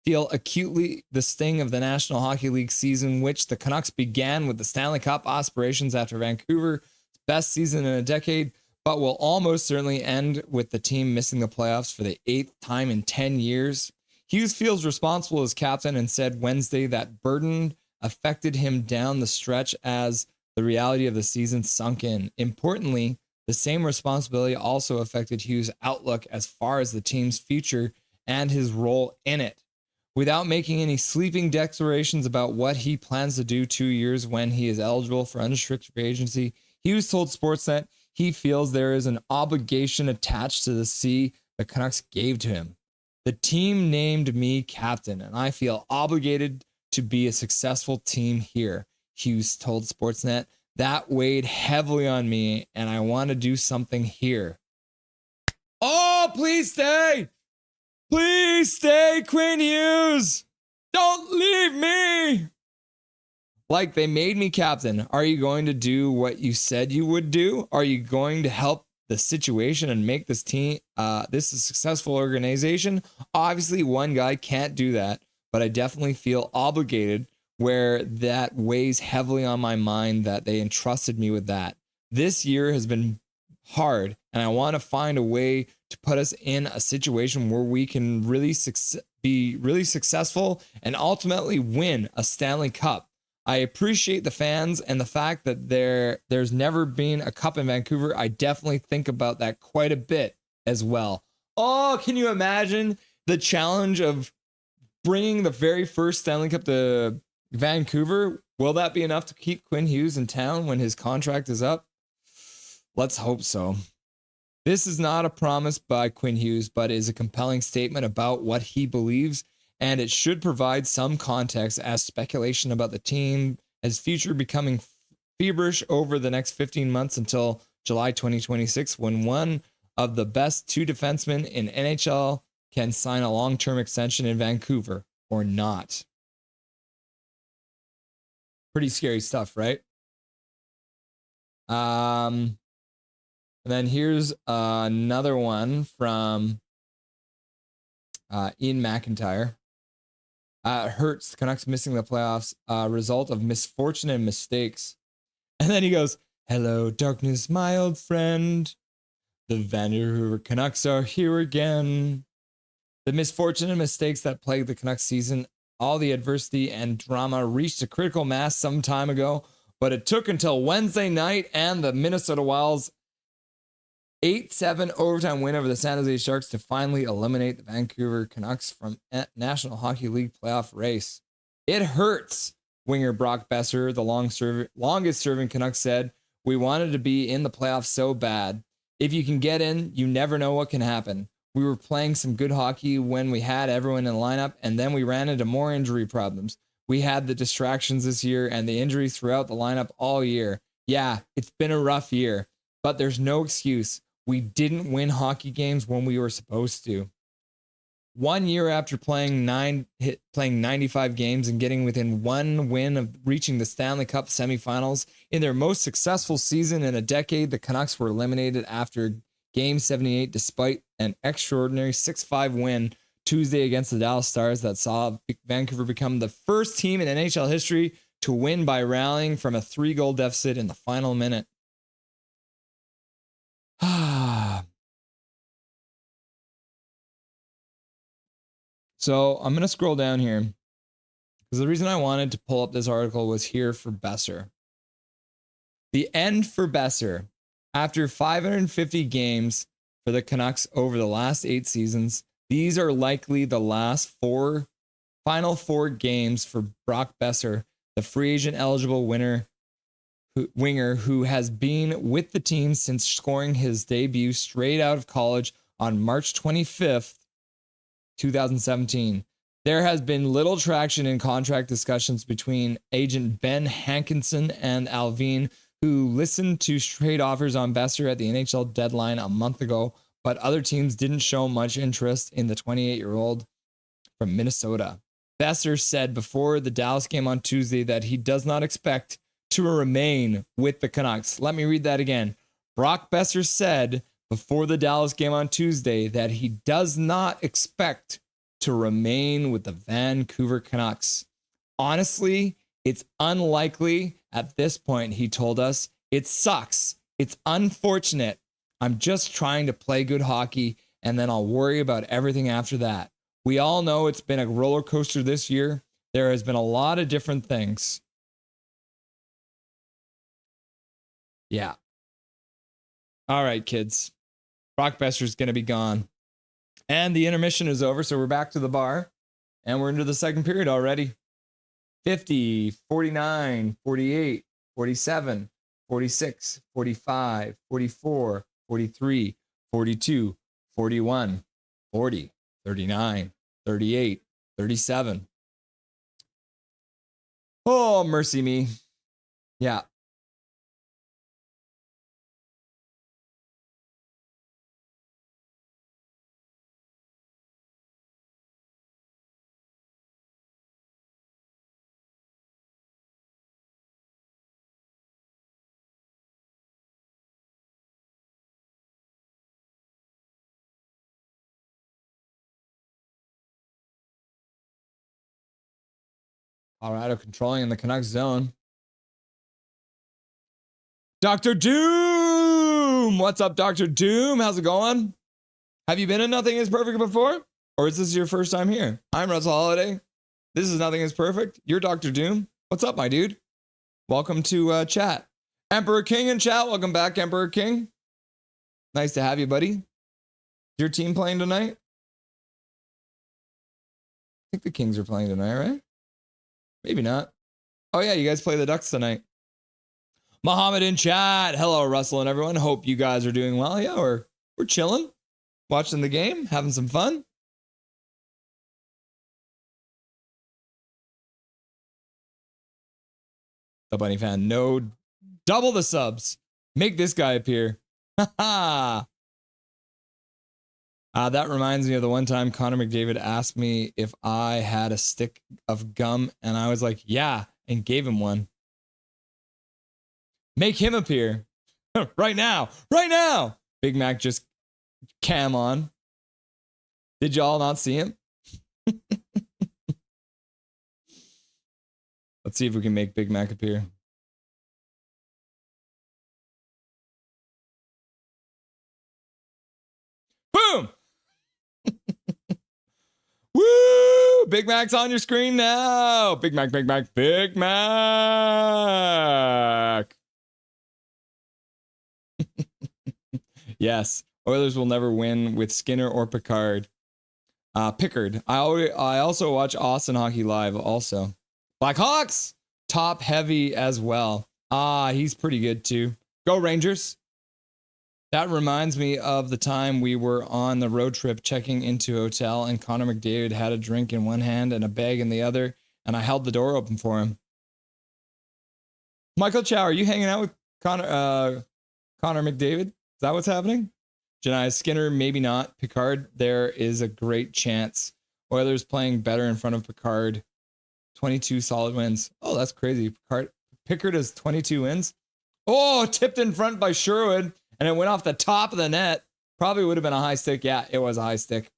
feel acutely the sting of the National Hockey League season, which the Canucks began with the Stanley Cup aspirations after Vancouver's best season in a decade, but will almost certainly end with the team missing the playoffs for the 8th time in 10 years. Hughes feels responsible as captain and said Wednesday that burden affected him down the stretch as the reality of the season sunk in. Importantly, the same responsibility also affected Hughes' outlook as far as the team's future and his role in it. Without making any sweeping declarations about what he plans to do 2 years when he is eligible for unrestricted free agency, Hughes told Sportsnet he feels there is an obligation attached to the C the Canucks gave to him. The team named me captain, and I feel obligated to be a successful team here, Hughes told Sportsnet. That weighed heavily on me, and I want to do something here. Oh, please stay! Please stay, Quinn Hughes! Don't leave me! Like, they made me captain. Are you going to do what you said you would do? Are you going to help the situation and make this team, this a successful organization? Obviously, one guy can't do that, but I definitely feel obligated where that weighs heavily on my mind that they entrusted me with that. This year has been hard, and I want to find a way to put us in a situation where we can really be really successful and ultimately win a Stanley Cup. I appreciate the fans and the fact that there's never been a cup in Vancouver. I definitely think about that quite a bit as well. Oh, can you imagine the challenge of bringing the very first Stanley Cup to Vancouver? Will that be enough to keep Quinn Hughes in town when his contract is up? Let's hope so. This is not a promise by Quinn Hughes, but is a compelling statement about what he believes, and it should provide some context as speculation about the team as future becoming feverish over the next 15 months until July 2026, when one of the best two defensemen in NHL can sign a long-term extension in Vancouver or not. Pretty scary stuff, right? And then here's another one from Ian McIntyre. It hurts, the Canucks missing the playoffs, result of misfortune and mistakes. And then he goes, hello, darkness, my old friend. The Vancouver Canucks are here again. The misfortune and mistakes that plagued the Canucks season, all the adversity and drama reached a critical mass some time ago, but it took until Wednesday night and the Minnesota Wild's 8-7 overtime win over the San Jose Sharks to finally eliminate the Vancouver Canucks from National Hockey League playoff race. It hurts, winger Brock Besser, the longest-serving Canucks, said. We wanted to be in the playoffs so bad. If you can get in, you never know what can happen. We were playing some good hockey when we had everyone in the lineup, and then we ran into more injury problems. We had the distractions this year and the injuries throughout the lineup all year. Yeah, it's been a rough year, but there's no excuse. We didn't win hockey games when we were supposed to. 1 year after playing 95 games and getting within one win of reaching the Stanley Cup semifinals, in their most successful season in a decade, the Canucks were eliminated after Game 78 despite an extraordinary 6-5 win Tuesday against the Dallas Stars that saw Vancouver become the first team in NHL history to win by rallying from a 3-goal deficit in the final minute. So I'm going to scroll down here because the reason I wanted to pull up this article was here for Besser. The end for Besser. After 550 games for the Canucks over the last 8 seasons, these are likely the final four games for Brock Besser, the free agent eligible winger who has been with the team since scoring his debut straight out of college on March 25th, 2017. There has been little traction in contract discussions between agent Ben Hankinson and Alvin, who listened to trade offers on Besser at the NHL deadline a month ago, but other teams didn't show much interest in the 28-year-old from Minnesota. Besser said before the Dallas game on Tuesday that he does not expect to remain with the Canucks. Let me read that again. Brock Besser said before the Dallas game on Tuesday that he does not expect to remain with the Vancouver Canucks. Honestly, it's unlikely at this point, he told us. It sucks. It's unfortunate. I'm just trying to play good hockey, and then I'll worry about everything after that. We all know it's been a roller coaster this year. There has been a lot of different things. Yeah. All right, kids. Brock Besser's going to be gone. And the intermission is over, so we're back to the bar. And we're into the second period already. 50, 49, 48, 47, 46, 45, 44, 43, 42, 41, 40, 39, 38, 37. Oh, mercy me. Yeah. Colorado controlling in the Canucks zone. Dr. Doom! What's up, Dr. Doom? How's it going? Have you been in Nothing is Perfect before? Or is this your first time here? I'm Russell Holiday. This is Nothing is Perfect. You're Dr. Doom. What's up, my dude? Welcome to chat. Emperor King in chat. Welcome back, Emperor King. Nice to have you, buddy. Is your team playing tonight? I think the Kings are playing tonight, right? Maybe not. Oh, yeah, you guys play the Ducks tonight. Muhammad in chat. Hello, Russell and everyone. Hope you guys are doing well. Yeah, we're chilling, watching the game, having some fun. The Bunny fan. No, double the subs. Make this guy appear. Ha that reminds me of the one time Connor McDavid asked me if I had a stick of gum, and I was like, yeah, and gave him one. Make him appear. Right now. Right now. Big Mac just cam on. Did y'all not see him? Let's see if we can make Big Mac appear. Boom! Woo! Big Mac's on your screen now. Big Mac, Big Mac, Big Mac. Yes, Oilers will never win with Skinner or Pickard. Pickard. I also watch Austin Hockey Live also. Blackhawks, top heavy as well. He's pretty good too. Go Rangers. That reminds me of the time we were on the road trip checking into a hotel and Connor McDavid had a drink in one hand and a bag in the other, and I held the door open for him. Michael Chow, are you hanging out with Connor McDavid? Is that what's happening? Janai Skinner, maybe not. Pickard, there is a great chance. Oilers playing better in front of Pickard. 22 solid wins. Oh, that's crazy. Pickard has 22 wins. Oh, tipped in front by Sherwood, and it went off the top of the net. Probably would have been a high stick. Yeah, it was a high stick.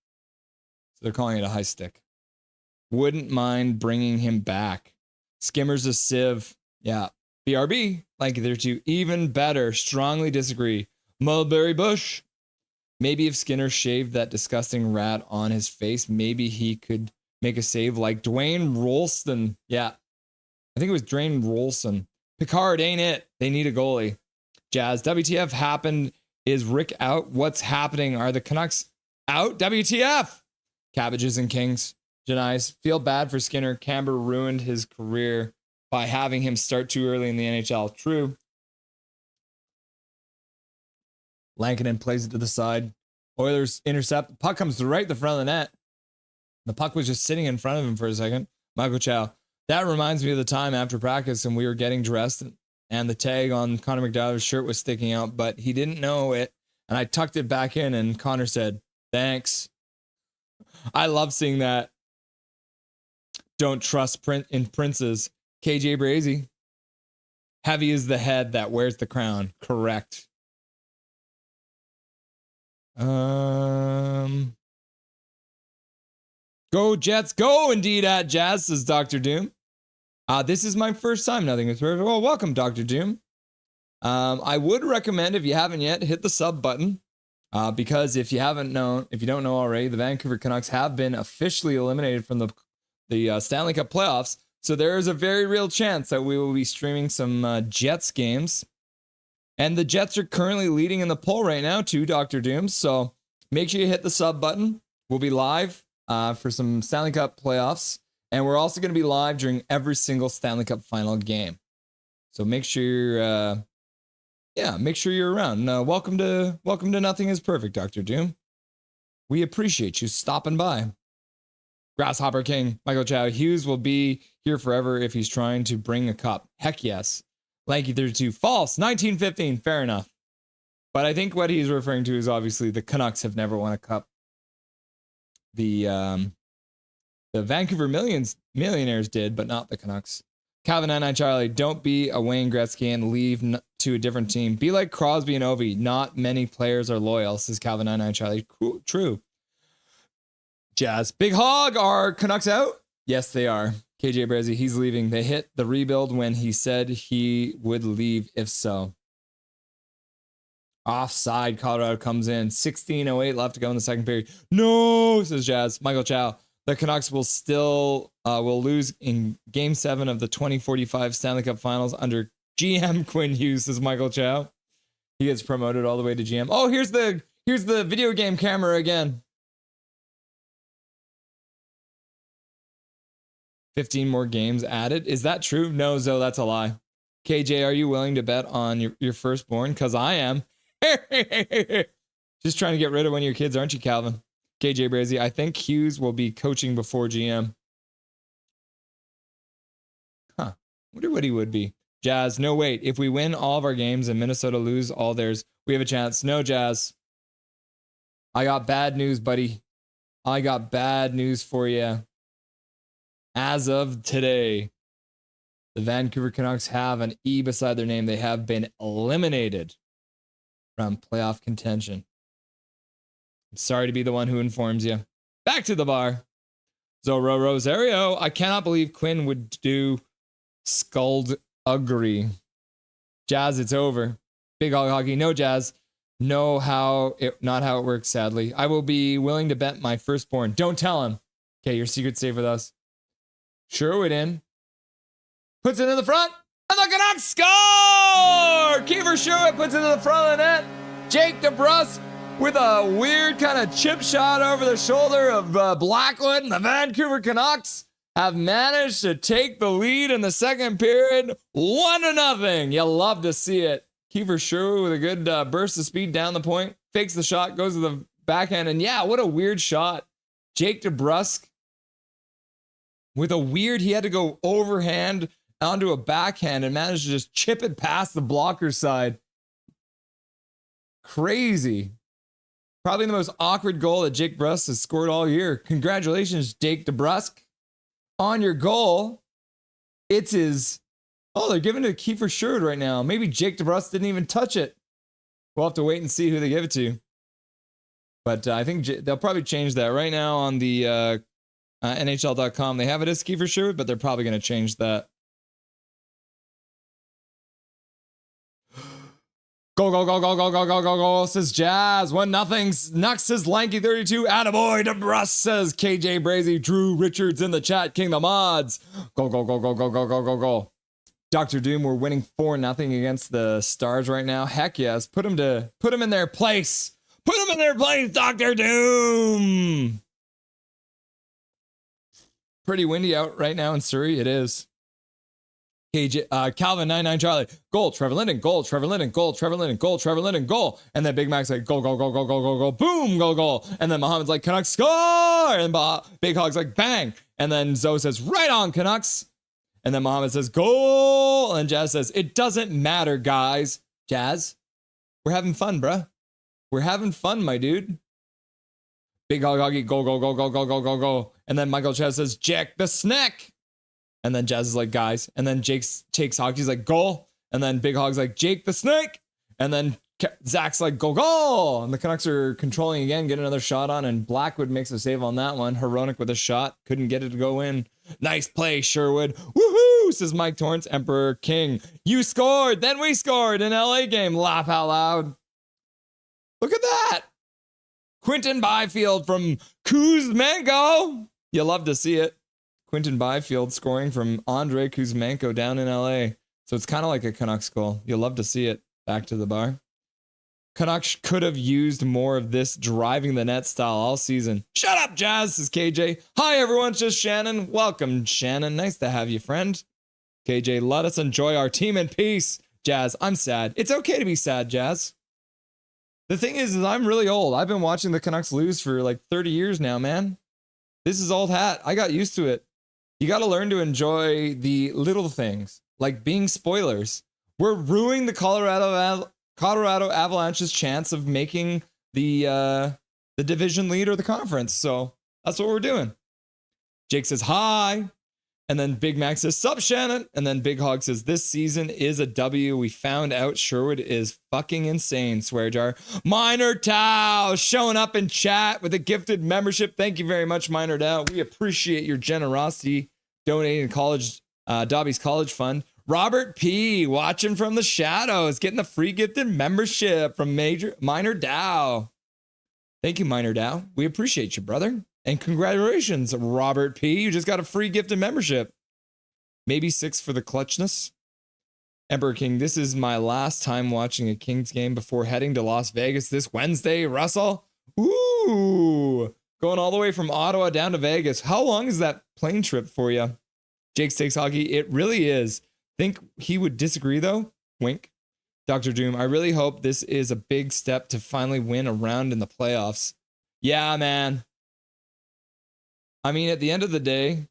So they're calling it a high stick. Wouldn't mind bringing him back. Skimmer's a sieve. Yeah. BRB, like there too. Even better. Strongly disagree. Mulberry Bush. Maybe if Skinner shaved that disgusting rat on his face, maybe he could make a save like Dwayne Rolston. Yeah. I think it was Dwayne Rolston. Pickard ain't it. They need a goalie. Jazz. WTF happened? Is Rick out? What's happening? Are the Canucks out? WTF? Cabbages and Kings. Janice. Feel bad for Skinner. Camber ruined his career by having him start too early in the NHL. True. Lankinen plays it to the side. Oilers intercept. The puck comes right to the front of the net. The puck was just sitting in front of him for a second. Michael Chow. That reminds me of the time after practice and we were getting dressed and the tag on Connor McDavid's shirt was sticking out, but he didn't know it. And I tucked it back in and Connor said, thanks. I love seeing that. Don't trust in princes. KJ Brazy. Heavy is the head that wears the crown. Correct. Go Jets, go indeed at Jazz, says Dr. Doom. This is my first time Nothing is Perfect. Well, welcome, Dr. Doom. I would recommend, if you haven't yet, hit the sub button. Because if you don't know already, the Vancouver Canucks have been officially eliminated from the Stanley Cup playoffs. So there is a very real chance that we will be streaming some Jets games. And the Jets are currently leading in the poll right now too, Dr. Doom. So make sure you hit the sub button. We'll be live for some Stanley Cup playoffs. And we're also going to be live during every single Stanley Cup final game. So make sure you're around. Welcome to Nothing is Perfect, Dr. Doom. We appreciate you stopping by. Grasshopper King, Michael Chow. Hughes will be here forever if he's trying to bring a cup. Heck yes. Lanky 32. False. 1915. Fair enough. But I think what he's referring to is obviously the Canucks have never won a cup. The Vancouver Millionaires did, but not the Canucks. Calvin 99 Charlie, don't be a Wayne Gretzky and leave to a different team. Be like Crosby and Ovi. Not many players are loyal, says Calvin 99 Charlie. Cool, true. Jazz. Big Hog, are Canucks out? Yes, they are. KJ Brazy, he's leaving. They hit the rebuild when he said he would leave if so. Offside, Colorado comes in. 16:08 left to go in the second period. No, says Jazz. Michael Chow. The Canucks will still will lose in Game 7 of the 2045 Stanley Cup Finals under GM Quinn Hughes, says Michael Chow. He gets promoted all the way to GM. Oh, here's the video game camera again. 15 more games added. Is that true? No, Zoe, that's a lie. KJ, are you willing to bet on your firstborn? Because I am. Just trying to get rid of one of your kids, aren't you, Calvin? KJ Brazy, I think Hughes will be coaching before GM. Huh. Wonder what he would be. Jazz, no, wait. If we win all of our games and Minnesota lose all theirs, we have a chance. No, Jazz. I got bad news, buddy. I got bad news for you. As of today, the Vancouver Canucks have an E beside their name. They have been eliminated from playoff contention. I'm sorry to be the one who informs you. Back to the bar. Zorro Rosario. I cannot believe Quinn would do skullduggery. Jazz, it's over. Big Hog Hockey. No, Jazz. Not how it works, sadly. I will be willing to bet my firstborn. Don't tell him. Okay, your secret's safe with us. Sherwood in. Puts it in the front. And the Canucks score! Kiefer Sherwood puts it in the front of the net. Jake DeBrusk with a weird kind of chip shot over the shoulder of Blackwood. And the Vancouver Canucks have managed to take the lead in the second period. 1-0. You love to see it. Kiefer Sherwood with a good burst of speed down the point. Fakes the shot, goes to the backhand. And yeah, what a weird shot. Jake DeBrusk with a weird, he had to go overhand onto a backhand and managed to just chip it past the blocker side. Crazy. Probably the most awkward goal that Jake DeBrusk has scored all year. Congratulations, Jake DeBrusk, on your goal. It's his... Oh, they're giving it to Kiefer Sherwood right now. Maybe Jake DeBrusk didn't even touch it. We'll have to wait and see who they give it to. But I think they'll probably change that. Right now on the NHL.com, they have it as Kiefer Sherwood, but they're probably going to change that. Go, go, go, go, go, go, go, go, go, says Jazz. 1-0. Nux says Lanky 32. Attaboy. DeBrusk says KJ Brazy. Drew Richards in the chat. King the mods. Go, go, go, go, go, go, go, go, go. Dr. Doom, we're winning 4-0 against the Stars right now. Heck yes. Put them in their place. Put them in their place, Dr. Doom. Pretty windy out right now in Surrey. It is. KJ, Calvin 99 Charlie. Goal, Trevor Linden. Goal, Trevor Linden. Goal, Trevor Linden. Goal, Trevor Linden. Goal. And then Big Mac's like, go, go, go, go, go, go, go. Boom, go, goal. And then Muhammad's like, Canucks score. And Big Hog's like, bang. And then Zoe says, right on, Canucks. And then Muhammad says, goal. And Jazz says, it doesn't matter, guys. Jazz, we're having fun, bruh. We're having fun, my dude. Big Hog Hoggy, go, go, go, go, go, go, go, go. And then Michael Chaz says, Jack the Snack. And then Jazz is like, guys. And then Jake's Hockey's like, goal. And then Big Hog's like, Jake the Snake. And then Zach's like, go, goal. And the Canucks are controlling again, get another shot on. And Blackwood makes a save on that one. Heronic with a shot. Couldn't get it to go in. Nice play, Sherwood. Woohoo, says Mike Torrance. Emperor King. You scored. Then we scored in LA game. Laugh out loud. Look at that. Quinton Byfield from Kuzmenko. You love to see it. Quinton Byfield scoring from Andrei Kuzmenko down in LA. So it's kind of like a Canucks goal. You'll love to see it. Back to the bar. Canucks could have used more of this driving the net style all season. Shut up, Jazz, says KJ. Hi, everyone. It's just Shannon. Welcome, Shannon. Nice to have you, friend. KJ, let us enjoy our team in peace. Jazz, I'm sad. It's okay to be sad, Jazz. The thing is I'm really old. I've been watching the Canucks lose for like 30 years now, man. This is old hat. I got used to it. You got to learn to enjoy the little things, like being spoilers. We're ruining the Colorado Avalanche's chance of making the division lead or the conference. So that's what we're doing. Jake says hi. And then Big Mac says, sup, Shannon? And then Big Hog says, this season is a W. We found out Sherwood is fucking insane, swear jar. Minor Tao showing up in chat with a gifted membership. Thank you very much, Minor Tao. We appreciate your generosity donating to Dobby's college fund. Robert P. watching from the shadows, getting a free gifted membership from Minor Dow. Thank you, Minor Dow. We appreciate you, brother. And congratulations, Robert P. You just got a free gifted membership. Maybe 6 for the clutchness. Emperor King, this is my last time watching a Kings game before heading to Las Vegas this Wednesday. Russell? Ooh. Going all the way from Ottawa down to Vegas. How long is that plane trip for you? Jake Stakes Hockey, it really is. Think he would disagree, though? Wink. Dr. Doom, I really hope this is a big step to finally win a round in the playoffs. Yeah, man. I mean, at the end of the day,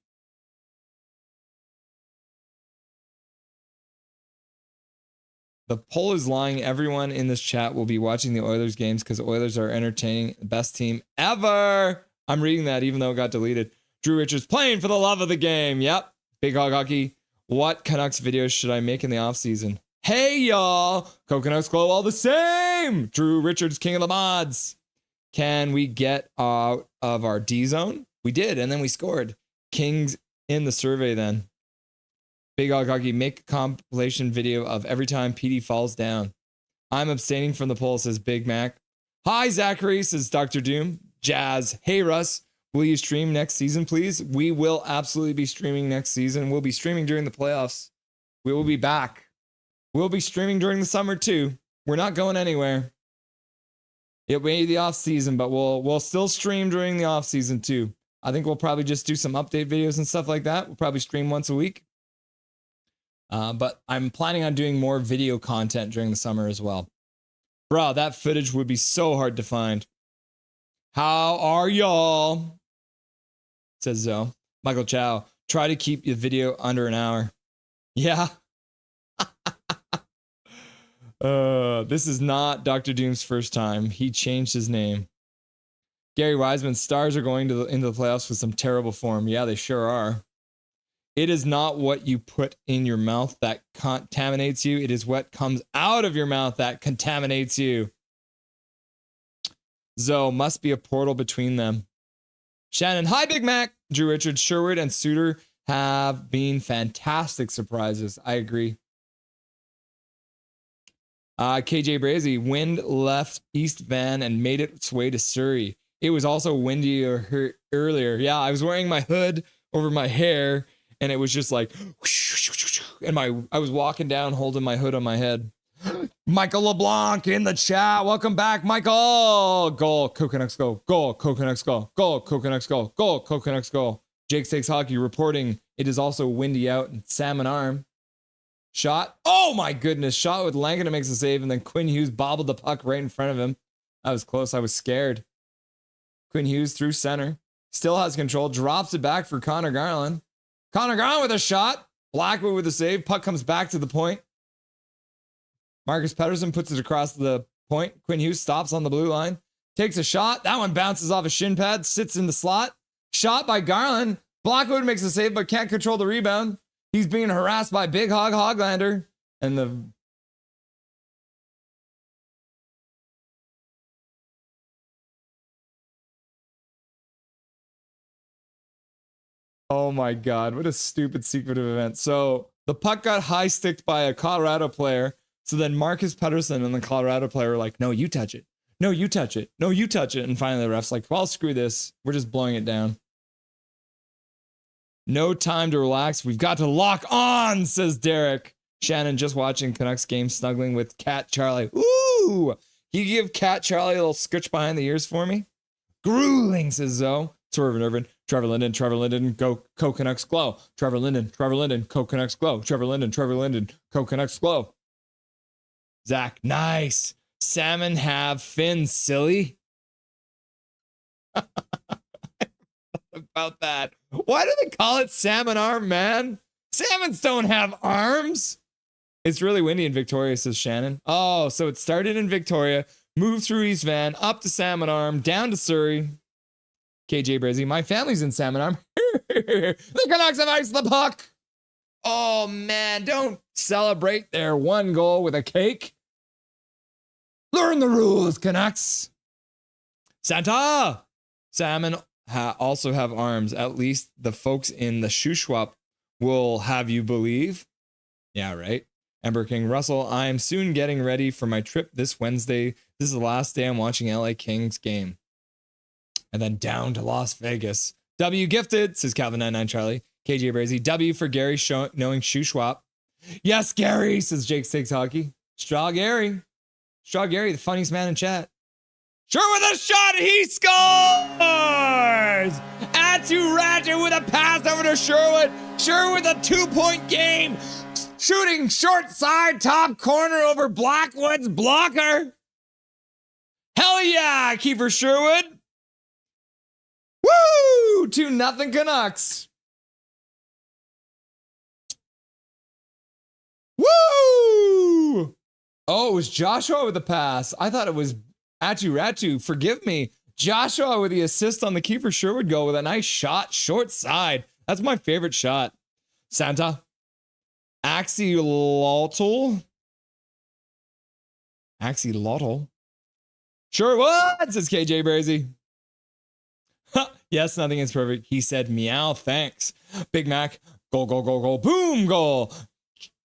the poll is lying. Everyone in this chat will be watching the Oilers games because Oilers are entertaining. Best team ever. I'm reading that even though it got deleted. Drew Richards playing for the love of the game. Yep. Big Hog Hockey. What Canucks videos should I make in the offseason? Hey, y'all. Coconuts glow all the same. Drew Richards, king of the mods. Can we get out of our D zone? We did, and then we scored. Kings in the survey then. Big Hog Hockey, make a compilation video of every time PD falls down. I'm abstaining from the poll, says Big Mac. Hi, Zachary, says Dr. Doom. Jazz. Hey, Russ. Will you stream next season, please? We will absolutely be streaming next season. We'll be streaming during the playoffs. We will be back. We'll be streaming during the summer, too. We're not going anywhere. It may be the off season, but we'll still stream during the off season, too. I think we'll probably just do some update videos and stuff like that. We'll probably stream once a week. But I'm planning on doing more video content during the summer as well. Bro, that footage would be so hard to find. How are y'all? Says Zoe. Michael Chow, try to keep your video under an hour. Yeah. This is not Dr. Doom's first time. He changed his name. Gary Wiseman, Stars are going into the playoffs with some terrible form. Yeah, they sure are. It is not what you put in your mouth that contaminates you. It is what comes out of your mouth that contaminates you. Zoe, must be a portal between them. Shannon, hi, Big Mac. Drew Richards, Sherwood, and Suter have been fantastic surprises. I agree. KJ Brazy, wind left East Van and made its way to Surrey. It was also windy earlier. Yeah, I was wearing my hood over my hair, and it was just like, and I was walking down holding my hood on my head. Michael LeBlanc in the chat. Welcome back, Michael. Goal, Coconuts go. Goal, Coconuts go. Goal, Coconuts go. Goal, Coconuts go. Jake Stakes Hockey reporting it is also windy out in Salmon Arm. Shot. Oh my goodness. Shot with Langdon makes a save, and then Quinn Hughes bobbled the puck right in front of him. That was close. I was scared. Quinn Hughes through center. Still has control. Drops it back for Connor Garland. Connor Garland with a shot. Blackwood with a save. Puck comes back to the point. Marcus Pettersson puts it across the point. Quinn Hughes stops on the blue line. Takes a shot. That one bounces off a shin pad. Sits in the slot. Shot by Garland. Blackwood makes a save but can't control the rebound. He's being harassed by Big Hog Hoglander. And the... Oh my God, what a stupid secretive event. So the puck got high sticked by a Colorado player. So then Marcus Pettersson and the Colorado player were like, no, you touch it. No, you touch it. No, you touch it. And finally the ref's like, well, screw this. We're just blowing it down. No time to relax. We've got to lock on, says Derek. Shannon just watching Canucks game, snuggling with Cat Charlie. Ooh! Can you give Cat Charlie a little scritch behind the ears for me? Grueling, says Zoe. Swerve and Irvin. Trevor Linden, go Canucks glow. Trevor Linden, Canucks glow. Trevor Linden, Canucks glow. Zach, nice. Salmon have fins, silly. About that. Why do they call it salmon arm, man? Salmons don't have arms. It's really windy in Victoria, says Shannon. Oh, so it started in Victoria, moved through East Van, up to Salmon Arm, down to Surrey. KJ Brizzy, my family's in Salmon Arm. The Canucks have iced the puck. Oh, man, don't celebrate their one goal with a cake. Learn the rules, Canucks. Santa! Salmon also have arms. At least the folks in the Shuswap will have you believe. Yeah, right. Ember King Russell, I am soon getting ready for my trip this Wednesday. This is the last day I'm watching LA Kings game. And then down to Las Vegas. W gifted, says Calvin99 Charlie. KJ Brazy. W for Gary knowing Shuswap. Yes, Gary, says Jake Stakes Hockey. Straw Gary, the funniest man in chat. Sure with a shot, he scores! Ratu with a pass over to Sherwood. Sherwood with a 2-point game. Shooting short side, top corner over Blackwood's blocker. Hell yeah, Kiefer Sherwood. Woo! 2-0 Canucks. Woo! Oh, it was Joshua with the pass. I thought it was Ratu. Forgive me. Joshua with the assist on the Kiefer Sherwood goal with a nice shot, short side. That's my favorite shot. Santa. Axolotl. Sherwood, says KJ Brazy. Yes, nothing is perfect. He said, meow, thanks. Big Mac, goal, boom, goal.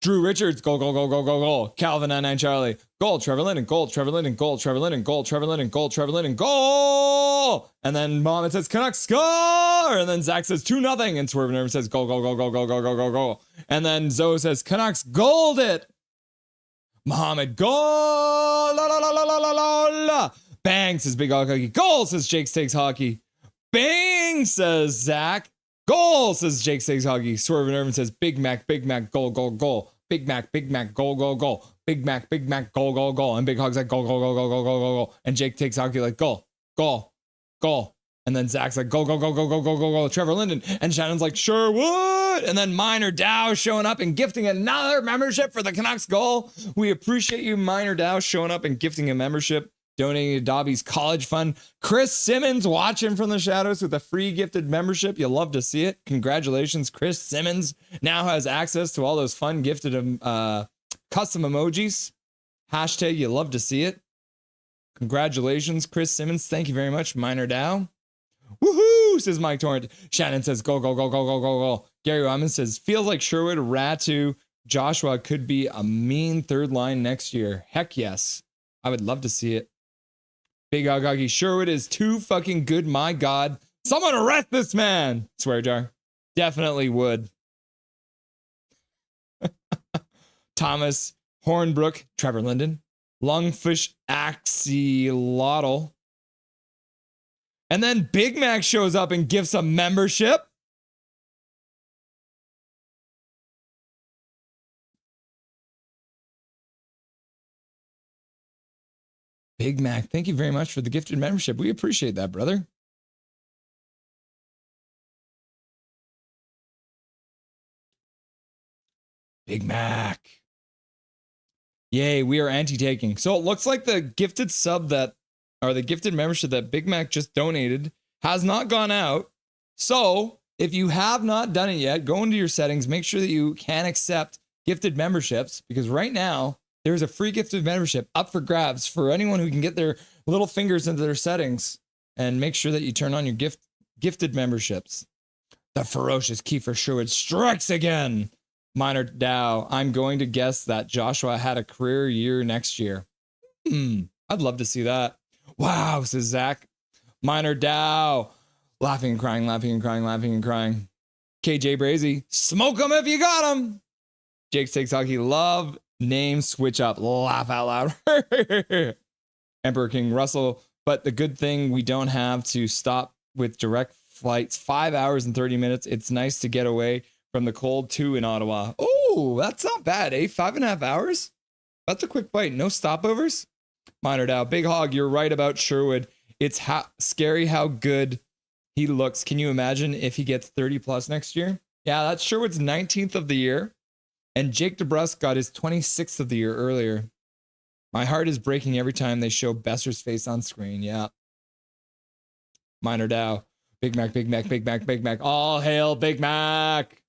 Drew Richards, goal. Calvin 99 Charlie, goal. Trevor Linden, goal. Trevor Linden, goal. And then Mohammed says, Canucks score. And then Zach says 2-0. And Swerve Nerve says, goal. And then Zoe says, Canucks gold it. Mohammed, goal. La. Bang, says Big Hog Hockey. Goal, says Jake Stakes Hockey. Bang, says Zach. Goal, says Jake Stakes Hockey. Swerve Nerve says, Big Mac, goal. Big Mac, goal. Big Mac, goal. And Big Hog's like, goal. And Jake takes hockey like, goal. And then Zach's like, go. Trevor Linden. And Shannon's like, Sherwood. And then Minor Dow showing up and gifting another membership for the Canucks goal. We appreciate you, Minor Dow, showing up and gifting a membership, donating to Dobby's college fund. Chris Simmons watching from the shadows with a free gifted membership. You'll love to see it. Congratulations, Chris Simmons now has access to all those fun gifted custom emojis. Hashtag you love to see it. Congratulations, Chris Simmons. Thank you very much, Minor Dow. Woohoo, says Mike Torrent. Shannon says, go. Gary Ryman says, feels like Sherwood, Ratu, Joshua could be a mean third line next year. Heck yes. I would love to see it. Big Agagi, Sherwood is too fucking good, my God. Someone arrest this man. Swear jar. Definitely would. Thomas Hornbrook, Trevor Linden, Lungfish Axolotl. And then Big Mac shows up and gives a membership. Big Mac, thank you very much for the gifted membership. We appreciate that, brother. Big Mac. Yay, we are anti-taking. So it looks like the gifted sub that, or the gifted membership that Big Mac just donated has not gone out. So if you have not done it yet, go into your settings, make sure that you can accept gifted memberships, because right now there's a free gifted membership up for grabs for anyone who can get their little fingers into their settings, and make sure that you turn on your gifted memberships. The ferocious Kiefer Sherwood strikes again. Minor Dow, I'm going to guess that Joshua had a career year next year. I'd love to see that. Wow, says Zach. Minor Dow, laughing and crying. KJ Brazy, smoke him if you got him. Jake Stakes Hockey, love name switch up, laugh out loud. Emperor King Russell, but the good thing we don't have to stop with direct flights. 5 hours and 30 minutes. It's nice to get away from the cold too in Ottawa. Oh, that's not bad, eh? 5.5 hours? That's a quick flight. No stopovers? Minor Dow. Big Hog, you're right about Sherwood. It's scary how good he looks. Can you imagine if he gets 30 plus next year? Yeah, that's Sherwood's 19th of the year. And Jake DeBrusk got his 26th of the year earlier. My heart is breaking every time they show Besser's face on screen. Yeah. Minor Dow. Big Mac, Big Mac, Big Mac, Big Mac. All hail Big Mac.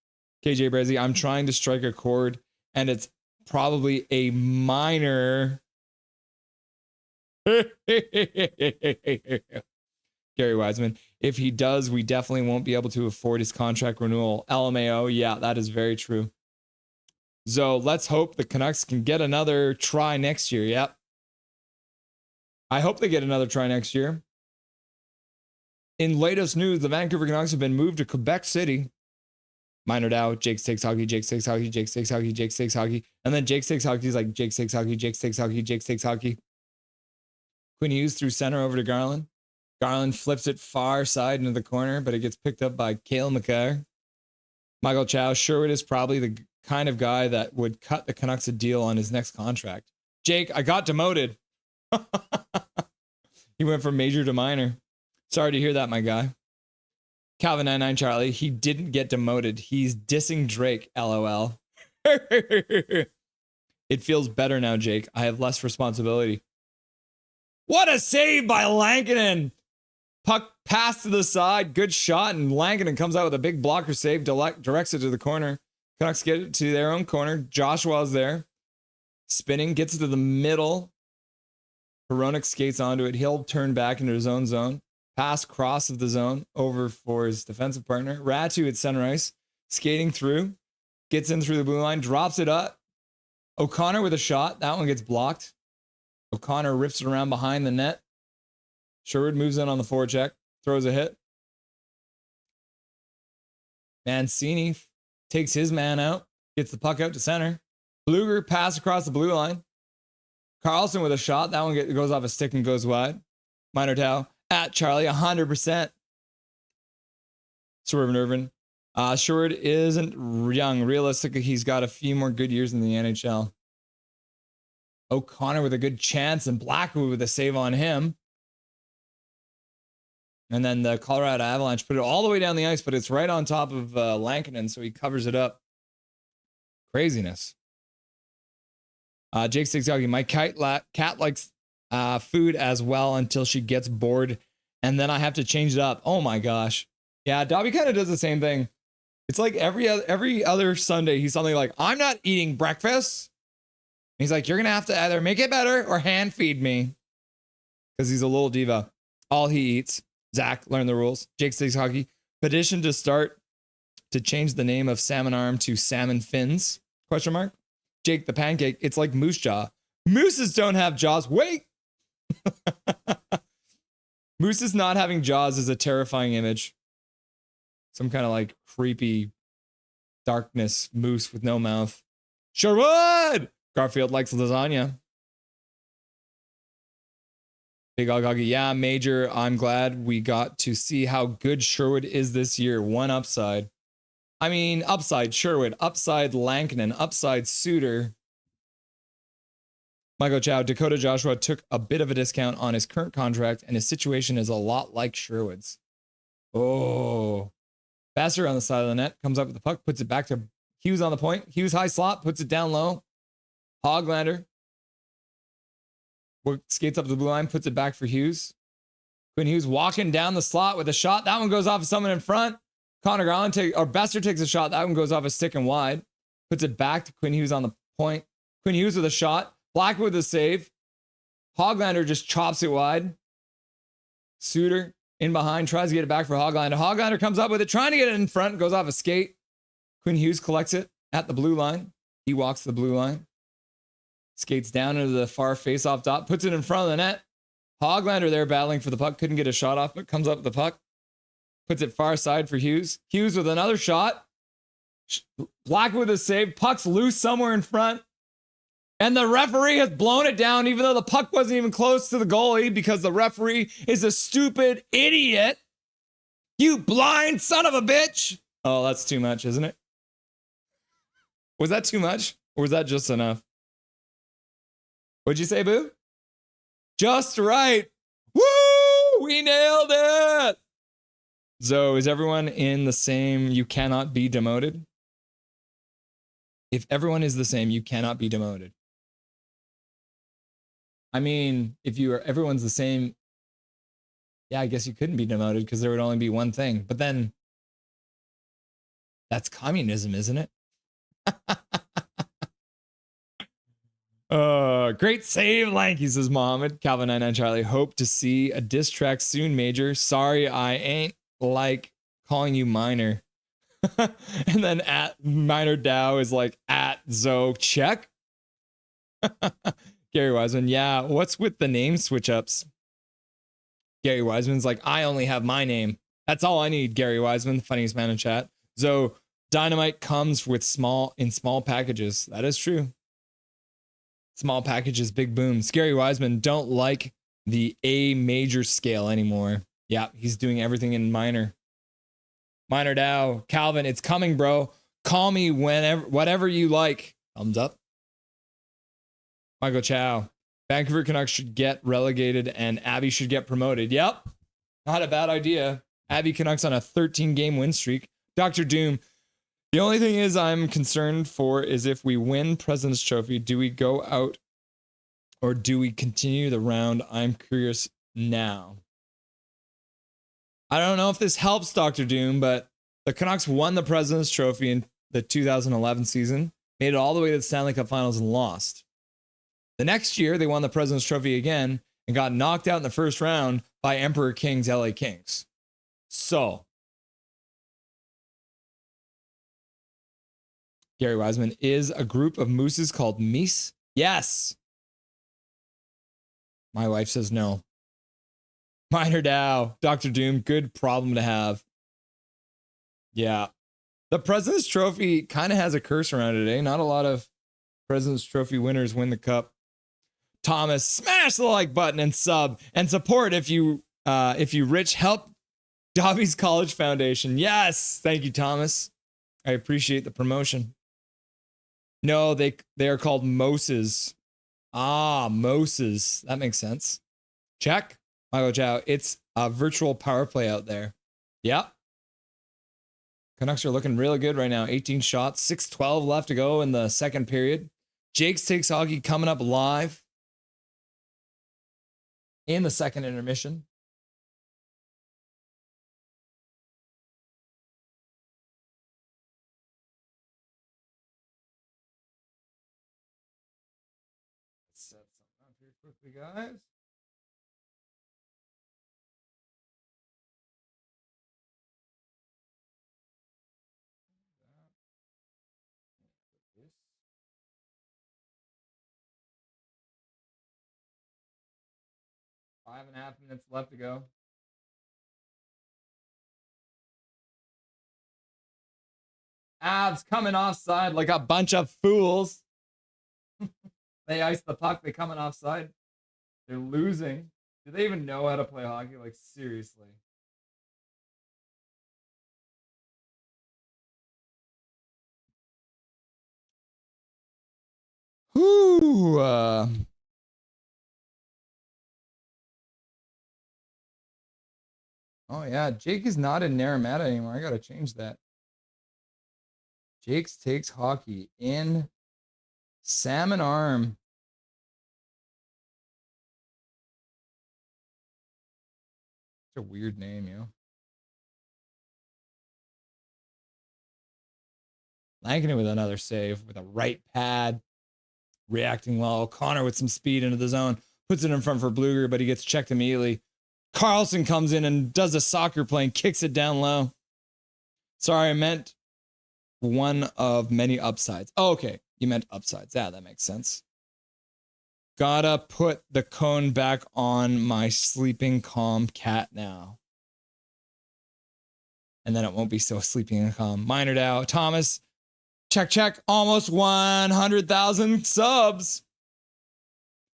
KJ Brezzi, I'm trying to strike a chord, and it's probably a minor. Gary Wiseman, if he does, we definitely won't be able to afford his contract renewal. LMAO, yeah, that is very true. So let's hope the Canucks can get another try next year. Yep. I hope they get another try next year. In latest news, the Vancouver Canucks have been moved to Quebec City. Minor Dow, Jake takes hockey, Jake takes hockey, Jake takes hockey, Jake takes hockey. And then Jake takes hockey is like Jake takes hockey, Jake takes hockey, Jake takes hockey. Quinn Hughes through center over to Garland. Garland flips it far side into the corner, but it gets picked up by Cale Makar. Michael Chow, Sherwood is probably the kind of guy that would cut the Canucks a deal on his next contract. Jake, I got demoted. He went from major to minor. Sorry to hear that, my guy. Calvin 99 Charlie, he didn't get demoted. He's dissing Drake, LOL. It feels better now, Jake. I have less responsibility. What a save by Lankinen. Puck pass to the side, good shot, and Lankinen comes out with a big blocker save, directs it to the corner. Canucks get it to their own corner. Joshua's there. Spinning, gets it to the middle. Hronek skates onto it. He'll turn back into his own zone. Pass cross of the zone over for his defensive partner. Ratu at center ice. Skating through. Gets in through the blue line. Drops it up. O'Connor with a shot. That one gets blocked. O'Connor rips it around behind the net. Sherwood moves in on the forecheck. Throws a hit. Mancini takes his man out. Gets the puck out to center. Bluger pass across the blue line. Carlson with a shot. That one goes off a stick and goes wide. Minor Tau at Charlie, 100%. Swerve Irvin. Sherwood isn't young. Realistically, he's got a few more good years in the NHL. O'Connor with a good chance and Blackwood with a save on him. And then the Colorado Avalanche put it all the way down the ice, but it's right on top of Lankinen, so he covers it up. Craziness. Jake Sixhockey, my cat likes food as well until she gets bored, and then I have to change it up. Oh my gosh. Yeah, Dobby kind of does the same thing. It's like every other Sunday, he's something like, I'm not eating breakfast. And he's like, you're going to have to either make it better or hand feed me. Because he's a little diva. All he eats. Zach, learn the rules. Jake Sticks Hockey. Petition to start to change the name of Salmon Arm to Salmon Fins? Question mark. Jake the Pancake. It's like Moose Jaw. Mooses don't have jaws. Wait. Mooses not having jaws is a terrifying image. Some kind of like creepy darkness moose with no mouth. Sherwood! Garfield likes lasagna. Big Ogoggy. Yeah, Major. I'm glad we got to see how good Sherwood is this year. One upside. I mean, upside Sherwood, upside Lankinen, upside Suter. Michael Chow. Dakota Joshua took a bit of a discount on his current contract, and his situation is a lot like Sherwood's. Oh. Basser on the side of the net, comes up with the puck, puts it back to Hughes on the point. Hughes high slot, puts it down low. Hoglander skates up to the blue line, puts it back for Hughes. Quinn Hughes walking down the slot with a shot. That one goes off of someone in front. Connor Garland Besser takes a shot. That one goes off a stick and wide. Puts it back to Quinn Hughes on the point. Quinn Hughes with a shot. Blackwood with a save. Hoglander just chops it wide. Suter in behind, tries to get it back for Hoglander. Hoglander comes up with it, trying to get it in front, goes off a skate. Quinn Hughes collects it at the blue line. He walks the blue line. Skates down into the far face-off dot, puts it in front of the net. Hoglander there battling for the puck, couldn't get a shot off, but comes up with the puck. Puts it far side for Hughes. Hughes with another shot. Blackwood with a save. Puck's loose somewhere in front. And the referee has blown it down, even though the puck wasn't even close to the goalie, because the referee is a stupid idiot. You blind son of a bitch. Oh, that's too much, isn't it? Was that too much? Or was that just enough? What'd you say, Boo? Just right. Woo! We nailed it. So is everyone in the same, you cannot be demoted? If everyone is the same, you cannot be demoted. I mean, if everyone's the same, yeah, I guess you couldn't be demoted because there would only be one thing. But then that's communism, isn't it? Great save, Lanky, says Mohammed. Calvin 99 Charlie. Hope to see a diss track soon, Major. Sorry, I ain't like calling you minor. And then at Minor Dow is like at Zoe check. Gary Wiseman, yeah, what's with the name switch ups? Gary Wiseman's like, I only have my name. That's all I need, Gary Wiseman, the funniest man in chat. So Dynamite comes with small packages. That is true. Small packages, big boom. Gary Wiseman don't like the A major scale anymore. Yeah, he's doing everything in minor. Minor Dow, Calvin, it's coming, bro. Call me whenever, whatever you like. Thumbs up. Michael Chow, Vancouver Canucks should get relegated and Abby should get promoted. Yep, not a bad idea. Abby Canucks on a 13-game win streak. Dr. Doom, the only thing is I'm concerned for is if we win President's Trophy, do we go out or do we continue the round? I'm curious now. I don't know if this helps, Dr. Doom, but the Canucks won the President's Trophy in the 2011 season, made it all the way to the Stanley Cup Finals and lost. The next year, they won the President's Trophy again and got knocked out in the first round by Emperor King's LA Kings. So, Gary Wiseman, is a group of mooses called Meese? Yes. My wife says no. Minor Dow, Dr. Doom, good problem to have. Yeah. The President's Trophy kind of has a curse around it, eh? Not a lot of President's Trophy winners win the cup. Thomas, smash the like button and sub and support if you rich. Help Dobby's College Foundation. Yes. Thank you, Thomas. I appreciate the promotion. No, they are called Moses. Ah, Moses. That makes sense. Check. Michael Chow, it's a virtual power play out there. Yep. Canucks are looking really good right now. 18 shots, 6:12 left to go in the second period. Jake's Takes Hockey coming up live in the second intermission. Let's set something up here quickly, guys. Five and a half minutes left to go. Avs coming offside like a bunch of fools. They ice the puck. They coming offside. They're losing. Do they even know how to play hockey? Like, seriously. Whoo. Oh, yeah. Jake is not in Naramata anymore. I got to change that. Jake's Takes Hockey in Salmon Arm. It's a weird name, you know. Lankinen with another save with a right pad. Reacting well. Connor with some speed into the zone. Puts it in front for Bluger, but he gets checked immediately. Carlson comes in and does a soccer play and kicks it down low. Sorry, I meant one of many upsides. Oh, okay. You meant upsides. Yeah, that makes sense. Gotta put the cone back on my sleeping calm cat now. And then it won't be so sleeping and calm. Minor Dow. Thomas. Check. Almost 100,000 subs.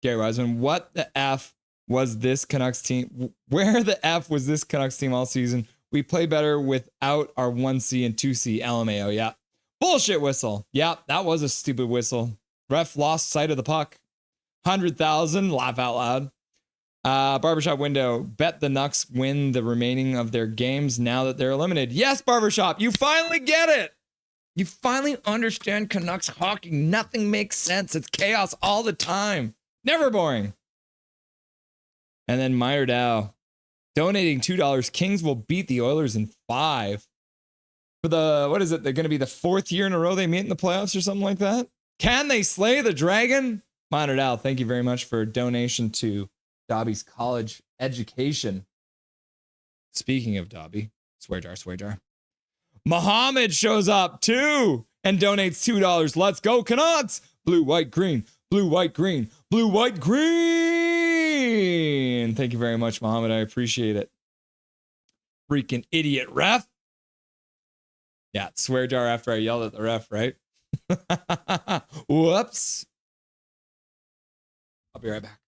Gary Wiseman. What the F was this Canucks team? Where the F was this Canucks team all season? We play better without our 1C and 2C. LMAO. Yeah. Bullshit whistle. Yeah, that was a stupid whistle. Ref lost sight of the puck. 100,000. Laugh out loud. Barbershop window. Bet the Nucks win the remaining of their games now that they're eliminated. Yes, Barbershop, you finally get it. You finally understand Canucks hockey. Nothing makes sense. It's chaos all the time. Never boring. And then Meyer Dow donating $2. Kings will beat the Oilers in 5. For the, what is it? They're going to be the 4th year in a row they meet in the playoffs or something like that. Can they slay the dragon? Meyer Dow, thank you very much for donation to Dobby's college education. Speaking of Dobby, swear jar. Muhammad shows up too and donates $2. Let's go, Canucks! Blue, white, green. Blue, white, green. Blue, white, green. Thank you very much, Muhammad. I appreciate it. Freaking idiot ref. Yeah, swear jar after I yelled at the ref, right? Whoops. I'll be right back.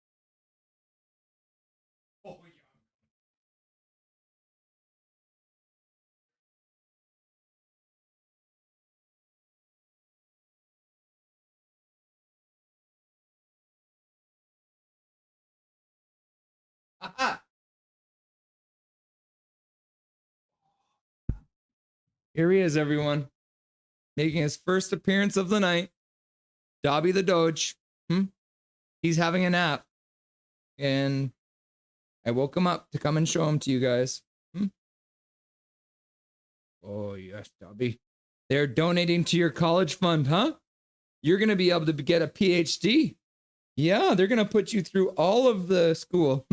Here he is, everyone. Making his first appearance of the night. Dobby the Doge. He's having a nap. And I woke him up to come and show him to you guys. Oh, yes, Dobby. They're donating to your college fund, huh? You're going to be able to get a PhD. Yeah, they're going to put you through all of the school.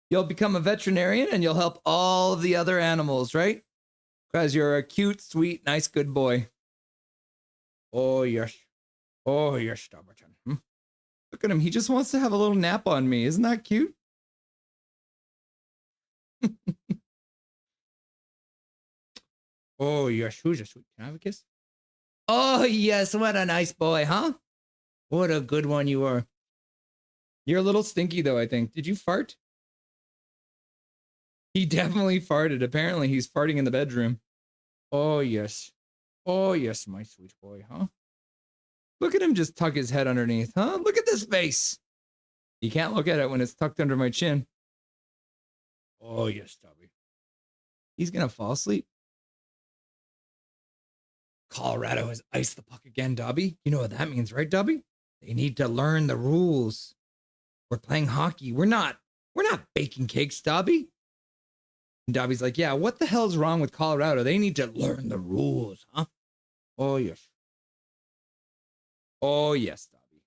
You'll become a veterinarian and you'll help all of the other animals, right? Because you're a cute, sweet, nice, good boy. Oh, yes. Oh, yes, Dobberton. Look at him. He just wants to have a little nap on me. Isn't that cute? Oh, yes. Who's a sweet? Can I have a kiss? Oh, yes. What a nice boy, huh? What a good one you are. You're a little stinky, though, I think. Did you fart? He definitely farted. Apparently, he's farting in the bedroom. Oh, yes. Oh, yes, my sweet boy, huh? Look at him just tuck his head underneath, huh? Look at this face. You can't look at it when it's tucked under my chin. Oh, yes, Dobby. He's going to fall asleep. Colorado has iced the puck again, Dobby. You know what that means, right, Dobby? They need to learn the rules. We're playing hockey. We're not baking cakes, Dobby. And Dobby's like, yeah, what the hell's wrong with Colorado? They need to learn the rules, huh? Oh, yes. Oh, yes, Dobby.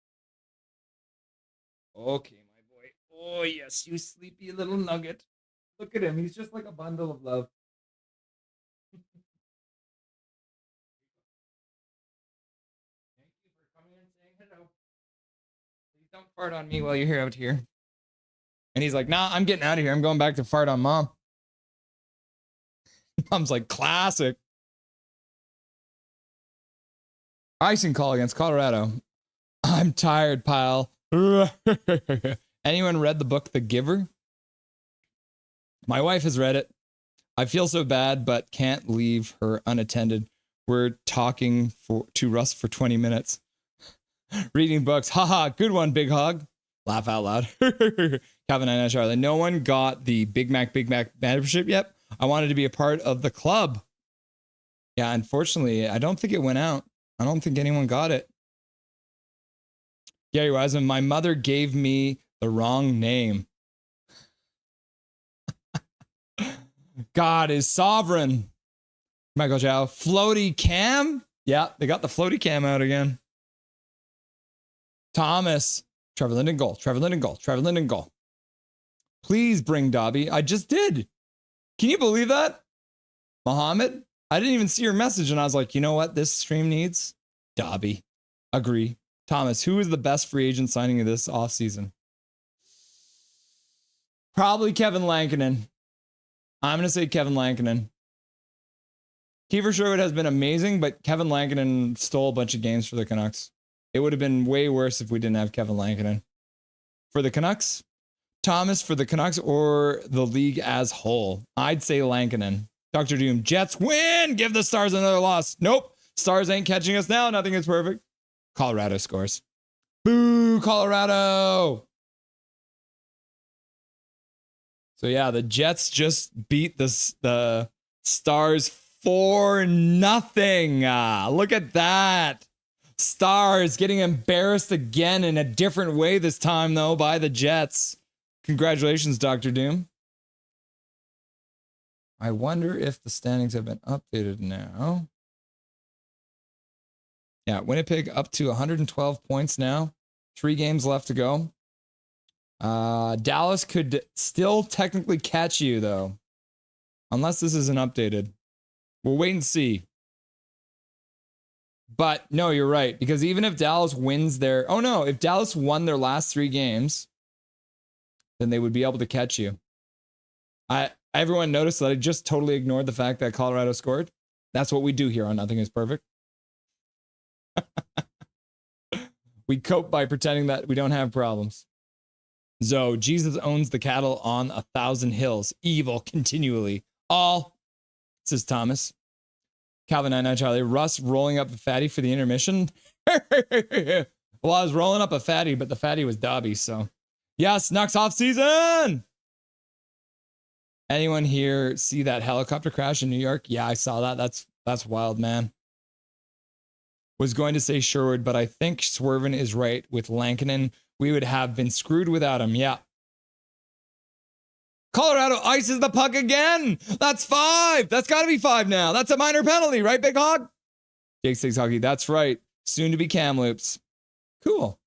Okay, my boy. Oh, yes, you sleepy little nugget. Look at him. He's just like a bundle of love. Thank you for coming and saying hello. Please don't fart on me while you're here out here. And he's like, nah, I'm getting out of here. I'm going back to fart on Mom. Mom's like, classic. Icing call against Colorado. I'm tired, pal. Anyone read the book The Giver? My wife has read it. I feel so bad, but can't leave her unattended. We're talking to Russ for 20 minutes. Reading books. Haha, good one, Big Hog. Laugh out loud. Calvin and Charlotte. No one got the Big Mac membership yet. I wanted to be a part of the club. Yeah, unfortunately, I don't think it went out. I don't think anyone got it. Gary Wiseman, my mother gave me the wrong name. God is sovereign. Michael Chow, floaty cam. Yeah, they got the floaty cam out again. Thomas, Trevor Linden goal. Please bring Dobby. I just did. Can you believe that? Muhammad, I didn't even see your message and I was like, you know what this stream needs? Dobby. Agree. Thomas, who is the best free agent signing of this offseason? Probably Kevin Lankinen. I'm going to say Kevin Lankinen. Kiefer Sherwood has been amazing, but Kevin Lankinen stole a bunch of games for the Canucks. It would have been way worse if we didn't have Kevin Lankinen. For the Canucks, Thomas for the Canucks or the league as whole? I'd say Lankinen. Dr. Doom, Jets win! Give the Stars another loss. Nope. Stars ain't catching us now. Nothing is perfect. Colorado scores. Boo, Colorado! So yeah, the Jets just beat the Stars 4-0. Look at that. Stars getting embarrassed again in a different way this time, though, by the Jets. Congratulations, Dr. Doom. I wonder if the standings have been updated now. Yeah, Winnipeg up to 112 points now. 3 games left to go. Dallas could still technically catch you, though. Unless this isn't updated. We'll wait and see. But no, you're right. Because even if Dallas wins their... Oh no, if Dallas won their last 3 games, then they would be able to catch you. Everyone noticed that I just totally ignored the fact that Colorado scored. That's what we do here on Nothing is Perfect. We cope by pretending that we don't have problems. So, Jesus owns the cattle on 1,000 hills. Evil continually. All, says Thomas. Calvin 99 Charlie. Russ rolling up a fatty for the intermission. Well, I was rolling up a fatty, but the fatty was Dobby, so. Yes, Nucks off season! Anyone here see that helicopter crash in New York? Yeah, I saw that. That's wild, man. Was going to say Sherwood, but I think Swervin is right with Lankinen. We would have been screwed without him. Yeah. Colorado ices the puck again. That's 5. That's got to be 5 now. That's a minor penalty, right, Big Hog? Jake Six Hockey. That's right. Soon to be Kamloops. Cool.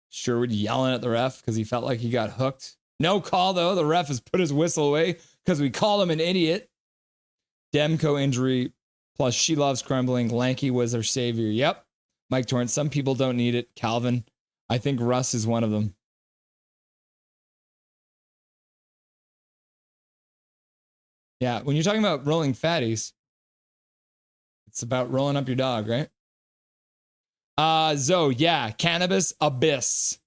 Sherwood yelling at the ref because he felt like he got hooked. No call, though. The ref has put his whistle away because we call him an idiot. Demko injury plus She Loves Crumbling. Lanky was their savior. Yep. Mike Torrance. Some people don't need it. Calvin. I think Russ is one of them. Yeah. When you're talking about rolling fatties, it's about rolling up your dog, right? Zoe. Yeah. Cannabis abyss.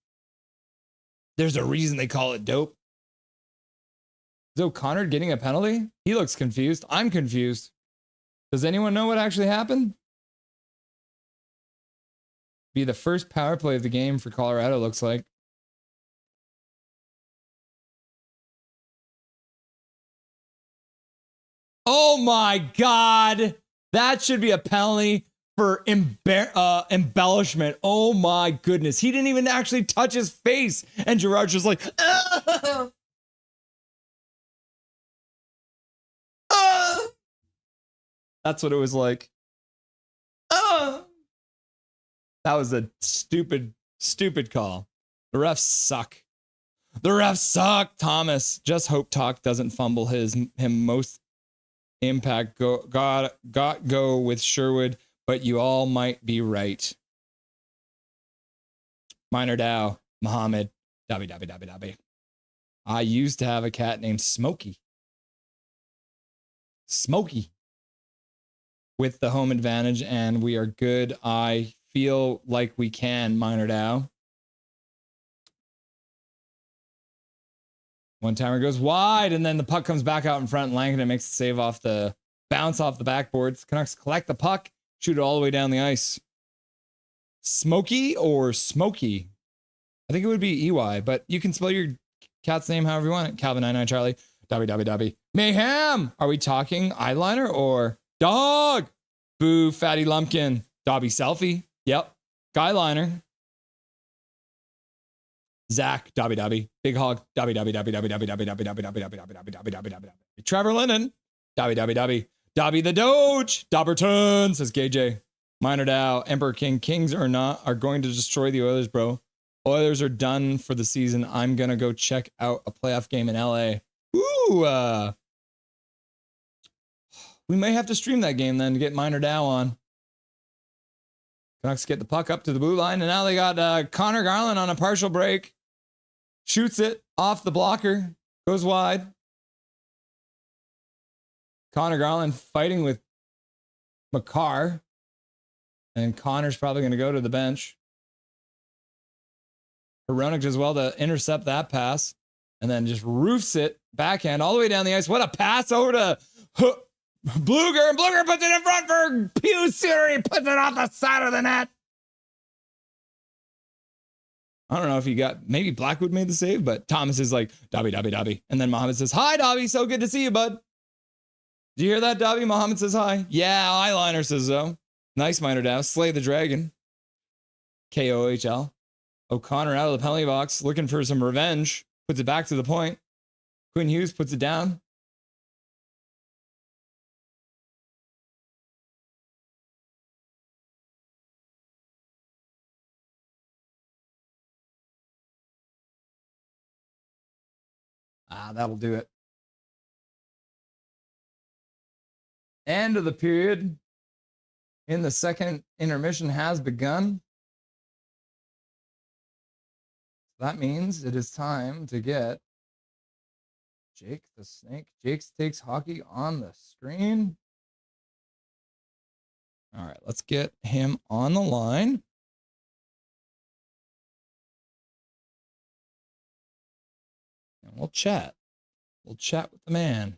There's a reason they call it dope. Is O'Connor getting a penalty? He looks confused. I'm confused. Does anyone know what actually happened? Be the first power play of the game for Colorado, looks like. Oh my God. That should be a penalty for embellishment. Oh my goodness. He didn't even actually touch his face. And Gerard's just like, That's what it was like. That was a stupid, stupid call. The refs suck. The refs suck, Thomas. Just hope Talk doesn't fumble him most impact. Go with Sherwood, but you all might be right. Minor Dow, Muhammad, Dabby. I used to have a cat named Smokey. With the home advantage, and we are good. I feel like we can, Minor Dow. One timer goes wide, and then the puck comes back out in front, and Langdon makes the save off the bounce off the backboards. Canucks collect the puck, shoot it all the way down the ice. Smokey or Smokey? I think it would be EY, but you can spell your cat's name however you want it. Calvin 99 Charlie. Dabby. Mayhem! Are we talking eyeliner or dog? Boo, Fatty Lumpkin. Dobby Selfie. Yep. Guyliner. Zach. Dobby. Big Hog. Dobby. Trevor Lennon. Dobby. Dobby the Doge. Dobberton, says KJ. Minor Dow. Emperor King. Kings are going to destroy the Oilers, bro. Oilers are done for the season. I'm going to go check out a playoff game in LA. Ooh, we may have to stream that game then to get Minor Dow on. Canucks get the puck up to the blue line, and now they got Connor Garland on a partial break. Shoots it off the blocker. Goes wide. Connor Garland fighting with McCarr. And Connor's probably going to go to the bench. Hronik does well to intercept that pass. And then just roofs it backhand all the way down the ice. What a pass over to Bluger. And Bluger puts it in front for Pew Suter. He puts it off the side of the net. I don't know if you got, maybe Blackwood made the save, but Thomas is like, Dobby, Dobby, Dobby. And then Mohammed says, hi, Dobby. So good to see you, bud. Did you hear that, Dobby? Mohammed says hi. Yeah, Eyeliner says so. Nice, Minor Dow. Slay the Dragon. KOHL. O'Connor out of the penalty box, looking for some revenge. Puts it back to the point. Quinn Hughes puts it down. That'll do it. End of the period in the second intermission has begun. That means it is time to get Jake the Snake. Jake takes hockey on the screen. All right, let's get him on the line. And we'll chat. We'll chat with the man.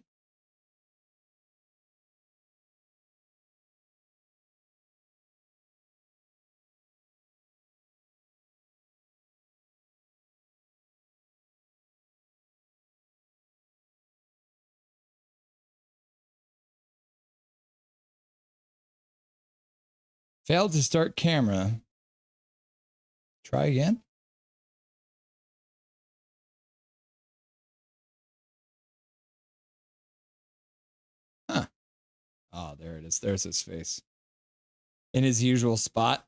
Failed to start camera. Try again. Huh. Oh, there it is. There's his face. In his usual spot.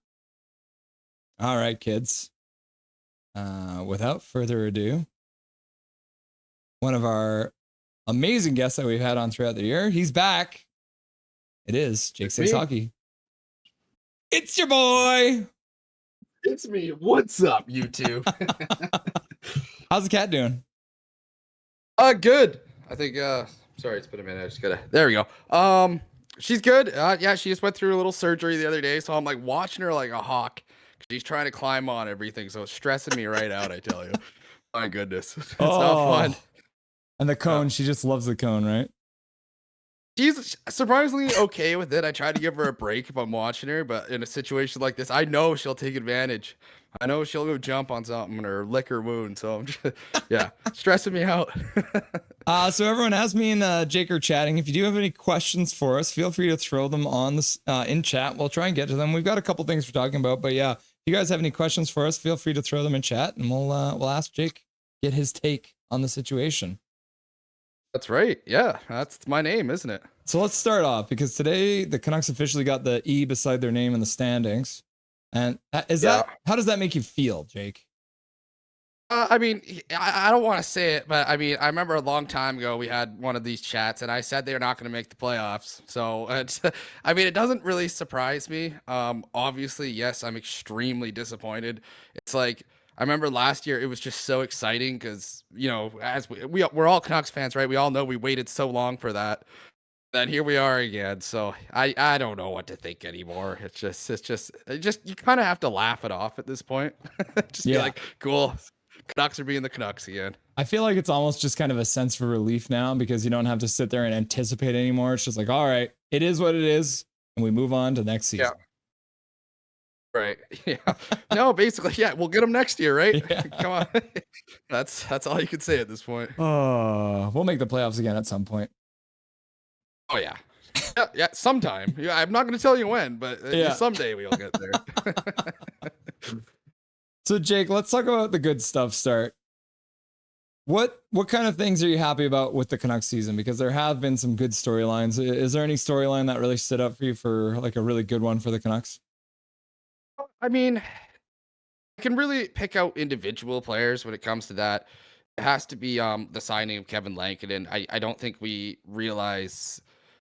All right, kids. Without further ado, one of our amazing guests that we've had on throughout the year, he's back. It is Jake Six Hockey. It's your boy. It's me. What's up, YouTube? How's the cat doing? Good. I think sorry, it's been a minute. I just gotta there we go. She's good. Yeah, she just went through a little surgery the other day, so I'm like watching her like a hawk. She's trying to climb on everything, so it's stressing me right out, I tell you. My goodness. It's not fun. And the cone, she just loves the cone, right? She's surprisingly okay with it. I try to give her a break if I'm watching her, but in a situation like this, I know she'll take advantage. I know she'll go jump on something or lick her wound. So I'm just, yeah, stressing me out. So everyone, as me and Jake are chatting, if you do have any questions for us, feel free to throw them on this in chat. We'll try and get to them. We've got a couple things we're talking about, but yeah, if you guys have any questions for us, feel free to throw them in chat, and we'll ask Jake, get his take on the situation. That's right. Yeah, that's my name, isn't it? So let's start off, because today the Canucks officially got the E beside their name in the standings. And how does that make you feel, Jake? I mean, I don't want to say it, but I mean, I remember a long time ago we had one of these chats, and I said they're not going to make the playoffs. So it's, I mean, it doesn't really surprise me. Obviously, yes, I'm extremely disappointed. It's like, I remember last year it was just so exciting because, you know, as we're all Canucks fans, right? We all know we waited so long for that. Then here we are again. So I don't know what to think anymore. It's just you kind of have to laugh it off at this point. Just be like, cool, Canucks are being the Canucks again. I feel like it's almost just kind of a sense for relief now, because you don't have to sit there and anticipate anymore. It's just like, all right, it is what it is, and we move on to next season. Yeah. Right. Yeah. No, basically, yeah. We'll get them next year, right? Yeah. Come on. That's all you can say at this point. We'll make the playoffs again at some point. Oh yeah. Yeah. Sometime. Yeah. I'm not going to tell you when, but someday we'll get there. So Jake, let's talk about the good stuff. Start. What kind of things are you happy about with the Canucks season? Because there have been some good storylines. Is there any storyline that really stood up for you for like a really good one for the Canucks? I mean, I can really pick out individual players when it comes to that. It has to be the signing of Kevin Lankinen. I don't think we realize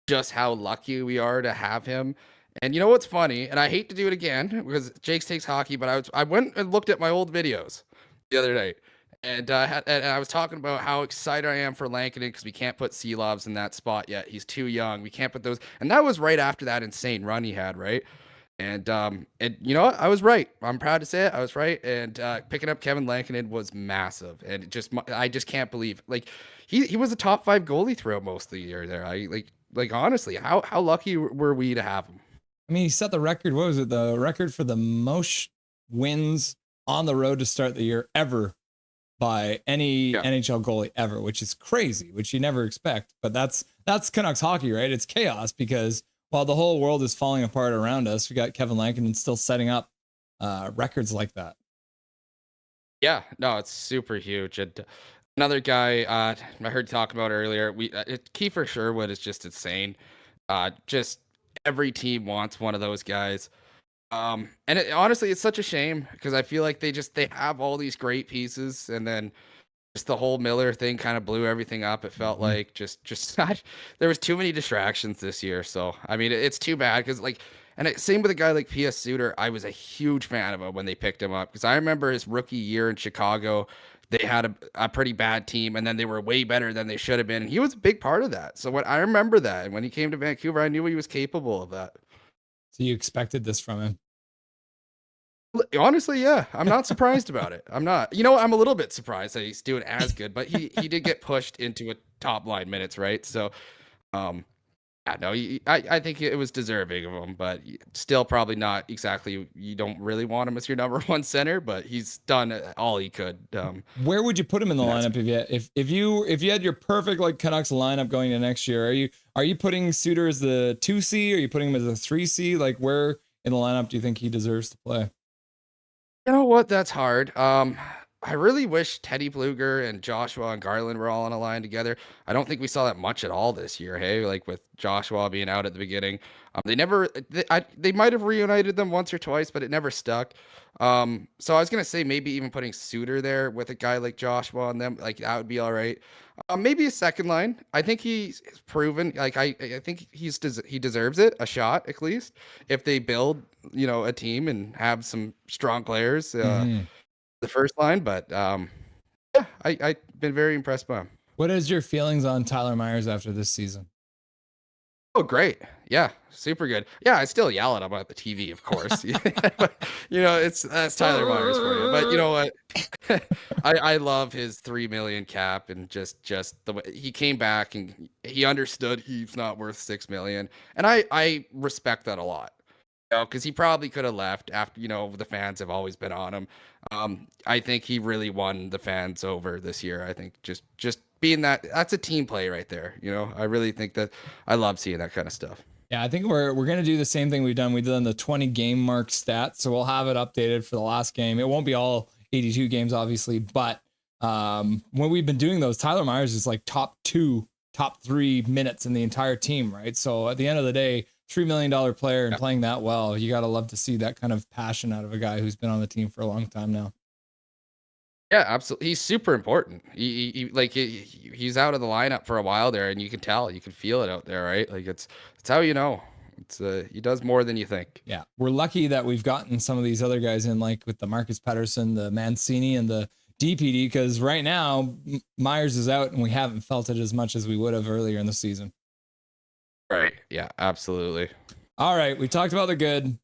just how lucky we are to have him. And you know what's funny? And I hate to do it again because Jake takes hockey, but I went and looked at my old videos the other day, and I was talking about how excited I am for Lankinen because we can't put Seelovs in that spot yet. He's too young. We can't put those. And that was right after that insane run he had, right? And you know what? I was right. I'm proud to say it. I was right. And picking up Kevin Lankinen was massive. And I just can't believe, like, he was a top 5 goalie throughout most of the year there. Like honestly, how lucky were we to have him? I mean, he set the record. What was it? The record for the most wins on the road to start the year ever by any NHL goalie ever, which is crazy, which you never expect. But that's Canucks hockey, right? It's chaos because while the whole world is falling apart around us, we got Kevin Lankinen still setting up records like that. Yeah, no, it's super huge. And another guy I heard talk about earlier, Kiefer Sherwood is just insane. Just every team wants one of those guys. And honestly, it's such a shame because I feel like they have all these great pieces, and then just the whole Miller thing kind of blew everything up. It felt like just not, there was too many distractions this year. So I mean, it's too bad because same with a guy like P.S. Suter. I was a huge fan of him when they picked him up because I remember his rookie year in Chicago. They had a pretty bad team, and then they were way better than they should have been. And he was a big part of that. So I remember that, and when he came to Vancouver, I knew he was capable of that. So you expected this from him? Honestly, yeah. I'm not surprised about it. I'm not. I'm a little bit surprised that he's doing as good, but he did get pushed into a top line minutes, right? So, yeah, no, I think it was deserving of him, but still probably not exactly. You don't really want him as your number one center, but he's done all he could. Where would you put him in the lineup if you had your perfect like Canucks lineup going into next year? Are you putting Suter as the 2C? Are you putting him as a 3C? Like where in the lineup do you think he deserves to play? You know what? That's hard. I really wish Teddy Bluger and Joshua and Garland were all on a line together. I don't think we saw that much at all this year. Hey, like with Joshua being out at the beginning, they might have reunited them once or twice, but it never stuck. So I was gonna say maybe even putting Suter there with a guy like Joshua on them, like that would be all right. Maybe a second line. I think he's proven. Like I think he deserves it, a shot at least, if they build a team and have some strong players. The first line, but yeah, I've been very impressed by him. What is your feelings on Tyler Myers after this season? Oh, great. Yeah, super good. Yeah, I still yell at him at the TV, of course. But, that's Tyler Myers for you. But you know what? I love his 3 million cap and just the way he came back and he understood he's not worth 6 million. And I respect that a lot. Because he probably could have left after, the fans have always been on him. I think he really won the fans over this year. I think just being that's a team play right there. I really think that I love seeing that kind of stuff. Yeah, I think we're going to do the same thing we've done. We've done the 20 game mark stats. So we'll have it updated for the last game. It won't be all 82 games, obviously. But when we've been doing those, Tyler Myers is like top 3 minutes in the entire team, right? So at the end of the day, $3 million player and playing that well, you got to love to see that kind of passion out of a guy who's been on the team for a long time now. Yeah, absolutely. He's super important. He's out of the lineup for a while there, and you can tell, you can feel it out there, right? Like it's how it's he does more than you think. Yeah, we're lucky that we've gotten some of these other guys in, like with the Marcus Pettersson, the Mancini, and the DPD, because right now Myers is out, and we haven't felt it as much as we would have earlier in the season. Right. Yeah, absolutely. All right. We talked about the good.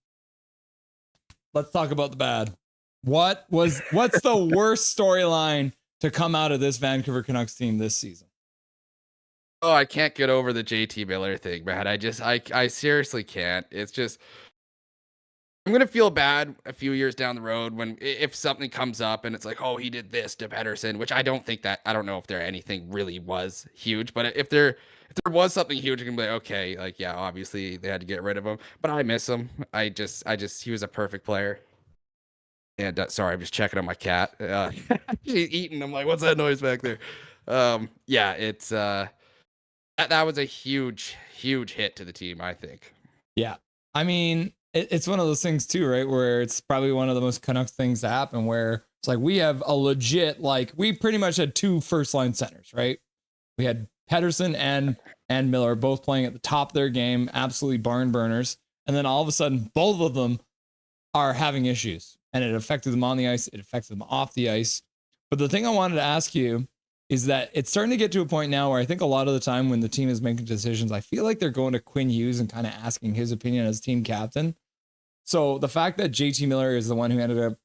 Let's talk about the bad. What's the worst storyline to come out of this Vancouver Canucks team this season? Oh, I can't get over the JT Miller thing, man. I seriously can't. It's just, I'm going to feel bad a few years down the road if something comes up and it's like, oh, he did this to Pettersson, which I don't know if anything really was huge, but if there was something huge, you can be like, okay, like, yeah, obviously they had to get rid of him, but I miss him. He was a perfect player. And sorry, I'm just checking on my cat. She's eating. I'm like, what's that noise back there? Yeah, it's that was a huge hit to the team, I think. Yeah, I mean, it's one of those things too, right? Where it's probably one of the most Canucks things to happen, where it's like we have a legit, like we pretty much had 2 first line centers, right? We had Pettersson and Miller both playing at the top of their game, absolutely barn burners. And then all of a sudden, both of them are having issues, and it affected them on the ice. It affected them off the ice. But the thing I wanted to ask you is that it's starting to get to a point now where I think a lot of the time when the team is making decisions, I feel like they're going to Quinn Hughes and kind of asking his opinion as team captain. So the fact that JT Miller is the one who ended up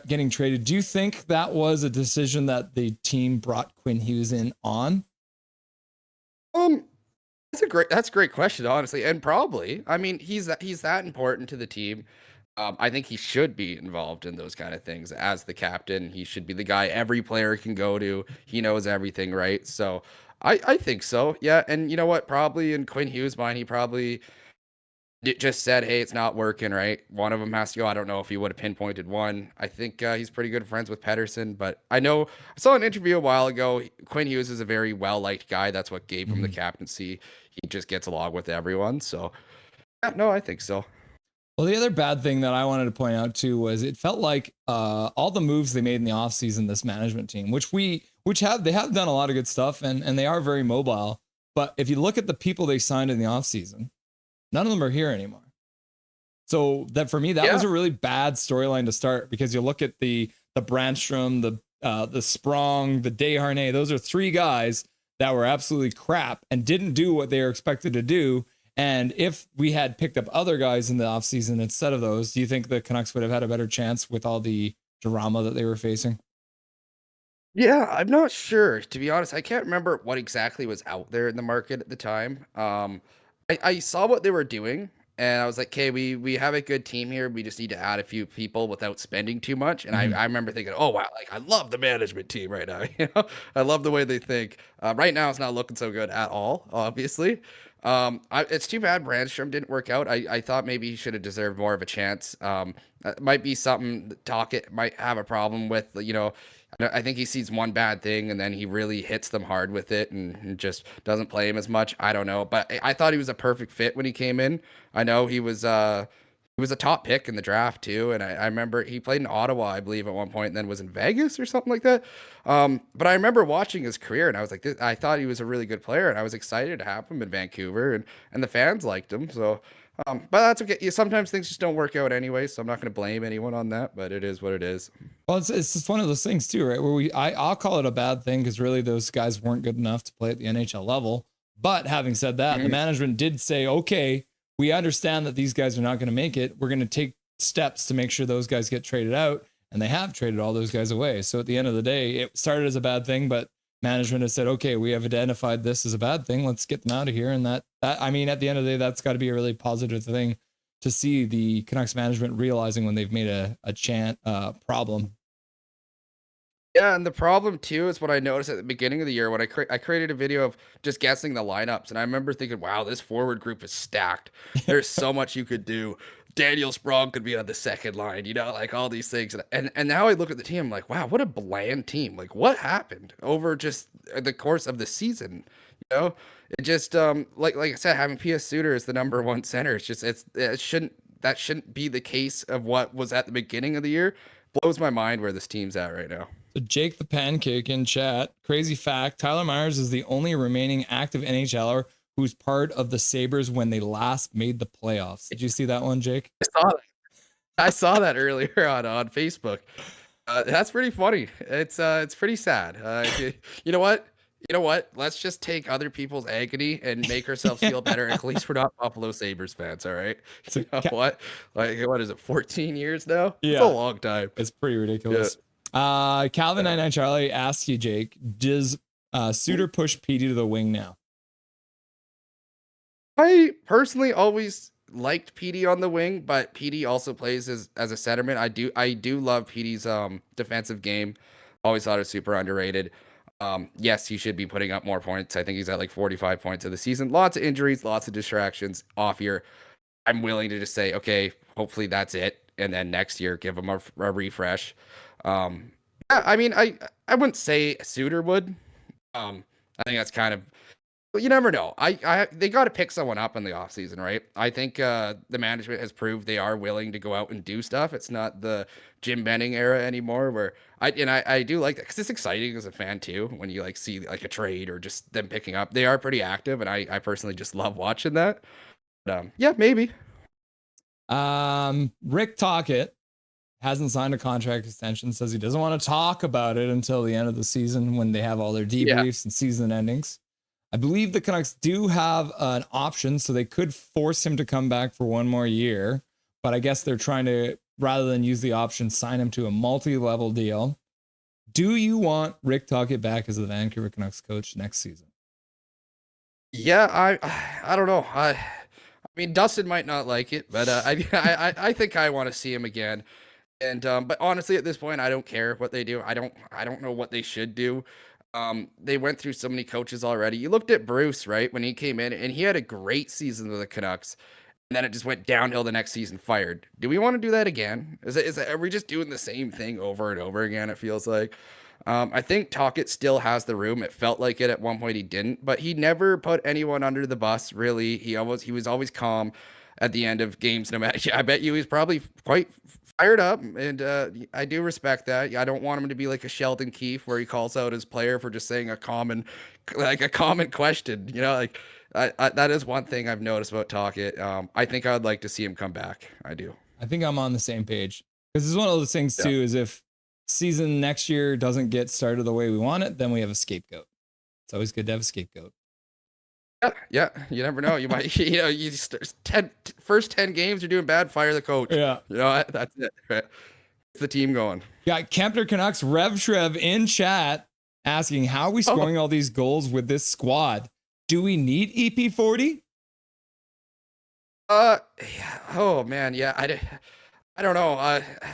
getting traded, do you think that was a decision that the team brought Quinn Hughes in on? That's a great question, honestly, and probably. I mean, he's that important to the team. I think he should be involved in those kind of things as the captain. He should be the guy every player can go to. He knows everything, right? So I think so. Yeah. And you know what? Probably in Quinn Hughes' mind, he probably just said, hey, it's not working, right? One of them has to go. I don't know if he would have pinpointed one. I think he's pretty good friends with Pedersen, but I know I saw an interview a while ago. Quinn Hughes is a very well liked guy. That's what gave him the Mhm. captaincy. He just gets along with everyone. So, yeah, no, I think so. Well, the other bad thing that I wanted to point out too was it felt like all the moves they made in the offseason, this management team, they have done a lot of good stuff and they are very mobile. But if you look at the people they signed in the offseason, none of them are here anymore. So that for me, that was Yeah. a really bad storyline to start because you look at the Brandstrom, the Sprong, the Desharnais. Those are three guys that were absolutely crap and didn't do what they were expected to do. And if we had picked up other guys in the offseason instead of those, do you think the Canucks would have had a better chance with all the drama that they were facing? Yeah, I'm not sure, to be honest. I can't remember what exactly was out there in the market at the time. I saw what they were doing, and I was like, "Okay, we have a good team here. We just need to add a few people without spending too much." And Mhm. I remember thinking, "Oh wow, like I love the management team right now. You know, I love the way they think. Right now, it's not looking so good at all, obviously. It's too bad Brandstrom didn't work out. I thought maybe he should have deserved more of a chance. It might be something that Talkett might have a problem with. You know, I think he sees one bad thing and then he really hits them hard with it and just doesn't play him as much. I don't know, but I thought he was a perfect fit when he came in. I know he was a top pick in the draft too, and I remember he played in Ottawa, I believe, at one point, and then was in Vegas or something like that. But I remember watching his career, and I was like, I thought he was a really good player, and I was excited to have him in Vancouver, and the fans liked him. So, but that's okay. Sometimes things just don't work out anyway, so I'm not going to blame anyone on that. But it is what it is. Well, it's just one of those things too, right? Where I'll call it a bad thing because really those guys weren't good enough to play at the NHL level. But having said that, the Mhm. management did say, okay, we understand that these guys are not going to make it. We're going to take steps to make sure those guys get traded out. And they have traded all those guys away. So at the end of the day, it started as a bad thing, but management has said, okay, we have identified this as a bad thing. Let's get them out of here. And I mean, at the end of the day, that's got to be a really positive thing to see the Canucks management realizing when they've made a problem. Yeah, and the problem too is what I noticed at the beginning of the year when I created a video of just guessing the lineups, and I remember thinking, "Wow, this forward group is stacked. There's so much you could do. Daniel Sprong could be on the second line, you know, like all these things." And now I look at the team, I'm like, "Wow, what a bland team! Like, what happened over just the course of the season?" You know, it just like I said, having P.S. Suter as the number one center, it shouldn't be the case of what was at the beginning of the year. Blows my mind where this team's at right now. So Jake the Pancake in chat. Crazy fact: Tyler Myers is the only remaining active NHLer who's part of the Sabres when they last made the playoffs. Did you see that one, Jake? I saw that. I saw that earlier on Facebook. That's pretty funny. It's pretty sad. You know what? You know what? Let's just take other people's agony and make ourselves feel better. At least we're not Buffalo Sabres fans, all right? So You know what? Like, what is it? 14 years now? It's a yeah, long time. it's pretty Yeah. ridiculous. Calvin Yeah. 99 Charlie asks you, Jake, does Suter push Petey to the wing now? I personally always liked PD on the wing, but PD also plays as a centerman. I do love PD's defensive game. Always thought it was super underrated. Yes, he should be putting up more points. I think he's at like 45 points of the season. Lots of injuries, lots of distractions off year. I'm willing to just say, okay, hopefully that's it, and then next year give him a refresh. Um, yeah, I mean, I wouldn't say Suter would. I think that's kind of but you never know. They got to pick someone up in the offseason, right? I think the management has proved they are willing to go out and do stuff. It's not the Jim Benning era anymore, where I do like that because it's exciting as a fan too when you like see like a trade or just them picking up. They are pretty active, and I personally just love watching that. But, yeah, maybe. Rick Tockett hasn't signed a contract extension, says he doesn't want to talk about it until the end of the season when they have all their Yeah. debriefs and season endings. I believe the Canucks do have an option, so they could force him to come back for one more year. But I guess they're trying to, rather than use the option, sign him to a multi-level deal. Do you want Rick Tocchet back as the Vancouver Canucks coach next season? Yeah, I I don't know. I mean, Dustin might not like it, but I think I want to see him again. And but honestly, at this point, I don't care what they do. I don't know what they should do. They went through so many coaches already. You looked at Bruce, right, when he came in, and he had a great season with the Canucks, and then it just went downhill the next season. Fired. Do we want to do that again? Are we just doing the same thing over and over again? It feels like. I think Tocchet still has the room. It felt like it at one point he didn't, but he never put anyone under the bus. Really, he was always calm at the end of games. No matter, I bet you he's probably quite fired up, and I do respect that. I don't want him to be like a Sheldon Keefe where he calls out his player for just saying a common question. Like that is one thing I've noticed about Tocchet. I think I would like to see him come back. I do. I think I'm on the same page because it's one of those things too. Is if season next year doesn't get started the way we want it, then we have a scapegoat. It's always good to have a scapegoat. Yeah. You never know. You might, first 10 games you're doing bad, fire the coach. Yeah. That's it. Right? It's the team going. Got Kempner Canucks Rev Shrev in chat asking, how are we scoring all these goals with this squad? Do we need EP40? Yeah. Oh man. Yeah. I don't know.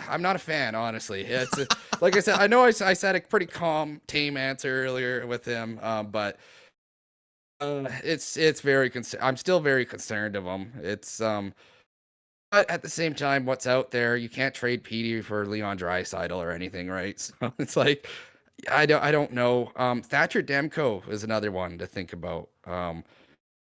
I'm not a fan, honestly. It's like I said. I know I said a pretty calm, tame answer earlier with him, but it's very. I'm still very concerned of him. It's but at the same time, what's out there? You can't trade Petey for Leon Draisaitl or anything, right? So it's like I don't know. Thatcher Demko is another one to think about.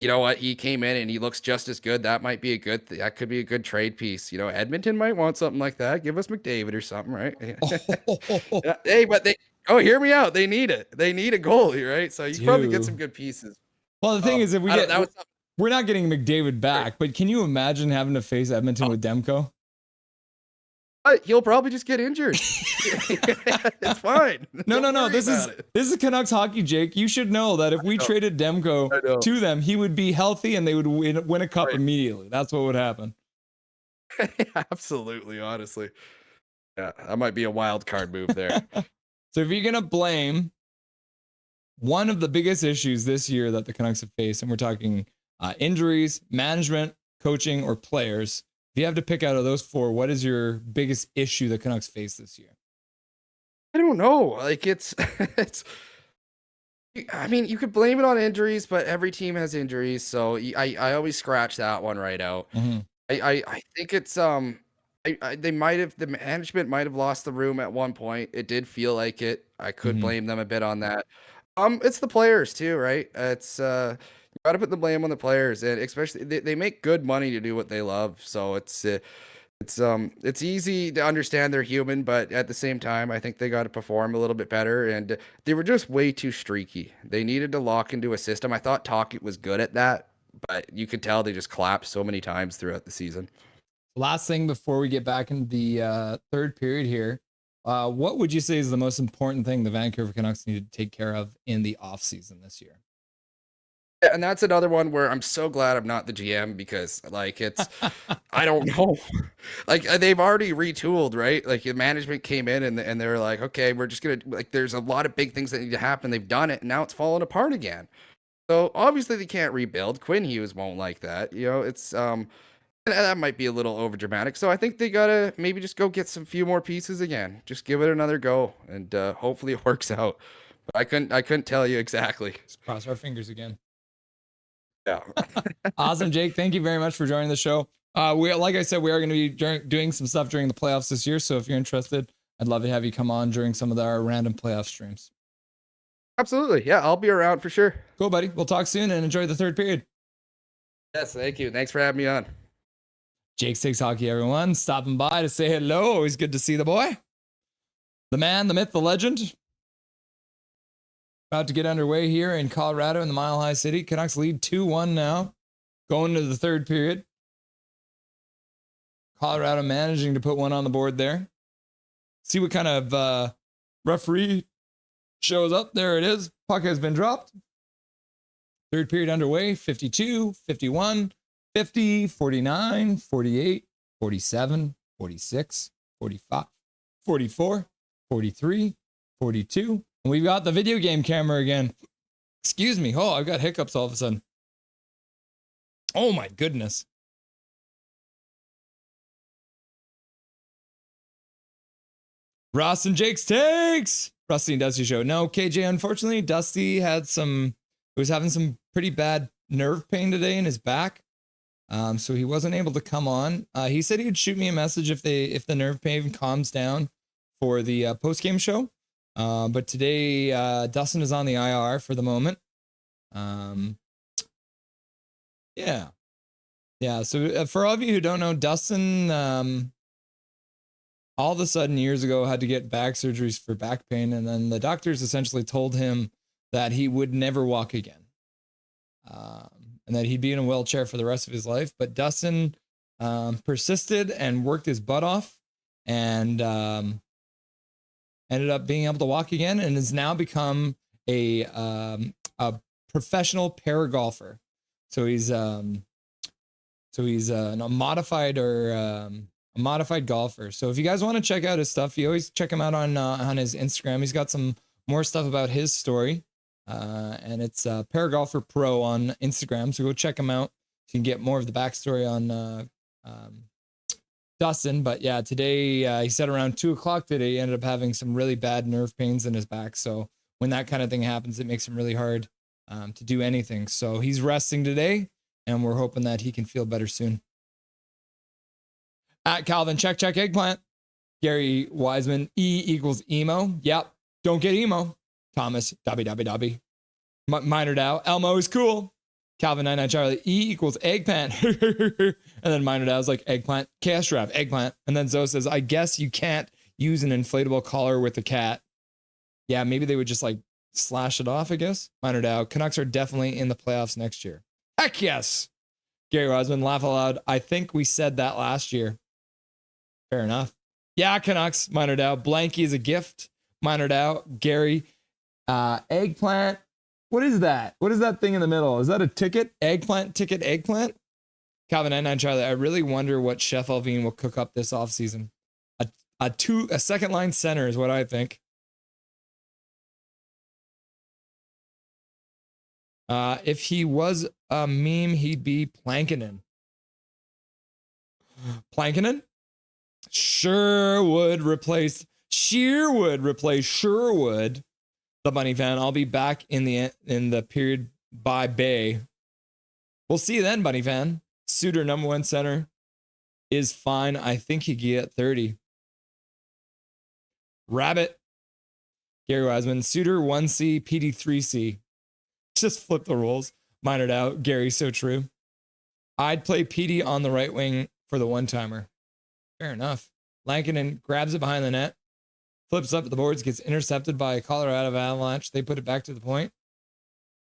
You know what? He came in and he looks just as good. That might be a good. That could be a good trade piece. Edmonton might want something like that. Give us McDavid or something, right? Yeah, hey, but hear me out. They need it. They need a goalie, right? So you probably get some good pieces. Well, the thing is, if we're not getting McDavid back, but can you imagine having to face Edmonton with Demko? He'll probably just get injured. It's fine. No. This is Canucks hockey, Jake. You should know that if we traded Demko to them, he would be healthy and they would win a cup immediately. That's what would happen. Absolutely, honestly. Yeah, that might be a wild card move there. So if you're going to blame one of the biggest issues this year that the Canucks have faced, and we're talking injuries, management, coaching, or players, if you have to pick out of those four, what is your biggest issue the Canucks face this year? I don't know. Like it's I mean, you could blame it on injuries, but every team has injuries, so I always scratch that one right out. Mm-hmm. I think it's the management might have lost the room at one point. It did feel like it. I could blame them a bit on that. It's the players too, right? It's you got to put the blame on the players, and especially they make good money to do what they love. So it's easy to understand they're human, but at the same time, I think they got to perform a little bit better. And they were just way too streaky. They needed to lock into a system. I thought Tocchet was good at that, but you could tell they just collapsed so many times throughout the season. Last thing before we get back into the third period here, what would you say is the most important thing the Vancouver Canucks need to take care of in the offseason this year? And that's another one where I'm so glad I'm not the GM because it's I don't know. They've already retooled, right? Like the management came in and they were like, okay, we're just going to there's a lot of big things that need to happen. They've done it and now it's falling apart again. So obviously they can't rebuild. Quinn Hughes won't like that. It's that might be a little over dramatic. So I think they got to maybe just go get some few more pieces again. Just give it another go and hopefully it works out. But I couldn't tell you exactly. Just cross our fingers again. Yeah. Awesome, Jake. Thank you very much for joining the show. Like I said, we are going to be doing some stuff during the playoffs this year. So if you're interested, I'd love to have you come on during some of our random playoff streams. Absolutely. Yeah, I'll be around for sure. Cool, buddy. We'll talk soon and enjoy the third period. Yes, thank you. Thanks for having me on. Jake Six Hockey, everyone. Stopping by to say hello. Always good to see the boy. The man, the myth, the legend. About to get underway here in Colorado in the Mile High City. Canucks lead 2-1 now. Going to the third period. Colorado managing to put one on the board there. See what kind of referee shows up. There it is. Puck has been dropped. Third period underway. 52, 51, 50, 49, 48, 47, 46, 45, 44, 43, 42. And we've got the video game camera again. Excuse me. Oh, I've got hiccups all of a sudden. Oh my goodness. Ross and Jake's takes. Rusty and Dusty show. No, KJ, unfortunately, Dusty was having some pretty bad nerve pain today in his back. So he wasn't able to come on. He said he'd shoot me a message if the nerve pain calms down for the post-game show. But today, Dustin is on the IR for the moment. Yeah. So for all of you who don't know, Dustin, all of a sudden years ago had to get back surgeries for back pain. And then the doctors essentially told him that he would never walk again. And that he'd be in a wheelchair for the rest of his life. But Dustin persisted and worked his butt off and ended up being able to walk again and has now become a professional para golfer. So he's a modified golfer. So if you guys want to check out his stuff, you always check him out on his Instagram. He's got some more stuff about his story. And it's Paragolfer Pro on Instagram. So go check him out. So you can get more of the backstory on Dustin. But yeah, today he said around 2:00 today, he ended up having some really bad nerve pains in his back. So when that kind of thing happens, it makes him really hard to do anything. So he's resting today, and we're hoping that he can feel better soon. At Calvin, check eggplant. Gary Wiseman, E equals emo. Yep, don't get emo. Thomas, W. Minor Dow, Elmo is cool. Calvin 99 Charlie, E equals eggplant. And then Minor Dow's like eggplant, Castrap, eggplant. And then Zoe says, I guess you can't use an inflatable collar with a cat. Yeah, maybe they would just like slash it off, I guess. Minor Dow, Canucks are definitely in the playoffs next year. Heck yes. Gary Wiseman, laugh aloud. I think we said that last year. Fair enough. Yeah, Canucks, Minor Dow. Blanky is a gift. Minor Dow, Gary. Eggplant. What is that? What is that thing in the middle? Is that a ticket? Eggplant, ticket, eggplant? Calvin 99 Charlie, I really wonder what Chef Alvin will cook up this offseason. A second line center is what I think. If he was a meme, he'd be Plankinen. Plankinen? Shearwood replace Sherwood. The Bunny fan. I'll be back in the period by Bay. We'll see you then, Bunny fan. Suter, number one center, is fine. I think he can get 30. Rabbit. Gary Wiseman. Suter 1C, PD 3C. Just flip the roles. Minored out. Gary, so true. I'd play PD on the right wing for the one-timer. Fair enough. Lankinen grabs it behind the net. Flips up the boards, gets intercepted by Colorado Avalanche. They put it back to the point.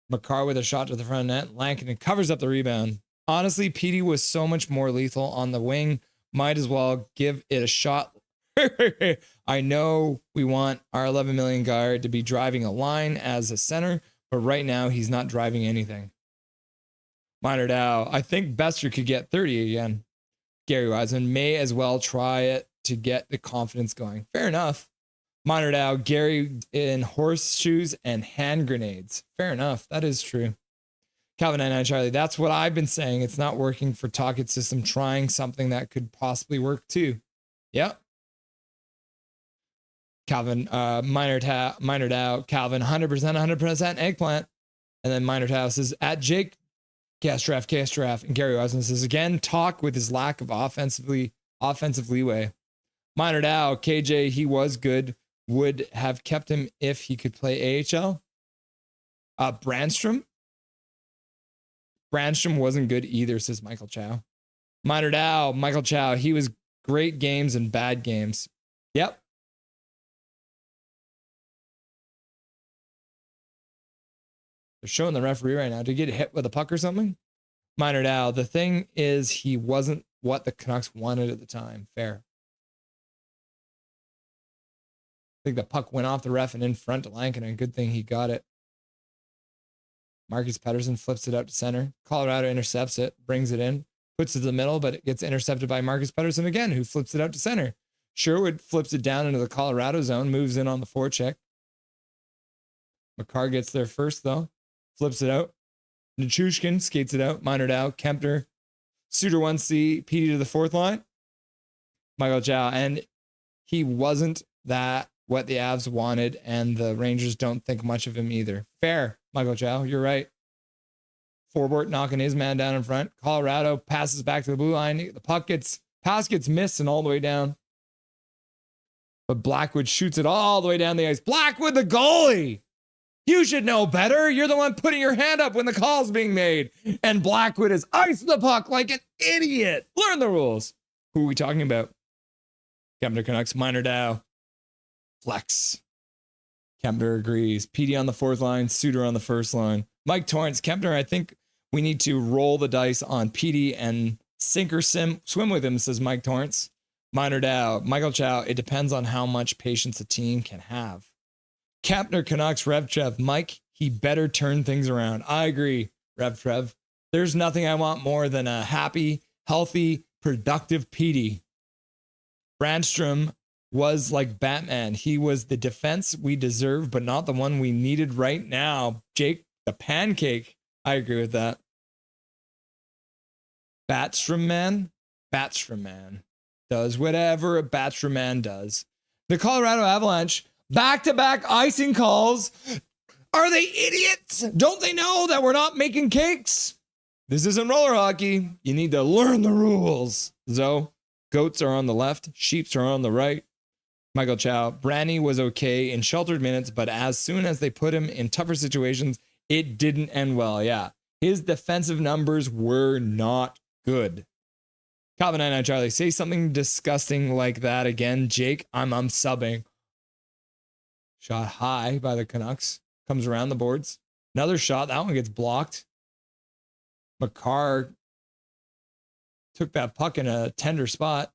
Makar with a shot to the front net. Lankinen covers up the rebound. Honestly, PD was so much more lethal on the wing. Might as well give it a shot. I know we want our 11 million guard to be driving a line as a center, but right now he's not driving anything. Minor Dow, I think Bester could get 30 again. Gary Wiseman may as well try it to get the confidence going. Fair enough. Minor Dow, Gary in horseshoes and hand grenades. Fair enough. That is true. Calvin 99 Charlie, that's what I've been saying. It's not working for Talkit system. Trying something that could possibly work too. Yep. Calvin, Minor Dow, Calvin, 100%, eggplant. And then Minor Dow says, at Jake, Castraf. And Gary Wiseman says, again, talk with his lack of offensive leeway. Minor Dow, KJ, he was good. Would have kept him if he could play AHL. Brandstrom wasn't good either, says Michael Chow. Minor Dow, Michael Chow, he was great games and bad games. Yep. They're showing the referee right now. Did he get hit with a puck or something? Minor Dow, the thing is he wasn't what the Canucks wanted at the time. Fair. I think the puck went off the ref and in front to Lankinen. Good thing he got it. Marcus Pettersson flips it out to center. Colorado intercepts it, brings it in, puts it to the middle, but it gets intercepted by Marcus Pettersson again, who flips it out to center. Sherwood flips it down into the Colorado zone, moves in on the forecheck. Makar gets there first, though. Flips it out. Nichushkin skates it out. Minor Dow, Kempner, Suter 1C, PD to the fourth line. Michael Chow, and he wasn't that what the Avs wanted, and the Rangers don't think much of him either. Fair, Michael Chow, you're right. Forbort knocking his man down in front. Colorado passes back to the blue line. The pass gets missed and all the way down. But Blackwood shoots it all the way down the ice. Blackwood, the goalie! You should know better. You're the one putting your hand up when the call's being made. And Blackwood is icing the puck like an idiot. Learn the rules. Who are we talking about? Kempner Canucks, Minor Dow. Flex. Kempner agrees. PD on the fourth line, Suter on the first line. Mike Torrance, Kempner, I think we need to roll the dice on PD and sink or swim with him, says Mike Torrance. Minor Dow, Michael Chow, it depends on how much patience a team can have. Kempner Canucks, Rev Trev, Mike, he better turn things around. I agree, Rev Trev. There's nothing I want more than a happy, healthy, productive PD. Brandstrom was like Batman. He was the defense we deserve, but not the one we needed right now. Jake, the pancake. I agree with that. Batstrom man does whatever a Batstrom man does. The Colorado Avalanche, back-to-back icing calls. Are they idiots? Don't they know that we're not making cakes? This isn't roller hockey. You need to learn the rules. Zoe, goats are on the left, sheeps are on the right. Michael Chow, Branny was okay in sheltered minutes, but as soon as they put him in tougher situations, it didn't end well. Yeah, his defensive numbers were not good. Calvin 99 Charlie, say something disgusting like that again. Jake, I'm subbing. Shot high by the Canucks. Comes around the boards. Another shot. That one gets blocked. Makar took that puck in a tender spot.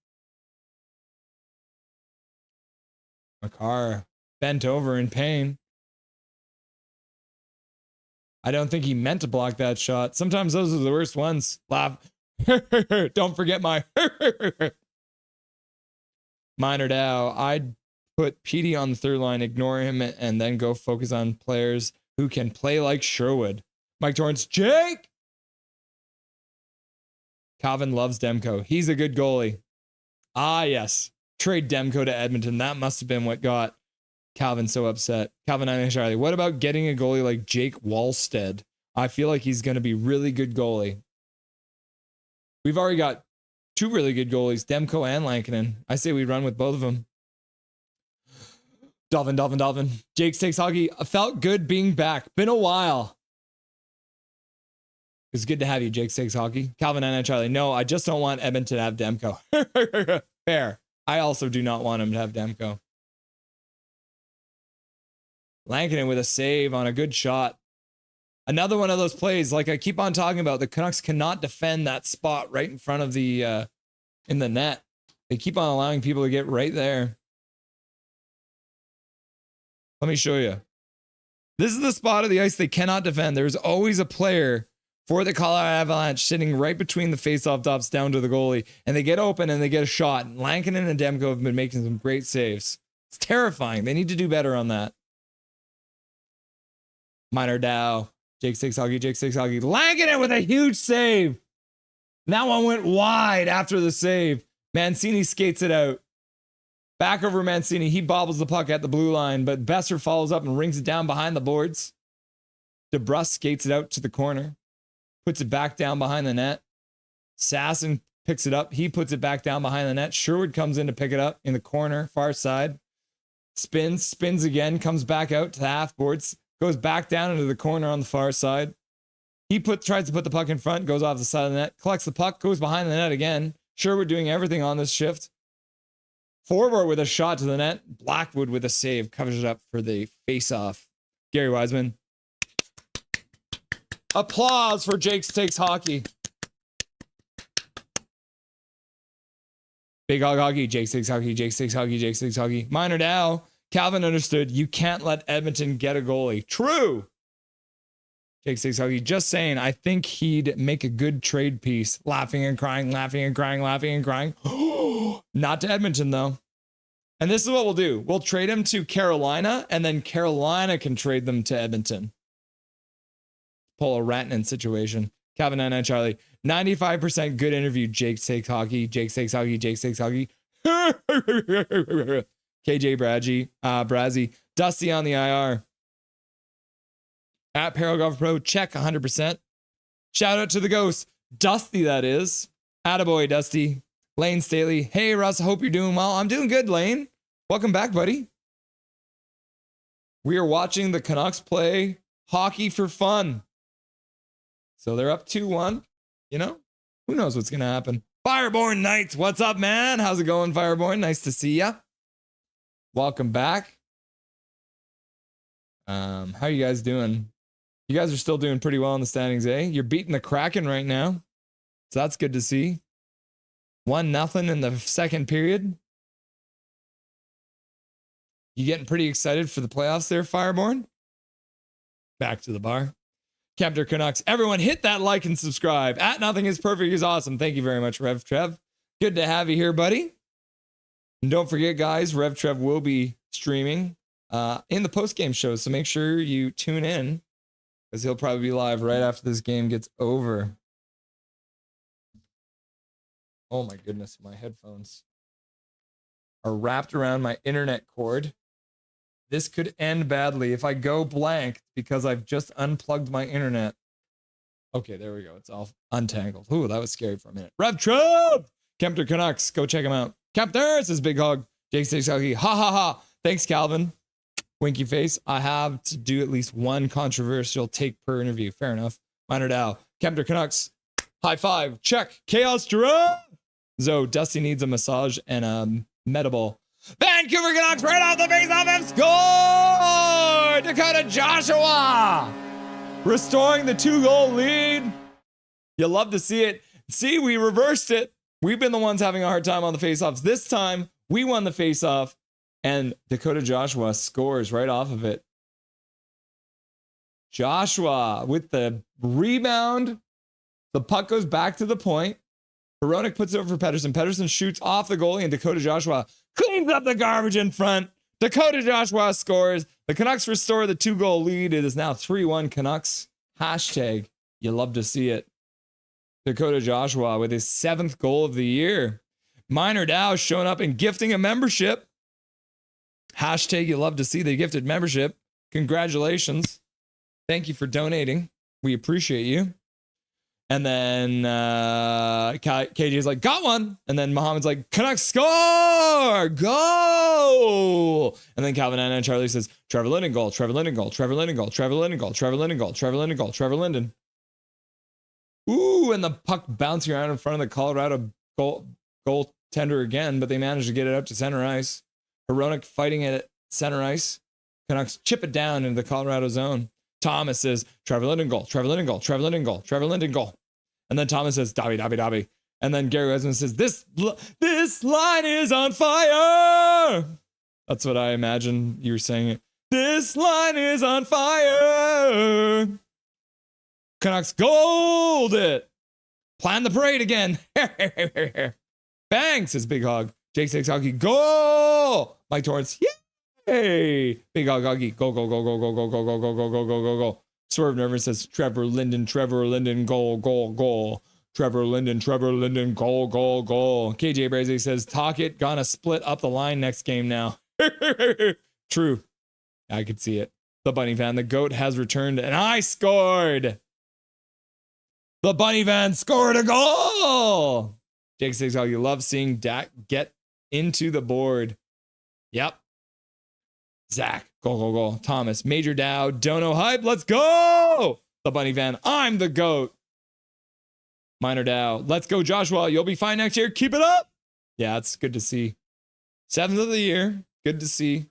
Makar bent over in pain. I don't think he meant to block that shot. Sometimes those are the worst ones. Laugh. Don't forget my Minor Dow. I'd put PD on the third line, ignore him, and then go focus on players who can play like Sherwood. Mike Torrance, Jake! Calvin loves Demko. He's a good goalie. Ah, yes. Trade Demko to Edmonton. That must have been what got Calvin so upset. Calvin and Charlie, what about getting a goalie like Jake Wallstead? I feel like he's going to be really good goalie. We've already got two really good goalies, Demko and Lankinen. I say we run with both of them. Dolphin. Jake Takes Hockey. Felt good being back. Been a while. It's good to have you, Jake Takes Hockey. Calvin and Charlie. No, I just don't want Edmonton to have Demko. Fair. I also do not want him to have Demko. Lankinen with a save on a good shot. Another one of those plays, like I keep on talking about, the Canucks cannot defend that spot right in front of the, in the net. They keep on allowing people to get right there. Let me show you. This is the spot of the ice they cannot defend. There's always a player for the Colorado Avalanche sitting right between the faceoff tops down to the goalie, and they get open and they get a shot. And Lankinen and Demko have been making some great saves. It's terrifying. They need to do better on that. Minor Dow. Jake Six Hockey. Lankinen with a huge save. That one went wide after the save. Mancini skates it out. Back over Mancini. He bobbles the puck at the blue line, but Besser follows up and rings it down behind the boards. DeBrus skates it out to the corner. Puts it back down behind the net. Sasson picks it up. He puts it back down behind the net. Sherwood comes in to pick it up in the corner, far side. Spins again, comes back out to the half boards. Goes back down into the corner on the far side. He tries to put the puck in front, goes off the side of the net, collects the puck, goes behind the net again. Sherwood doing everything on this shift. Forward with a shot to the net. Blackwood with a save, covers it up for the face-off. Gary Wiseman. Applause for Jake Takes Hockey. Big Hog Hockey, Jake Takes Hockey. Minor Dow. Calvin understood you can't let Edmonton get a goalie. True. Jake Takes Hockey. Just saying, I think he'd make a good trade piece. Laughing and crying. Not to Edmonton, though. And this is what we'll do. We'll trade him to Carolina, and then Carolina can trade them to Edmonton. Pull a Rantanen situation. Calvin and Charlie. 95% good interview. Jake Takes Hockey. KJ Brazzy, Dusty on the IR. At Peril Golf Pro, check 100%. Shout out to the ghost, Dusty, that is. Attaboy, Dusty. Lane Staley, hey, Russ, hope you're doing well. I'm doing good, Lane. Welcome back, buddy. We are watching the Canucks play hockey for fun. So they're up 2-1. You know, who knows what's going to happen. Fireborn Knights, what's up, man? How's it going, Fireborn? Nice to see ya. Welcome back. How you guys doing? You guys are still doing pretty well in the standings, eh? You're beating the Kraken right now. So that's good to see. 1-0 in the second period. You getting pretty excited for the playoffs there, Fireborn? Back to the bar. Captain Canucks. Everyone hit that like and subscribe. At Nothing is Perfect is awesome. Thank you very much, Rev Trev. Good to have you here, buddy. And don't forget, guys, Rev Trev will be streaming in the post-game show, so make sure you tune in because he'll probably be live right after this game gets over. Oh my goodness, my headphones are wrapped around my internet cord. This could end badly if I go blank because I've just unplugged my internet. Okay, there we go. It's all untangled. Ooh, that was scary for a minute. Rev Trump! Kempter Canucks. Go check him out. Kempter, says Big Hog. Jake Six Hockey. Ha ha ha. Thanks, Calvin. Winky face. I have to do at least one controversial take per interview. Fair enough. Minor Dow. Kempter Canucks. High five. Check. Chaos Jerome. Zo, Dusty needs a massage and a mediball. Vancouver Canucks right off the face-off have scored! Dakota Joshua restoring the 2-goal lead. You love to see it. See, we reversed it. We've been the ones having a hard time on the face-offs. This time, we won the face-off, and Dakota Joshua scores right off of it. Joshua with the rebound. The puck goes back to the point. Hronek puts it over for Pettersson. Pettersson shoots off the goalie, and Dakota Joshua cleans up the garbage in front. Dakota Joshua scores. The Canucks restore the 2-goal lead. It is now 3-1 Canucks. Hashtag, you love to see it. Dakota Joshua with his 7th goal of the year. Minor Dow showing up and gifting a membership. Hashtag, you love to see the gifted membership. Congratulations. Thank you for donating. We appreciate you. And then KJ's like, got one. And then Muhammad's like, Canucks score! Go! And then Calvin Anna and Charlie says, Trevor Linden goal, Trevor Linden goal, Trevor Linden goal, Trevor Linden goal, Trevor Linden goal, Trevor Linden goal, Trevor Linden. Ooh, and the puck bouncing around in front of the Colorado goaltender again, but they managed to get it up to center ice. Hronek fighting it at center ice. Canucks chip it down into the Colorado zone. Thomas says, Trevor Linden goal, Trevor Linden goal, Trevor Linden goal, Trevor Linden goal. And then Thomas says, Dobby, Dobby, Dobby. And then Gary Wesman says, this line is on fire. That's what I imagine you were saying. This line is on fire. Canucks gold it. Plan the parade again. Bang, says Big Hog. Jake Six Hockey, goal. Mike Torrance, yay. Big Hog Hockey, go, go, go, go, go, go, go, go, go, go, go, go, go, go. Swerve Nervous says, Trevor Linden, goal, goal, goal. Trevor Linden, goal, goal, goal. KJ Brazy says, Talkit gonna split up the line next game now. True. I could see it. The Bunny Van, the GOAT has returned, and I scored. The Bunny Van scored a goal. Jake Six, you love seeing Dak get into the board. Yep. Zach, go, go, go. Thomas, Major Dow, Dono hype, let's go. The Bunny Van, I'm the GOAT. Minor Dow, let's go, Joshua. You'll be fine next year. Keep it up. Yeah, it's good to see. 7th of the year. Good to see.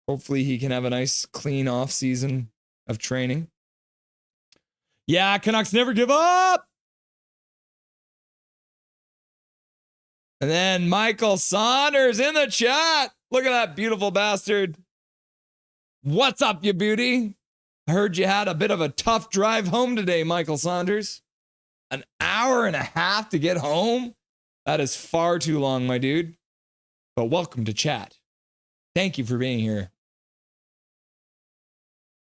Hopefully he can have a nice, clean off season of training. Yeah, Canucks never give up. And then Michael Saunders in the chat. Look at that beautiful bastard. What's up, you beauty? I heard you had a bit of a tough drive home today, Michael Saunders. An hour and a half to get home? That is far too long, my dude. But welcome to chat. Thank you for being here.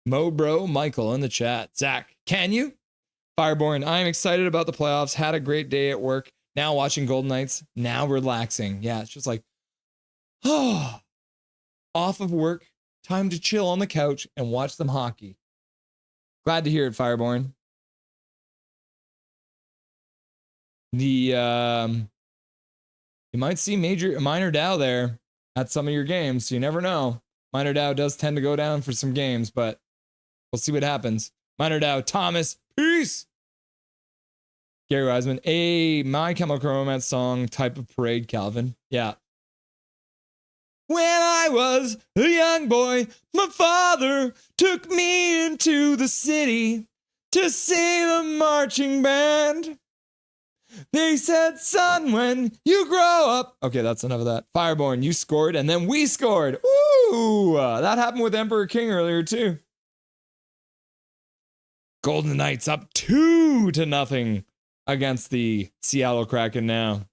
Mobro Michael in the chat. Zach, can you? Fireborn, I'm excited about the playoffs. Had a great day at work. Now watching Golden Knights. Now relaxing. Yeah, it's just like, oh, off of work, time to chill on the couch and watch some hockey. Glad to hear it, Fireborn. You might see Minor Dow there at some of your games. You never know. Minor Dow does tend to go down for some games, but we'll see what happens. Minor Dow, Thomas, peace. Gary Wiseman, a My Chemical Romance song type of parade, Calvin. Yeah. When I was a young boy, my father took me into the city to see the marching band. They said, son, when you grow up. Okay, that's enough of that. Fireborn, you scored, and then we scored. Ooh, that happened with Emperor King earlier, too. Golden Knights up 2-0 against the Seattle Kraken now.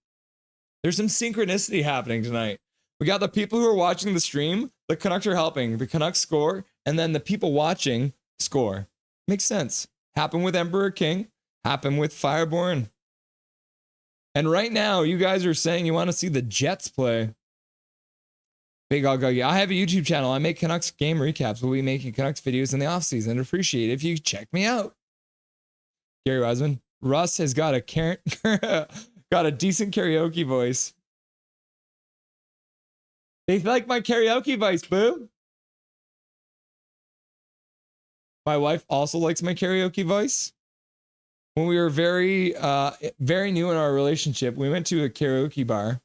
There's some synchronicity happening tonight. We got the people who are watching the stream. The Canucks are helping. The Canucks score, and then the people watching score. Makes sense. Happened with Emperor King. Happened with Fireborn. And right now, you guys are saying you want to see the Jets play. Big Oguggy. I have a YouTube channel. I make Canucks game recaps. We'll be making Canucks videos in the offseason. I'd appreciate it if you check me out. Gary Wiseman. Russ has got a got a decent karaoke voice. They like my karaoke voice, boo. My wife also likes my karaoke voice. When we were very new in our relationship, we went to a karaoke bar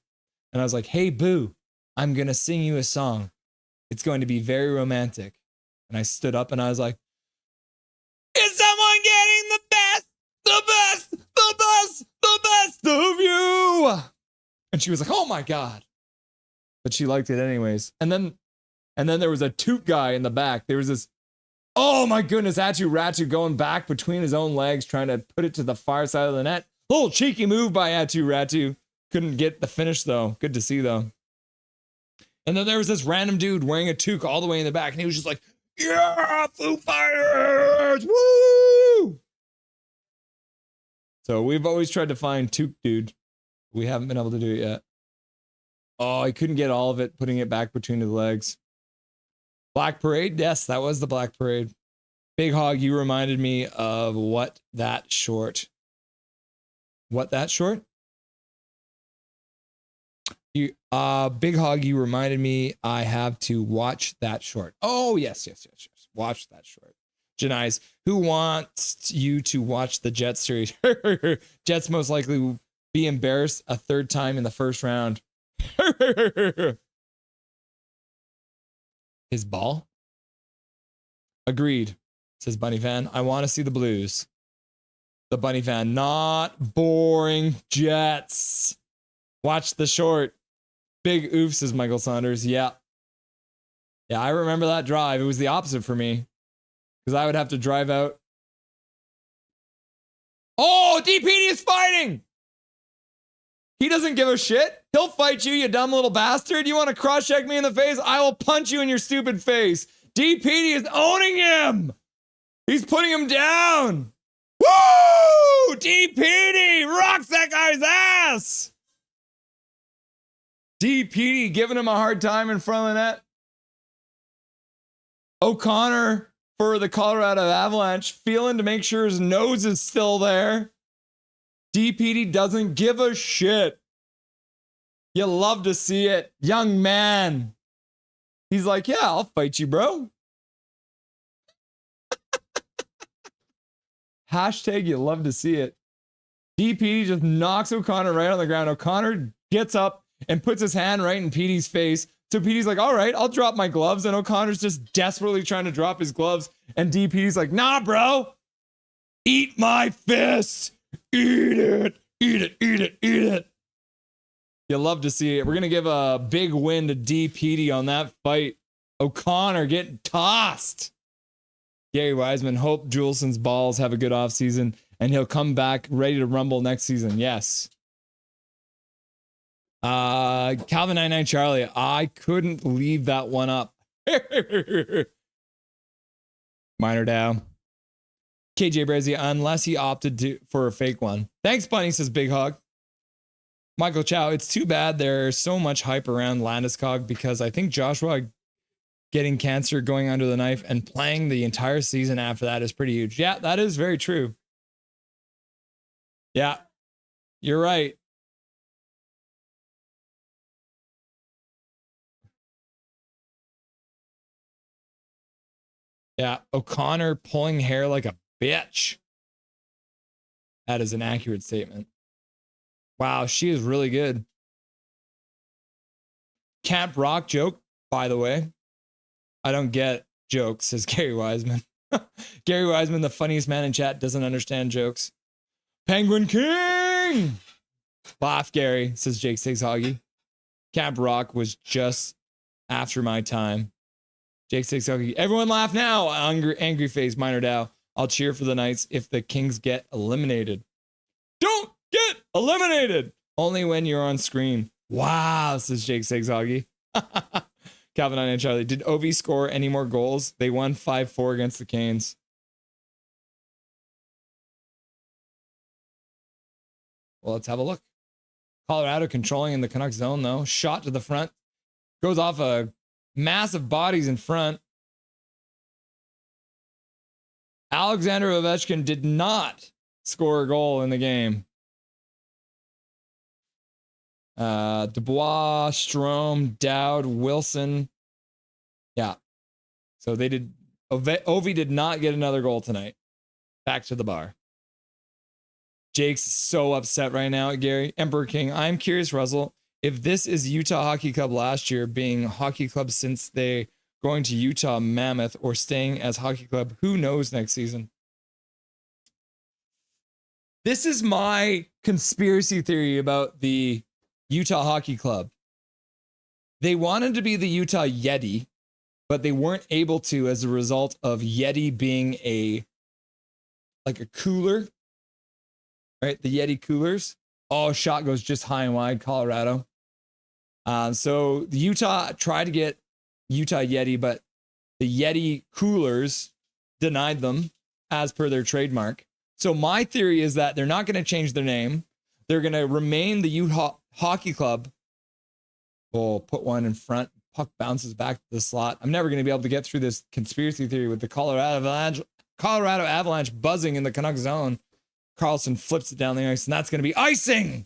and I was like, hey, boo, I'm going to sing you a song. It's going to be very romantic. And I stood up and I was like, is someone getting the best, the best, the best, the best of you? And she was like, oh my God. But she liked it anyways. And then there was a toot guy in the back. There was this, oh my goodness, Atu Ratu going back between his own legs, trying to put it to the far side of the net. Little cheeky move by Atu Ratu. Couldn't get the finish though. Good to see though. And then there was this random dude wearing a toque all the way in the back, and he was just like, yeah, Foo Fighters, woo! So we've always tried to find toque dude. We haven't been able to do it yet. Oh, I couldn't get all of it, putting it back between his legs. Black Parade? Yes, that was the Black Parade. Big Hog, you reminded me of What That Short. What That Short? Big Hog, you reminded me I have to watch that short. Oh, yes. Watch that short. Janice, who wants you to watch the Jets series? Jets most likely will be embarrassed a third time in the first round. His ball? Agreed, says Bunny Fan. I want to see the Blues. The Bunny Fan, not boring Jets. Watch the short. Big oof, says Michael Saunders. Yeah, I remember that drive. It was the opposite for me because I would have to drive out. Oh, DPD is fighting. He doesn't give a shit. He'll fight you, you dumb little bastard. You want to cross-check me in the face? I will punch you in your stupid face. DPD is owning him. He's putting him down. Woo! DPD rocks that guy's ass. DPD giving him a hard time in front of the net. O'Connor for the Colorado Avalanche feeling to make sure his nose is still there. DPD doesn't give a shit. You love to see it. Young man. He's like, yeah, I'll fight you, bro. Hashtag you love to see it. DPD just knocks O'Connor right on the ground. O'Connor gets up and puts his hand right in Petey's face. So Petey's like, all right, I'll drop my gloves. And O'Connor's just desperately trying to drop his gloves. And DPD's like, nah, bro. Eat my fist. Eat it. Eat it. Eat it. Eat it. You love to see it. We're going to give a big win to DPD on that fight. O'Connor getting tossed. Gary Wiseman, hope Juleson's balls have a good offseason and he'll come back ready to rumble next season. Yes. Calvin 99 Charlie, I couldn't leave that one up. Minor Dow. KJ Brezzi, unless he opted for a fake one. Thanks, Bunny, says Big Hog. Michael Chow, it's too bad there's so much hype around Landeskog because I think Joshua getting cancer, going under the knife, and playing the entire season after that is pretty huge. Yeah, that is very true. Yeah, you're right. Yeah, O'Connor pulling hair like a bitch. That is an accurate statement. Wow, she is really good. Camp Rock joke, by the way. I don't get jokes, says Gary Wiseman. Gary Wiseman, the funniest man in chat, doesn't understand jokes. Penguin King! Laugh, Gary, says Jake Six Hoggy. Camp Rock was just after my time. Jake Six Hoggy. Everyone laugh now. Angry face, Minor Dow. I'll cheer for the Knights if the Kings get eliminated. Don't get eliminated! Only when you're on screen. Wow, says Jake Six Hoggy. Calvin and Charlie. Did OV score any more goals? They won 5-4 against the Canes. Well, let's have a look. Colorado controlling in the Canucks zone, though. Shot to the front. Goes off a massive bodies in front. Alexander Ovechkin did not score a goal in the game. Dubois, Strome, Dowd, Wilson. Yeah. So they did. Ovi did not get another goal tonight. Back to the bar. Jake's so upset right now, Gary. Emperor King. I'm curious, Russell, if this is Utah Hockey Club last year, being hockey club since they going to Utah Mammoth, or staying as hockey club. Who knows next season? This is my conspiracy theory about the Utah Hockey Club. They wanted to be the Utah Yeti, but they weren't able to as a result of Yeti being a cooler, right? The Yeti coolers. Oh, shot goes just high and wide, Colorado. So the Utah tried to get Utah Yeti, but the Yeti coolers denied them as per their trademark. So my theory is that they're not going to change their name. They're going to remain the Utah Hockey Club. We'll put one in front. Puck bounces back to the slot. I'm never going to be able to get through this conspiracy theory with the Colorado Avalanche buzzing in the Canucks zone. Carlson flips it down the ice, and that's going to be icing.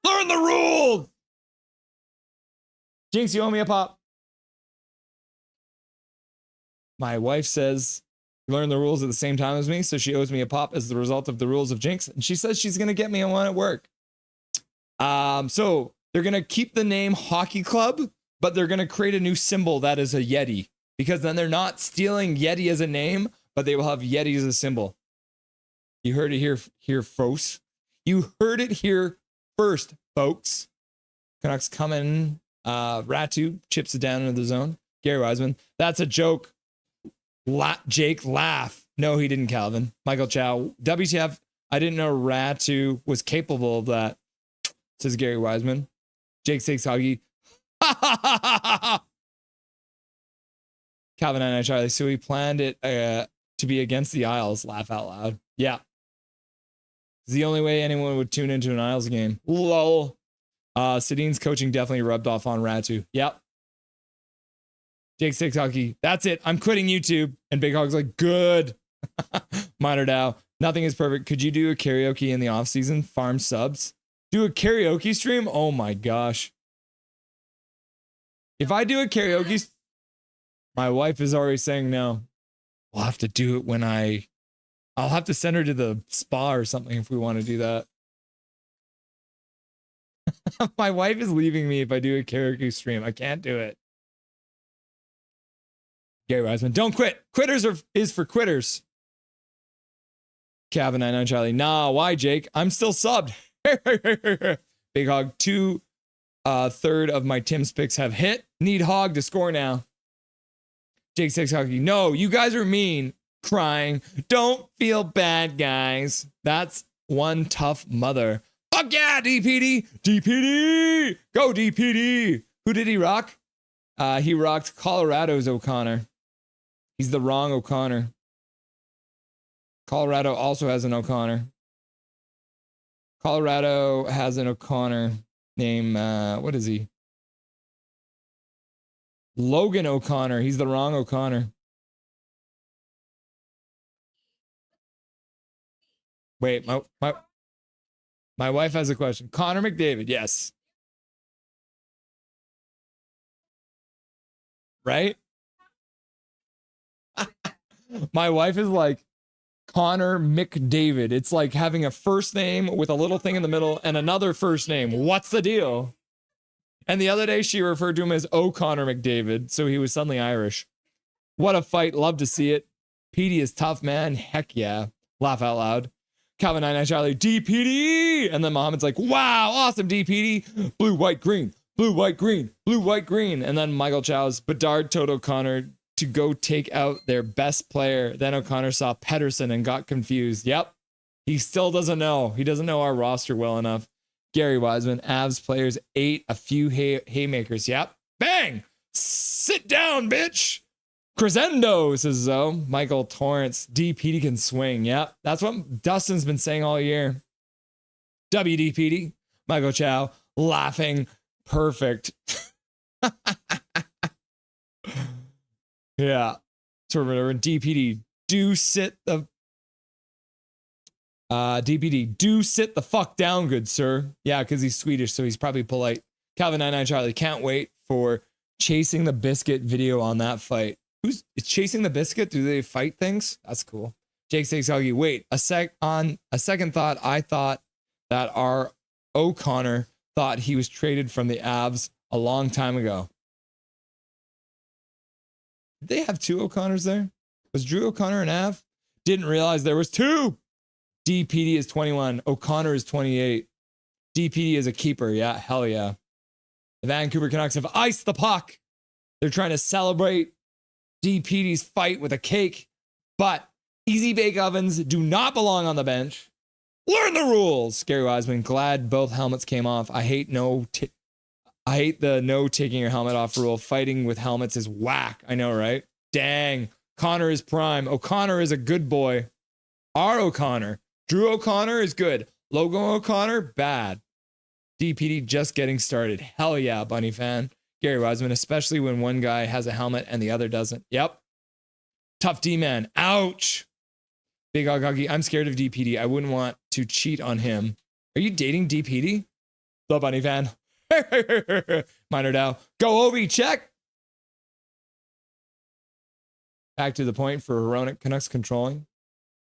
Learn the rules. Jinx, you owe me a pop. My wife says you learn the rules at the same time as me, so she owes me a pop as the result of the rules of Jinx. And she says she's going to get me one at work. So they're going to keep the name Hockey Club, but they're going to create a new symbol that is a Yeti, because then they're not stealing Yeti as a name, but they will have Yeti as a symbol. You heard it here, folks. You heard it here first, folks. Canucks coming. Ratu chips it down into the zone. Gary Wiseman. That's a joke. Jake, laugh. No, he didn't, Calvin. Michael Chow. WTF. I didn't know Ratu was capable of that, says Gary Wiseman. Jake Six Hoggy. Calvin and Charlie. So he planned it to be against the Isles. Laugh out loud. Yeah. It's the only way anyone would tune into an Isles game. Lol. Sadine's coaching definitely rubbed off on Ratu. Yep. Jake Six Hockey. That's it. I'm quitting YouTube. And Big Hog's like, good. Minor Dow. Nothing is perfect. Could you do a karaoke in the off season? Farm subs. Do a karaoke stream? Oh my gosh. If I do a karaoke, my wife is already saying no. We'll have to do it when I'll have to send her to the spa or something if we want to do that. My wife is leaving me if I do a karaoke stream. I can't do it. Gary Wiseman, don't quit. Quitters is for quitters. Kevin, I know Charlie. Nah, why, Jake? I'm still subbed. Big Hog, 2/3 of my Tim's picks have hit. Need Hog to score now. Jake Six Hockey. No, you guys are mean. Crying. Don't feel bad, guys. That's one tough mother. Fuck yeah, DPD. DPD. Go DPD. Who did he rock? He rocked Colorado's O'Connor. He's the wrong O'Connor. Colorado also has an O'Connor. Colorado has an O'Connor named, what is he? Logan O'Connor. He's the wrong O'Connor. Wait, my wife has a question. Connor McDavid, yes. Right? My wife is like Connor McDavid. It's like having a first name with a little thing in the middle and another first name. What's the deal? And the other day she referred to him as O'Connor McDavid, so he was suddenly Irish. What a fight. Love to see it. Petey is tough, man. Heck yeah. Laugh out loud. Calvin 99 Charlie, DPD. And then Mohammed's like, wow, awesome, DPD. Blue, white, green. Blue, white, green. Blue, white, green. And then Michael Chow's Bedard told O'Connor to go take out their best player. Then O'Connor saw Pedersen and got confused. Yep. He still doesn't know. He doesn't know our roster well enough. Gary Wiseman, Avs players ate a few haymakers. Yep. Bang. Sit down, bitch. Crescendo, says Zoe. Michael Torrance, DPD can swing. Yep. That's what Dustin's been saying all year. WDPD. Michael Chow, laughing. Perfect. Yeah. So whatever. DPD, do sit the DPD, do sit the fuck down, good sir. Yeah, because he's Swedish, so he's probably polite. Calvin 99 Charlie, can't wait for Chasing the Biscuit video on that fight. Who's Chasing the Biscuit? Do they fight things? That's cool. Jake Stakes Huggy, wait, on a second thought, I thought that our O'Connor thought he was traded from the Avs a long time ago. Did they have two O'Connors there? Was Drew O'Connor an Av? Didn't realize there was two. DPD is 21. O'Connor is 28. DPD is a keeper. Yeah, hell yeah. The Vancouver Canucks have iced the puck. They're trying to celebrate DPD's fight with a cake, but easy bake ovens do not belong on the bench. Learn the rules. Gary Wiseman, glad both helmets came off. I hate the no taking your helmet off rule. Fighting with helmets is whack. I know, right? Dang. Connor is prime. O'Connor is a good boy. Our O'Connor. Drew O'Connor is good. Logan O'Connor, bad. DPD just getting started. Hell yeah, Bunny fan. Gary Wiseman, especially when one guy has a helmet and the other doesn't. Yep. Tough D-man. Ouch. Big Ogagi, I'm scared of DPD. I wouldn't want to cheat on him. Are you dating DPD? The Bunny fan. Minor Dow. Go Ovi, check. Back to the point for Heronic Canucks controlling.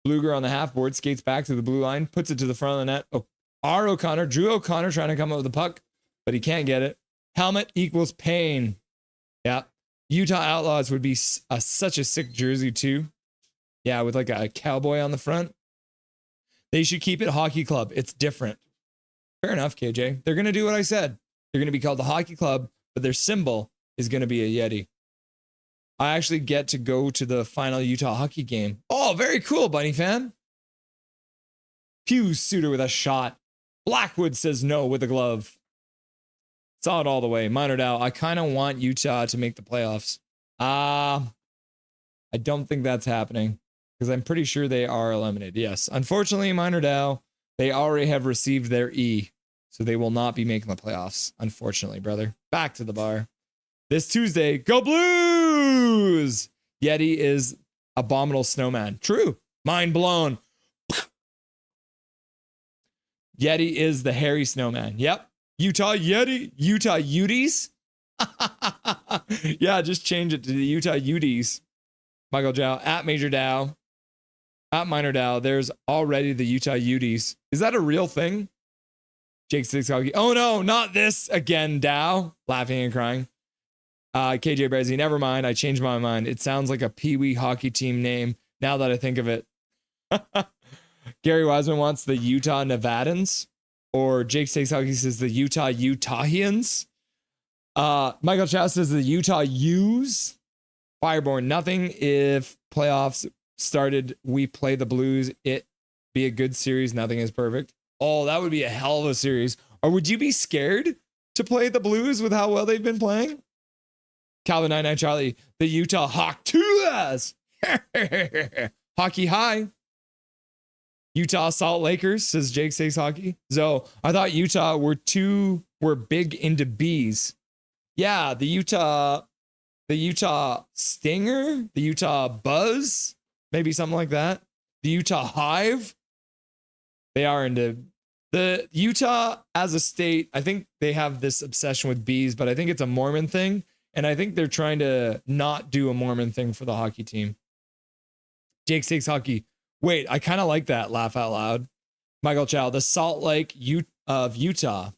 Bluger on the half board, skates back to the blue line, puts it to the front of the net. Oh, R. O'Connor, Drew O'Connor trying to come up with the puck, but he can't get it. Helmet equals pain. Yeah. Utah Outlaws would be such a sick jersey too. Yeah, with like a cowboy on the front. They should keep it Hockey Club. It's different. Fair enough, KJ. They're going to do what I said. They're going to be called the Hockey Club, but their symbol is going to be a Yeti. I actually get to go to the final Utah hockey game. Oh, very cool, Bunny fan. Pew Suitor with a shot. Blackwood says no with a glove. Saw it all the way. Minor Dow, I kind of want Utah to make the playoffs. I don't think that's happening because I'm pretty sure they are eliminated. Yes. Unfortunately, Minor Dow, they already have received their E, so they will not be making the playoffs. Unfortunately, brother. Back to the bar. This Tuesday, go Blues! Yeti is abominable snowman. True. Mind blown. Yeti is the hairy snowman. Yep. Utah Yeti. Utah Utes. Yeah, just change it to the Utah Utes. Michael Dow. At Major Dow. At Minor Dow. There's already the Utah Utes. Is that a real thing? Jake Sixcocky. Oh no, not this again, Dow. Laughing and crying. KJ Brezzi, never mind. I changed my mind. It sounds like a Pee-wee hockey team name now that I think of it. Gary Wiseman wants the Utah Nevadans, or Jake Stakes Hockey says the Utah Utahians. Michael Chow says the Utah U's. Fireborn, nothing. If playoffs started, we play the Blues. It be a good series. Nothing is perfect. Oh, that would be a hell of a series. Or would you be scared to play the Blues with how well they've been playing? Calvin 99 Charlie, the Utah Hawk Tuas. Hockey high. Utah Salt Lakers, says Jake Stakes Hockey. So I thought Utah were big into bees. Yeah, the Utah the Utah Stinger, the Utah Buzz, maybe something like that. The Utah Hive. They are into the Utah as a state. I think they have this obsession with bees, but I think it's a Mormon thing. And I think they're trying to not do a Mormon thing for the hockey team. Jake Stakes Hockey. Wait, I kind of like that. Laugh out loud. Michael Chow, the Salt Lake of Utah.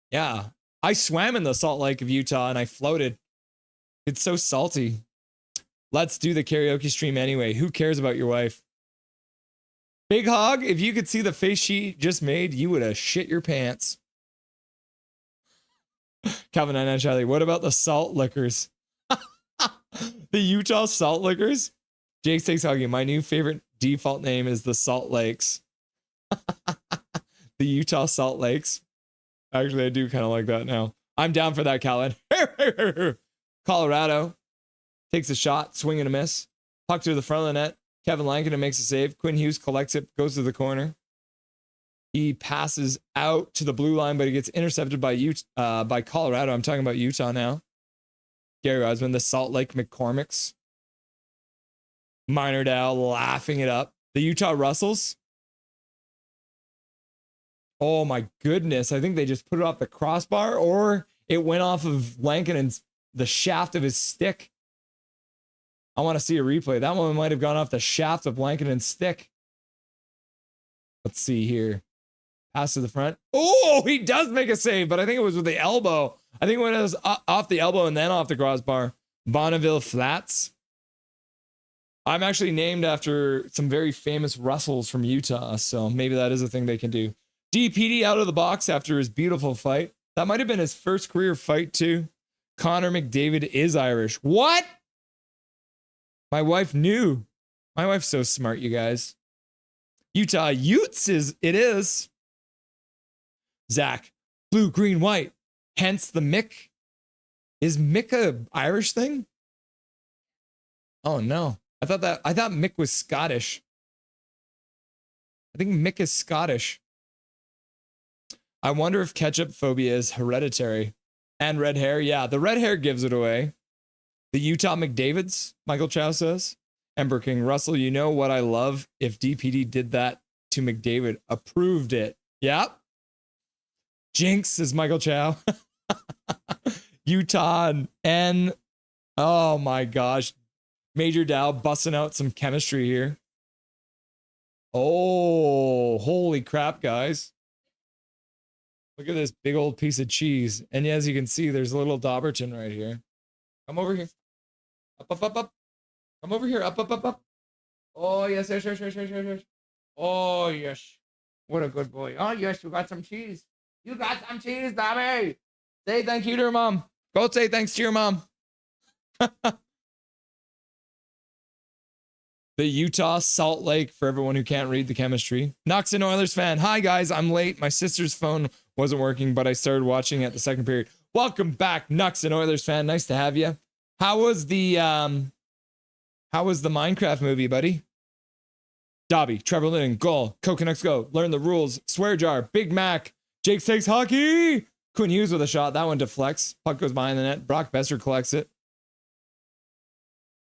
Yeah, I swam in the Salt Lake of Utah and I floated. It's so salty. Let's do the karaoke stream anyway. Who cares about your wife? Big Hog, if you could see the face she just made, you would have shit your pants. Calvin and Charlie, what about the salt liquors? The Utah Salt Liquors? Jake Stakes Hockey, my new favorite default name is the Salt Lakes. The Utah Salt Lakes. Actually, I do kind of like that now. I'm down for that, Calvin. Colorado takes a shot, swing and a miss. Puck to the front of the net. Kevin Lankinen makes a save. Quinn Hughes collects it, goes to the corner. He passes out to the blue line, but he gets intercepted by Colorado. I'm talking about Utah now. Gary Osmond, the Salt Lake McCormicks. Minor Dow laughing it up. The Utah Russells. Oh my goodness. I think they just put it off the crossbar, or it went off of Lankinen's, the shaft of his stick. I want to see a replay. That one might have gone off the shaft of Lankinen's stick. Let's see here. Pass to the front. Oh, he does make a save, but I think it was with the elbow. I think when it was off the elbow and then off the crossbar. Bonneville Flats. I'm actually named after some very famous Russells from Utah, so maybe that is a thing they can do. DPD out of the box after his beautiful fight. That might have been his first career fight, too. Connor McDavid is Irish. What? My wife knew. My wife's so smart, you guys. Utah Utes it is. Zach, blue, green, white. Hence the Mick. Is Mick a Irish thing? Oh no. I thought Mick was Scottish. I think Mick is Scottish. I wonder if ketchup phobia is hereditary. And red hair. Yeah, the red hair gives it away. The Utah McDavids, Michael Chow says. Ember King, Russell, you know what I love? If DPD did that to McDavid, approved it. Yep. Jinx, says Michael Chow. Utah and oh my gosh. Major Dow busting out some chemistry here. Oh, holy crap, guys. Look at this big old piece of cheese. And as you can see, there's a little Dauberton right here. Come over here. Up. Come over here. Up. Oh, yes. Oh, yes. What a good boy. Oh, yes, you got some cheese. You got some cheese, Dobby. Say thank you to your mom. Go say thanks to your mom. The Utah Salt Lake, for everyone who can't read the chemistry. Knox and Oilers fan. Hi, guys. I'm late. My sister's phone wasn't working, but I started watching at the second period. Welcome back, Knox and Oilers fan. Nice to have you. How was the Minecraft movie, buddy? Dobby, Trevor Linden, goal. Canucks go. Learn the rules. Swear jar. Big Mac. Jake Stakes Hockey. Quinn Hughes with a shot. That one deflects. Puck goes behind the net. Brock Besser collects it.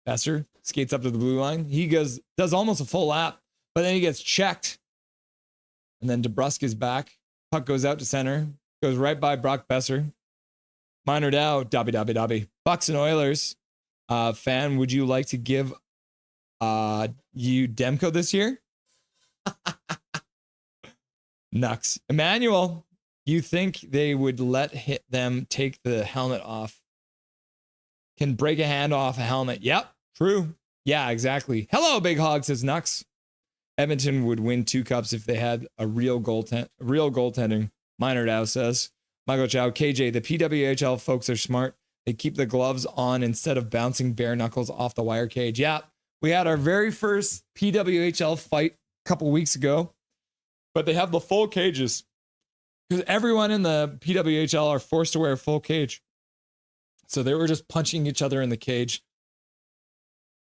Besser skates up to the blue line. He does almost a full lap, but then he gets checked. And then DeBrusque is back. Puck goes out to center. Goes right by Brock Besser. Minor Dow. Dobby. Bucks and Oilers. Fan, would you like to give you Demko this year? Nux. Emmanuel, you think they would let them take the helmet off? Can break a hand off a helmet. Yep, true. Yeah, exactly. Hello, Big Hog, says Nux. Edmonton would win 2 cups if they had a real goaltending. Minor Dow says. Michael Chow, KJ, the PWHL folks are smart. They keep the gloves on instead of bouncing bare knuckles off the wire cage. Yeah, we had our very first PWHL fight a couple weeks ago, but they have the full cages because everyone in the PWHL are forced to wear a full cage. So they were just punching each other in the cage.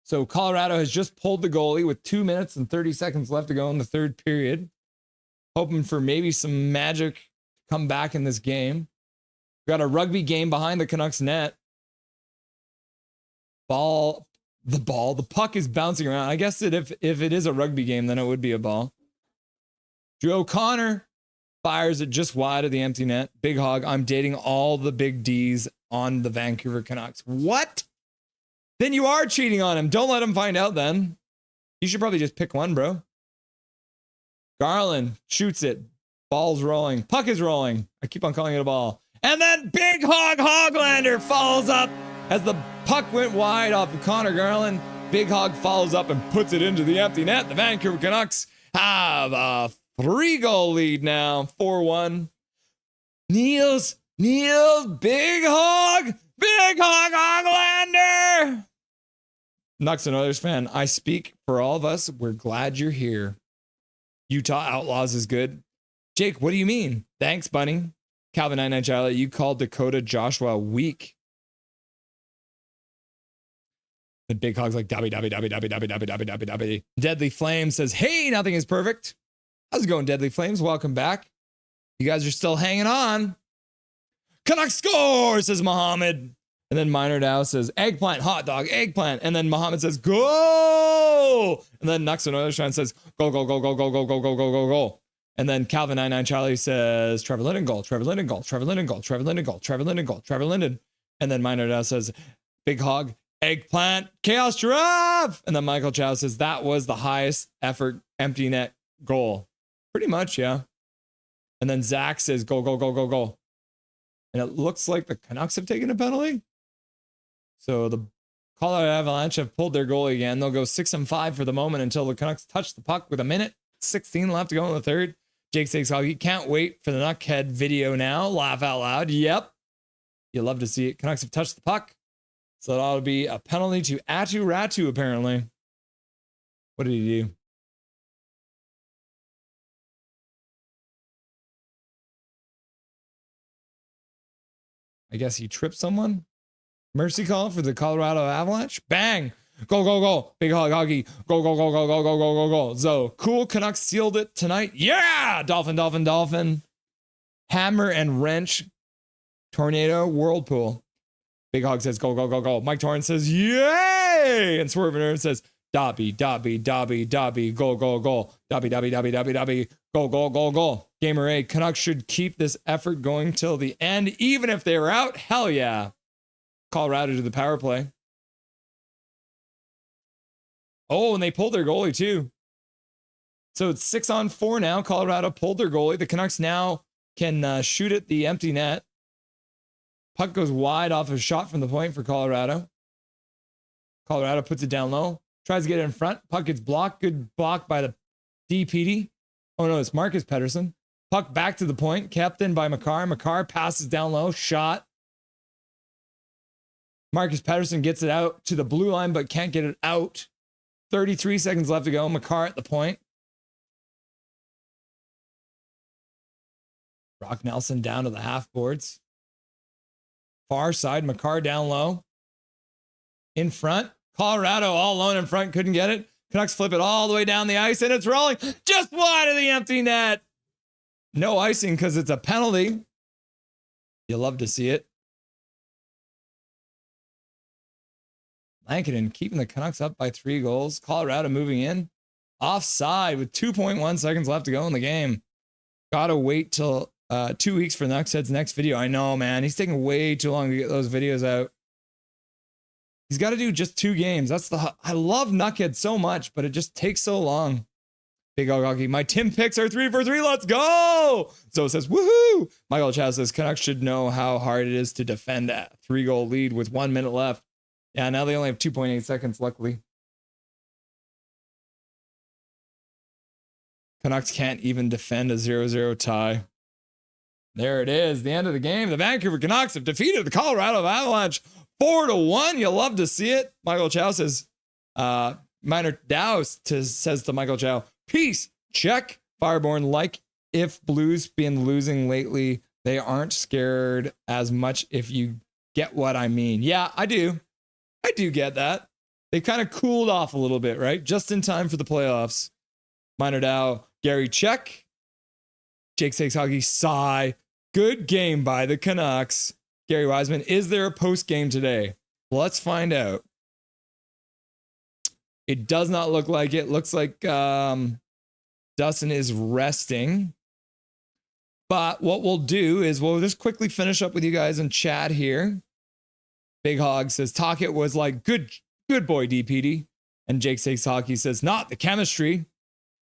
So Colorado has just pulled the goalie with 2 minutes and 30 seconds left to go in the third period. Hoping for maybe some magic to come back in this game. Got a rugby game behind the Canucks net. the puck is bouncing around. I guess that if it is a rugby game, then it would be a ball. Drew O'Connor fires it just wide of the empty net. Big hog. I'm dating all the big D's on the Vancouver Canucks. What? Then you are cheating on him. Don't let him find out then. You should probably just pick one, bro. Garland shoots it. Ball's rolling. Puck is rolling. I keep on calling it a ball. And then Big Hog Hoglander follows up as the puck went wide off of Connor Garland. Big Hog follows up and puts it into the empty net. The Vancouver Canucks have a 3-goal lead now. 4-1. Niels, Big Hog Hoglander. Nucks and Oilers fan, I speak for all of us. We're glad you're here. Utah Outlaws is good. Jake, what do you mean? Thanks, Bunny. Calvin 99 Charlie, you called Dakota Joshua weak. The Big Hog's like, dabby. Deadly Flame says, hey, nothing is perfect. How's it going, Deadly Flames? Welcome back. You guys are still hanging on. Canucks score, says Muhammad. And then Minor Dow says, eggplant, hot dog, eggplant. And then Muhammad says, go. And then Nux and Oilers fan says, go. And then Calvin 99 Charlie says, Trevor Linden goal. And then Minor Dow says, Big Hog, eggplant, chaos giraffe. And then Michael Chow says, that was the highest effort empty net goal. Pretty much, yeah. And then Zach says, go. And it looks like the Canucks have taken a penalty. So the Colorado Avalanche have pulled their goalie again. They'll go 6-5 for the moment until the Canucks touch the puck with 1:16 left to go in the third. Jake Sakes Hockey can't wait for the Nuckhead video now. Laugh out loud. Yep. You love to see it. Canucks have touched the puck. So it ought to be a penalty to Atu Ratu, apparently. What did he do? I guess he tripped someone. Mercy call for the Colorado Avalanche. Bang. Go. Big Hog Hockey. Go. So cool. Canucks sealed it tonight. Yeah. Dolphin. Hammer and wrench. Tornado. Whirlpool. Big Hog says go. Mike Torrance says yay. And Swerve Nerd says Dobby. Go. Dobby. Go. Gamer A. Canucks should keep this effort going till the end, even if they're out. Hell yeah. Colorado to the power play. Oh, and they pulled their goalie too. So it's 6-on-4 now. Colorado pulled their goalie. The Canucks now can shoot at the empty net. Puck goes wide off a shot from the point for Colorado. Colorado puts it down low. Tries to get it in front. Puck gets blocked. Good block by the DPD. Oh no, it's Marcus Pettersson. Puck back to the point. Kept in by Makar. Makar passes down low. Shot. Marcus Pettersson gets it out to the blue line, but can't get it out. 33 seconds left to go. Makar at the point. Brock Nelson down to the half boards. Far side. Makar down low. In front. Colorado all alone in front. Couldn't get it. Canucks flip it all the way down the ice, and it's rolling just wide of the empty net. No icing because it's a penalty. You love to see it. Lankinen keeping the Canucks up by 3 goals. Colorado moving in. Offside with 2.1 seconds left to go in the game. Gotta wait till 2 weeks for Nuckhead's next video. I know, man. He's taking way too long to get those videos out. He's got to do just 2 games. I love Nuckhead so much, but it just takes so long. Big Hog Hockey. My Tim picks are 3 for 3. Let's go. So it says, woohoo. Michael Chaz says, Canucks should know how hard it is to defend a 3-goal lead with 1 minute left. Yeah, now they only have 2.8 seconds, luckily. Canucks can't even defend a 0-0 tie. There it is. The end of the game. The Vancouver Canucks have defeated the Colorado Avalanche 4-1. You love to see it. Michael Chow says, Minor Dow says to Michael Chow, peace. Check. Fireborn, like if Blues been losing lately, they aren't scared as much, if you get what I mean. Yeah, I do. I do get that. They kind of cooled off a little bit, right? Just in time for the playoffs. Minor Dow, Gary check. Jake Sakes Hockey, sigh. Good game by the Canucks. Gary Wiseman, is there a post game today? Let's find out. It does not look like it. Looks like Dustin is resting. But what we'll do is we'll just quickly finish up with you guys in chat here. Big Hog says, Talkit was like, good boy, DPD. And Jake Sakes Hockey says, not the chemistry.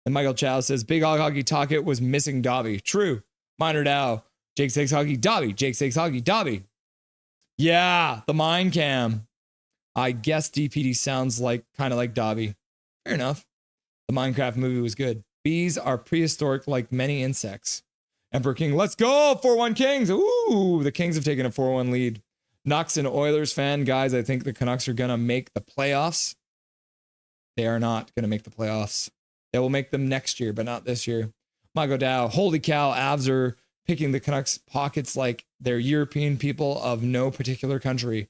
And Michael Chow says, Big Hog Hockey Talkit was missing Dobby. True. Minor Dow. Jake Sakes Hockey, Dobby. Jake Sakes Hockey, Dobby. Yeah, the mind cam. I guess DPD sounds like kind of like Dobby. Fair enough. The Minecraft movie was good. Bees are prehistoric like many insects. Emperor King, let's go! 4-1 Kings! Ooh, the Kings have taken a 4-1 lead. Knox and Oilers fan, guys, I think the Canucks are going to make the playoffs. They are not going to make the playoffs. They will make them next year, but not this year. Mago Dow, holy cow, Avs are picking the Canucks pockets like they're European people of no particular country.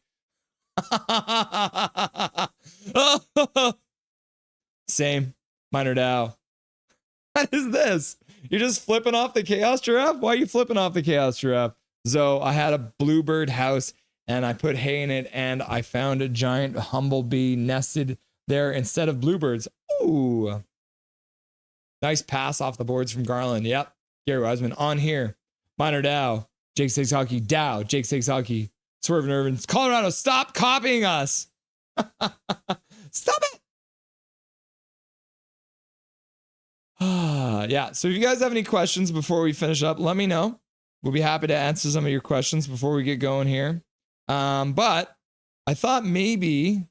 Same. Minor Dow. What is this? You're just flipping off the Chaos Giraffe? Why are you flipping off the Chaos Giraffe? So I had a bluebird house and I put hay in it and I found a giant humblebee nested there instead of bluebirds. Ooh. Nice pass off the boards from Garland. Yep. Gary Wiseman on here. Minor Dow. Jake Stakes Hockey. Dow. Jake Stakes Hockey. Swerve and Irvin. Colorado, stop copying us. Stop it. Yeah, so if you guys have any questions before we finish up, let me know. We'll be happy to answer some of your questions before we get going here. But I thought maybe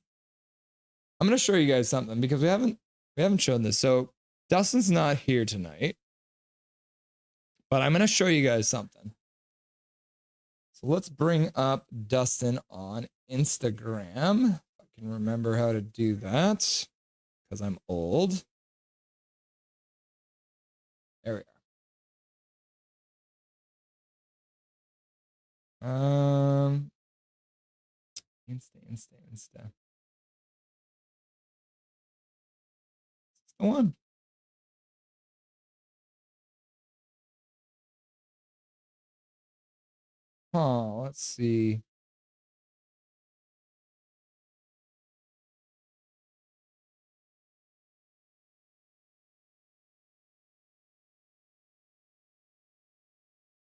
I'm going to show you guys something because we haven't shown this. So Dustin's not here tonight, but I'm going to show you guys something. So let's bring up Dustin on Instagram. I can remember how to do that because I'm old. There we are. Insta. It's the one. Oh, let's see.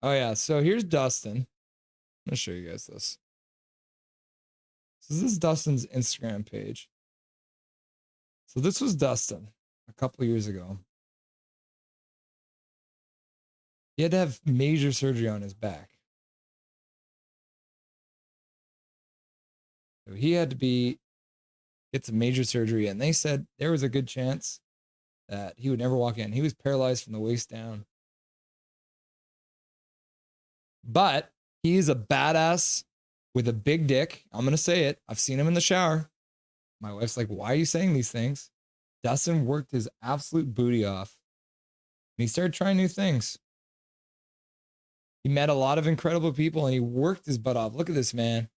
Oh yeah, so here's Dustin. I'm gonna show you guys this. So this is Dustin's Instagram page. So this was Dustin a couple of years ago. He had to have major surgery on his back. So he had to get some major surgery, and they said there was a good chance that he would never walk in. He was paralyzed from the waist down. But he's a badass with a big dick. I'm going to say it. I've seen him in the shower. My wife's like, why are you saying these things? Dustin worked his absolute booty off. And he started trying new things. He met a lot of incredible people and he worked his butt off. Look at this man.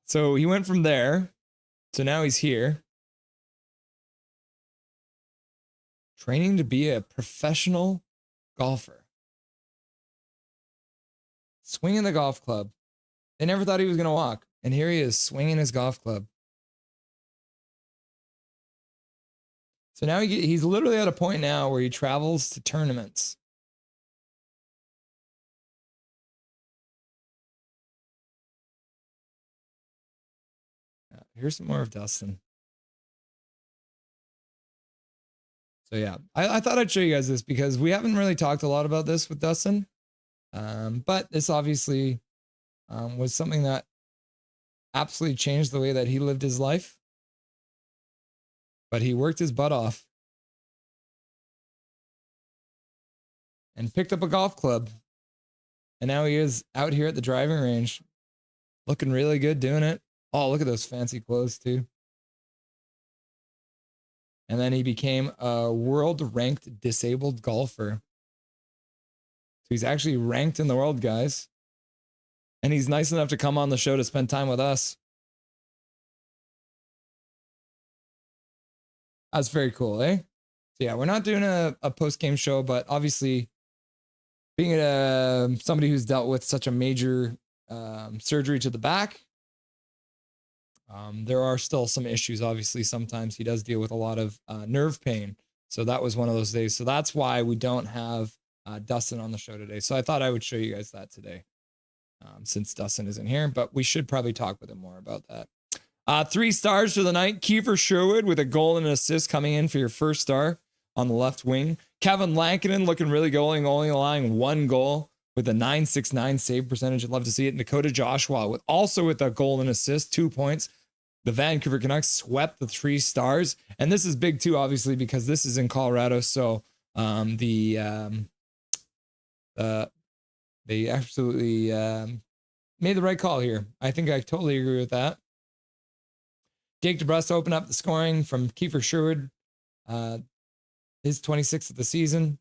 So he went from there. So now he's here. Training to be a professional golfer. Swinging the golf club. They never thought he was going to walk. And here he is swinging his golf club. So now he's literally at a point now where he travels to tournaments. Here's some more of Dustin. So yeah, I thought I'd show you guys this because we haven't really talked a lot about this with Dustin. But this obviously was something that absolutely changed the way that he lived his life. But he worked his butt off and picked up a golf club. And now he is out here at the driving range looking really good doing it. Oh, look at those fancy clothes too. And then he became a world-ranked disabled golfer. So he's actually ranked in the world, guys. And he's nice enough to come on the show to spend time with us. That's very cool, eh? So yeah, we're not doing a post-game show, but obviously being somebody who's dealt with such a major surgery to the back, there are still some issues. Obviously, sometimes he does deal with a lot of nerve pain. So that was one of those days. So that's why we don't have Dustin on the show today. So I thought I would show you guys that today since Dustin isn't here, but we should probably talk with him more about that. 3 stars for the night. Kiefer Sherwood with a goal and an assist coming in for your first star on the left wing. Kevin Lankinen looking really going, only allowing 1 goal with a .969 save percentage. I'd love to see it. And Dakota Joshua with a goal and assist, 2 points. The Vancouver Canucks swept the 3 stars. And this is big too, obviously, because this is in Colorado. So they absolutely made the right call here. I think I totally agree with that. Jake DeBrusk opened up the scoring from Kiefer Sherwood. His 26th of the season.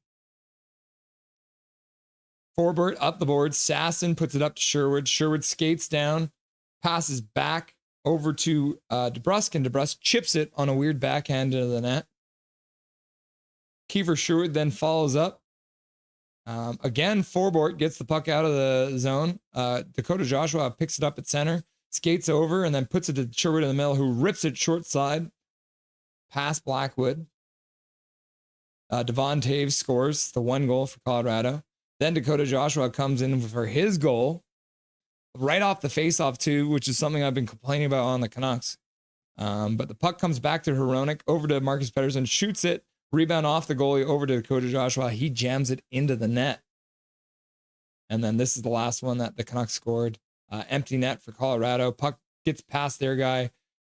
Forbort up the board. Sasson puts it up to Sherwood. Sherwood skates down, passes back over to DeBrusk, and DeBrusk chips it on a weird backhand into the net. Kiefer Sherwood then follows up. Again, Forbort gets the puck out of the zone. Dakota Joshua picks it up at center, skates over, and then puts it to Sherwood in the middle, who rips it short side past Blackwood. Devon Taves scores the 1 goal for Colorado. Then Dakota Joshua comes in for his goal right off the faceoff too, which is something I've been complaining about on the Canucks. But the puck comes back to Hronek, over to Marcus Pettersson, shoots it, rebound off the goalie over to Dakota Joshua. He jams it into the net. And then this is the last one that the Canucks scored. Empty net for Colorado. Puck gets past their guy.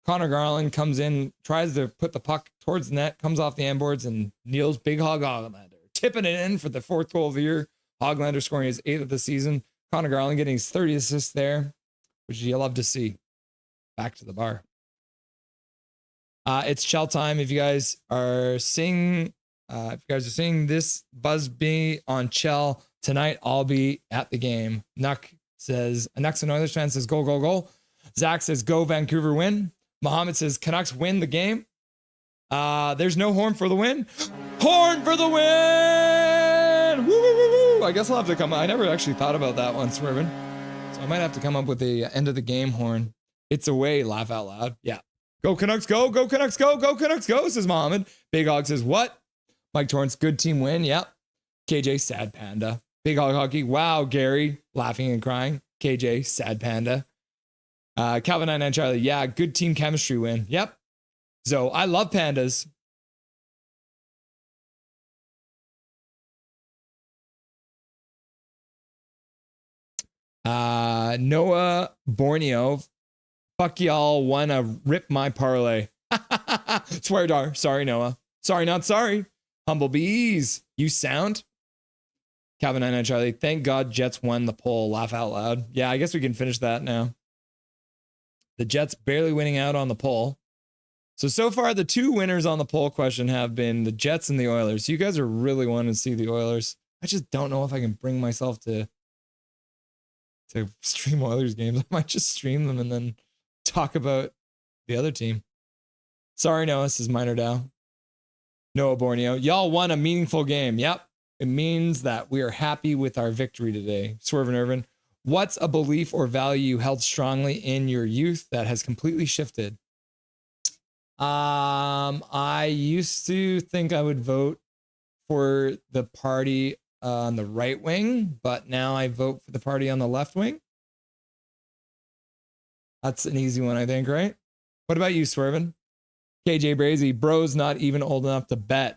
Connor Garland comes in, tries to put the puck towards the net, comes off the end boards, and Niels Big Hog Hoglander tipping it in for the 4th goal of the year. Hoglander scoring his 8th of the season. Connor Garland getting his 30th assist there, which you love to see. Back to the bar. It's Chell time. If you guys are seeing this Busby on Chell tonight, I'll be at the game. Nuck and Oilers fan says go, go, go. Zach says go Vancouver win. Mohammed says Canucks win the game. There's no horn for the win. Horn for the win! Woo, woo, woo, woo. I guess I'll have to come. I never actually thought about that one, Swervin. So I might have to come up with the end of the game horn. It's away, laugh out loud. Yeah. Go Canucks, go, go Canucks, go, go Canucks, go, says Mohammed. Big Hog says what? Mike Torrance, good team win. Yep. KJ, sad panda. Big Hog Hockey, wow, Gary, laughing and crying. KJ, sad panda. Calvin 99 Charlie, yeah, good team chemistry win. Yep. So I love pandas. Noah Borneo, fuck y'all, wanna rip my parlay. Swear dar. Sorry, Noah. Sorry, not sorry. Humblebees, you sound. Calvin 99 Charlie, thank God Jets won the poll. Laugh out loud. Yeah, I guess we can finish that now. The Jets barely winning out on the poll. So far, the 2 winners on the poll question have been the Jets and the Oilers. You guys are really wanting to see the Oilers. I just don't know if I can bring myself to stream Oilers games. I might just stream them and then talk about the other team. Sorry, Noah, this is Minor Dow. Noah Borneo. Y'all won a meaningful game. Yep. It means that we are happy with our victory today. Swerve and Irvin. What's a belief or value you held strongly in your youth that has completely shifted? I used to think I would vote for the party on the right wing, but now I vote for the party on the left wing. That's an easy one, I think, right? What about you, Swervin? KJ Brazy, bro's not even old enough to bet.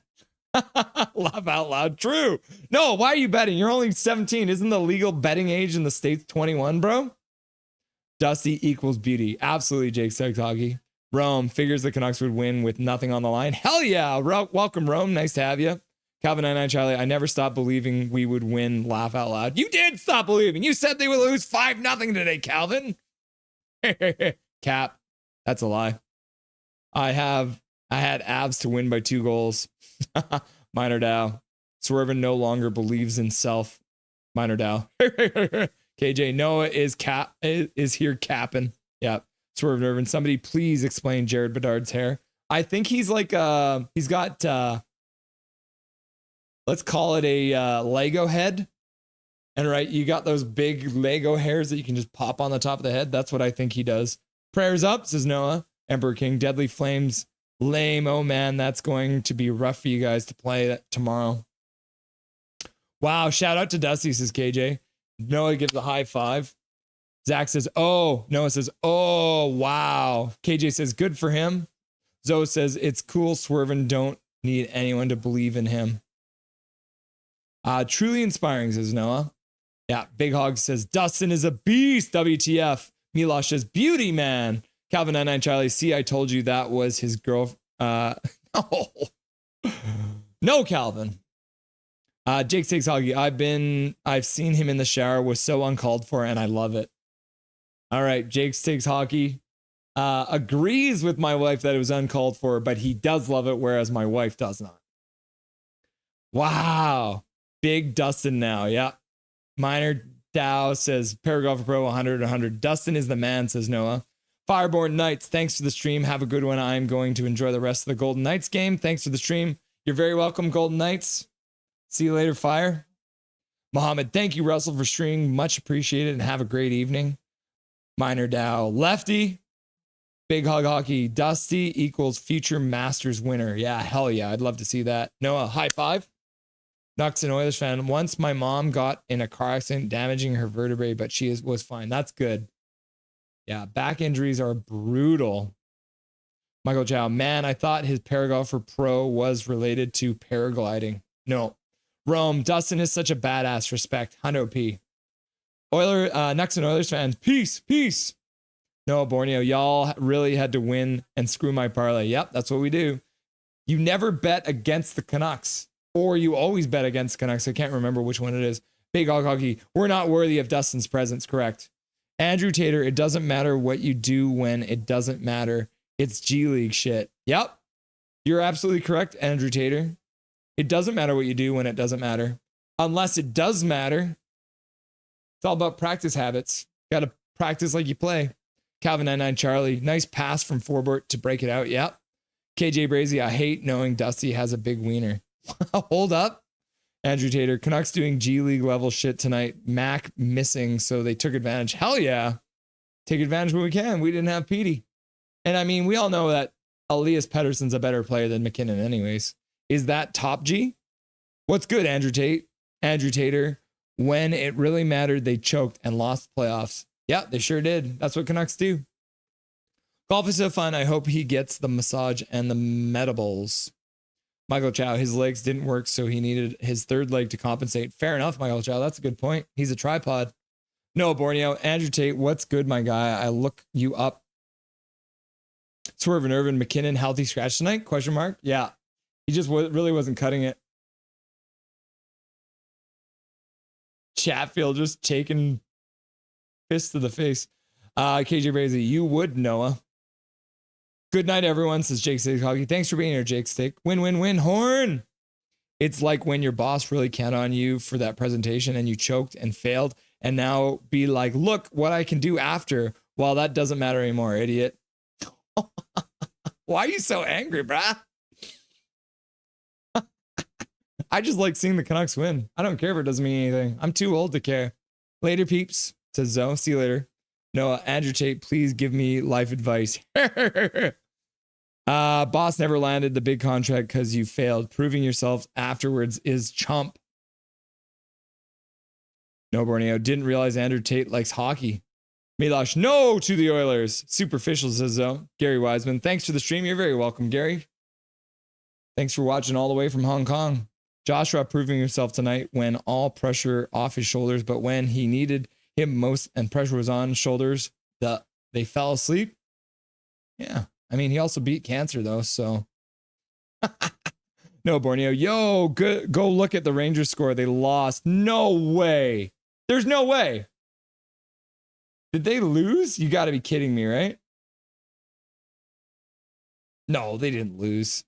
Laugh out loud. True. No, why are you betting? You're only 17. Isn't the legal betting age in the States 21, bro? Dusty equals beauty. Absolutely, Jake Segtoggy. Rome figures the Canucks would win with nothing on the line. Hell yeah. Welcome, Rome. Nice to have you. Calvin 99 Charlie, I never stopped believing we would win. Laugh out loud. You did stop believing. You said they would lose 5-0 today, Calvin. Cap. That's a lie. I had Avs to win by 2 goals. Minor Dow. Swervin no longer believes in self. Minor Dow. KJ, Noah is here capping. Yep. Swerve Irvin. Somebody please explain Jared Bedard's hair. I think he's like he's got let's call it a Lego head. And right, you got those big Lego hairs that you can just pop on the top of the head. That's what I think he does. Prayers up, says Noah. Emperor King, Deadly Flames, lame. Oh man, that's going to be rough for you guys to play that tomorrow. Wow, shout out to Dusty, says KJ. Noah gives a high five. Zach says, oh. Noah says, oh, wow. KJ says, good for him. Zoe says, it's cool, Swervin. Don't need anyone to believe in him. Truly inspiring, says Noah. Yeah, Big Hog says, Dustin is a beast, WTF. Milosh says, beauty, man. Calvin 99 Charlie, see, I told you that was his girl. No. No, Calvin. Jake Stakes Hockey, I've seen him in the shower, was so uncalled for, and I love it. All right, Jake Stakes Hockey agrees with my wife that it was uncalled for, but he does love it, whereas my wife does not. Wow. Big Dustin now, yeah. Minor Dow says, Paragolfer Pro 100. Dustin is the man, says Noah. Fireborn Knights, thanks for the stream. Have a good one. I'm going to enjoy the rest of the Golden Knights game. Thanks for the stream. You're very welcome, Golden Knights. See you later, Fire. Mohammed, thank you, Russell, for streaming. Much appreciated, and have a great evening. Minor Dow. Lefty. Big Hog Hockey. Dusty equals future Masters winner. Yeah, hell yeah. I'd love to see that. Noah, high five. Nucks and Oilers fan. Once my mom got in a car accident damaging her vertebrae, but she was fine. That's good. Yeah, back injuries are brutal. Michael Chow, man, I thought his Paragolfer Pro was related to paragliding. No. Rome, Dustin is such a badass. Respect. Hundo P. Nucks and Oilers fans, peace. Noah Borneo, y'all really had to win and screw my parlay. Yep, that's what we do. You never bet against the Canucks. Or you always bet against Canucks. I can't remember which one it is. Big Hog Hockey. We're not worthy of Dustin's presence. Correct. Andrew Tater. It doesn't matter what you do when it doesn't matter. It's G League shit. Yep. You're absolutely correct, Andrew Tater. It doesn't matter what you do when it doesn't matter. Unless it does matter. It's all about practice habits. Got to practice like you play. Calvin 99 Charlie. Nice pass from Forbort to break it out. Yep. KJ Brazy. I hate knowing Dusty has a big wiener. Hold up. Andrew Tater, Canucks doing G League level shit tonight. Mac missing, so they took advantage. Hell yeah. Take advantage when we can. We didn't have Petey. And I mean, we all know that Elias Pettersson's a better player than McKinnon anyways. Is that top G? What's good, Andrew Tate? Andrew Tater, when it really mattered, they choked and lost playoffs. Yeah, they sure did. That's what Canucks do. Golf is so fun. I hope he gets the massage and the medibles. Michael Chow, his legs didn't work, so he needed his third leg to compensate. Fair enough, Michael Chow. That's a good point. He's a tripod. Noah Borneo, Andrew Tate, what's good, my guy? I look you up. Swerve and Irvin, McKinnon, healthy scratch tonight? Question mark. Yeah, he just really wasn't cutting it. Chatfield just taking fists to the face. KJ Brazy, you would, Noah. Good night, everyone, says Jake Steak Hockey. Thanks for being here, Jake Steak. Win. Horn. It's like when your boss really counted on you for that presentation and you choked and failed, and now be like, look what I can do after. Well, that doesn't matter anymore, idiot. Why are you so angry, bruh? I just like seeing the Canucks win. I don't care if it doesn't mean anything. I'm too old to care. Later, peeps, says Zoe. See you later. Noah, Andrew Tate, please give me life advice. Boss never landed the big contract because you failed. Proving yourself afterwards is chump. No, Borneo, didn't realize Andrew Tate likes hockey. Milosh, no to the Oilers. Superficial, says though. Gary Wiseman, thanks for the stream. You're very welcome, Gary. Thanks for watching all the way from Hong Kong. Joshua proving himself tonight when all pressure off his shoulders, but when he needed him most and pressure was on shoulders, they fell asleep. Yeah. I mean, he also beat cancer though, so. No, Borneo. Yo, go look at the Rangers score. They lost. No way. There's no way. Did they lose? You got to be kidding me, right? No, they didn't lose.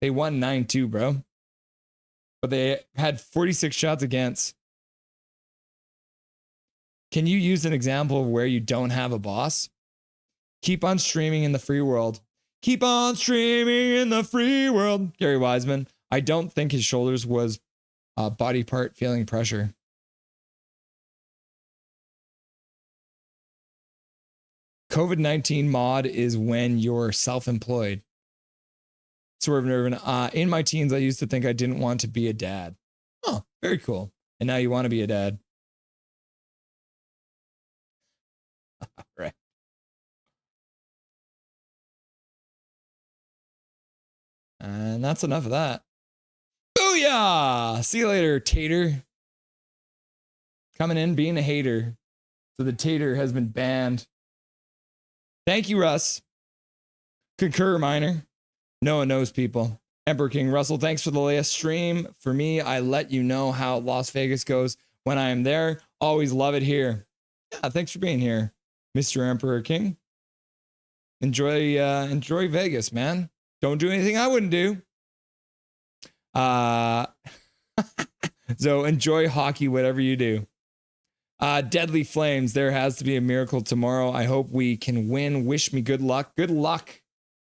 They won 9-2, bro. But they had 46 shots against. Can you use an example of where you don't have a boss? Keep on streaming in the free world. Keep on streaming in the free world. Gary Wiseman. I don't think his shoulders was a body part feeling pressure. COVID-19 mod is when you're self-employed. Swerve Nervin. In my teens, I used to think I didn't want to be a dad. Oh, very cool. And now you want to be a dad. Right. And that's enough of that. Booyah! See you later, Tater. Coming in, being a hater. So the Tater has been banned. Thank you, Russ. Concur, Minor. No one knows people. Emperor King Russell, thanks for the last stream. For me, I let you know how Las Vegas goes when I am there. Always love it here. Yeah, thanks for being here, Mr. Emperor King. Enjoy Vegas, man. Don't do anything I wouldn't do. So enjoy hockey, whatever you do. Deadly Flames, there has to be a miracle tomorrow. I hope we can win. Wish me good luck. Good luck.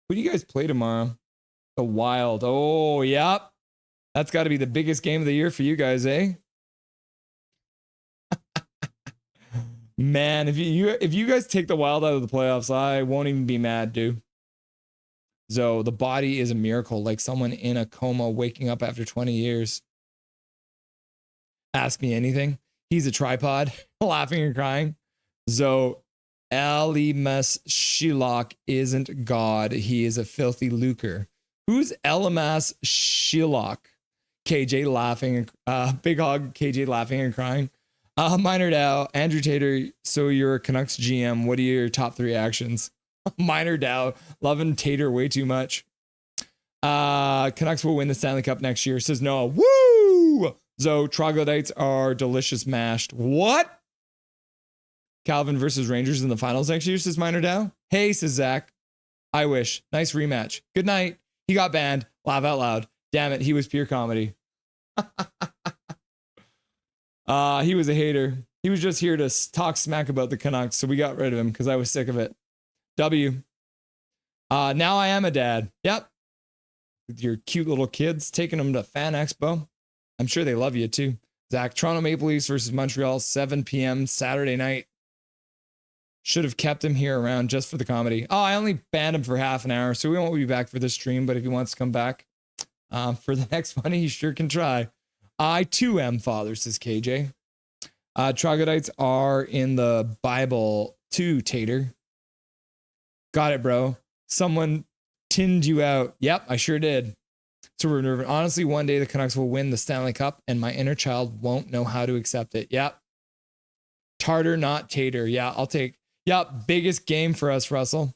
Who do you guys play tomorrow? The Wild. Oh, yep. That's got to be the biggest game of the year for you guys, eh? Man, if you guys take the Wild out of the playoffs, I won't even be mad, dude. So the body is a miracle, like someone in a coma waking up after 20 years. Ask me anything. He's a tripod, laughing and crying. So Elimas Shilok isn't God. He is a filthy lucre. Who's Elimas Shilok? KJ laughing, Big Hog, KJ laughing and crying. Minor Dow, Andrew Tater, so you're a Canucks GM. What are your top 3 actions? Minor Dow, loving Tater way too much. Canucks will win the Stanley Cup next year, says Noah. Woo! So troglodytes are delicious mashed. What? Calvin versus Rangers in the finals next year, says Minor Dow. Hey, says Zach. I wish. Nice rematch. Good night. He got banned. Laugh out loud. Damn it, he was pure comedy. He was a hater. He was just here to talk smack about the Canucks, so we got rid of him because I was sick of it. W. Now I am a dad. Yep. With your cute little kids, taking them to Fan Expo. I'm sure they love you too. Zach, Toronto Maple Leafs versus Montreal, 7 p.m. Saturday night. Should have kept him here around just for the comedy. Oh, I only banned him for half an hour, so we won't be back for this stream, but if he wants to come back for the next one, he sure can try. I too am father, says KJ. Troglodytes are in the Bible too, Tater. Got it, bro. Someone tinned you out. Yep, I sure did. So we're nervous. Honestly, one day the Canucks will win the Stanley Cup and my inner child won't know how to accept it. Yep. Tartar, not Tater. Yeah, I'll take. Yep, biggest game for us, Russell.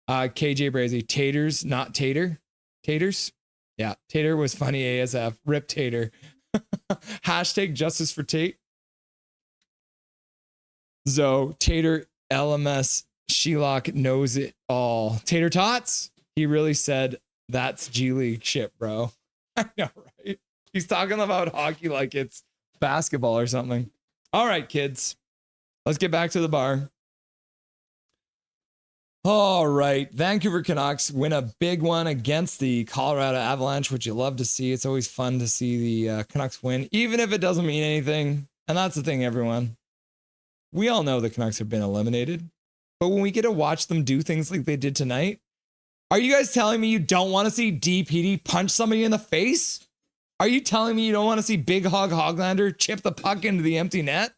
KJ Brazy, Taters, not Tater. Taters? Yeah, Tater was funny ASF. Rip Tater. Hashtag justice for Tate. So Tater LMS Shelock knows it all. Tater Tots? He really said that's G League shit, bro. I know, right? He's talking about hockey like it's basketball or something. All right, kids. Let's get back to the bar. All right. Vancouver Canucks win a big one against the Colorado Avalanche, which you love to see. It's always fun to see the Canucks win, even if it doesn't mean anything. And that's the thing, everyone. We all know the Canucks have been eliminated. But when we get to watch them do things like they did tonight, are you guys telling me you don't want to see DPD punch somebody in the face? Are you telling me you don't want to see Big Hog Hoglander chip the puck into the empty net?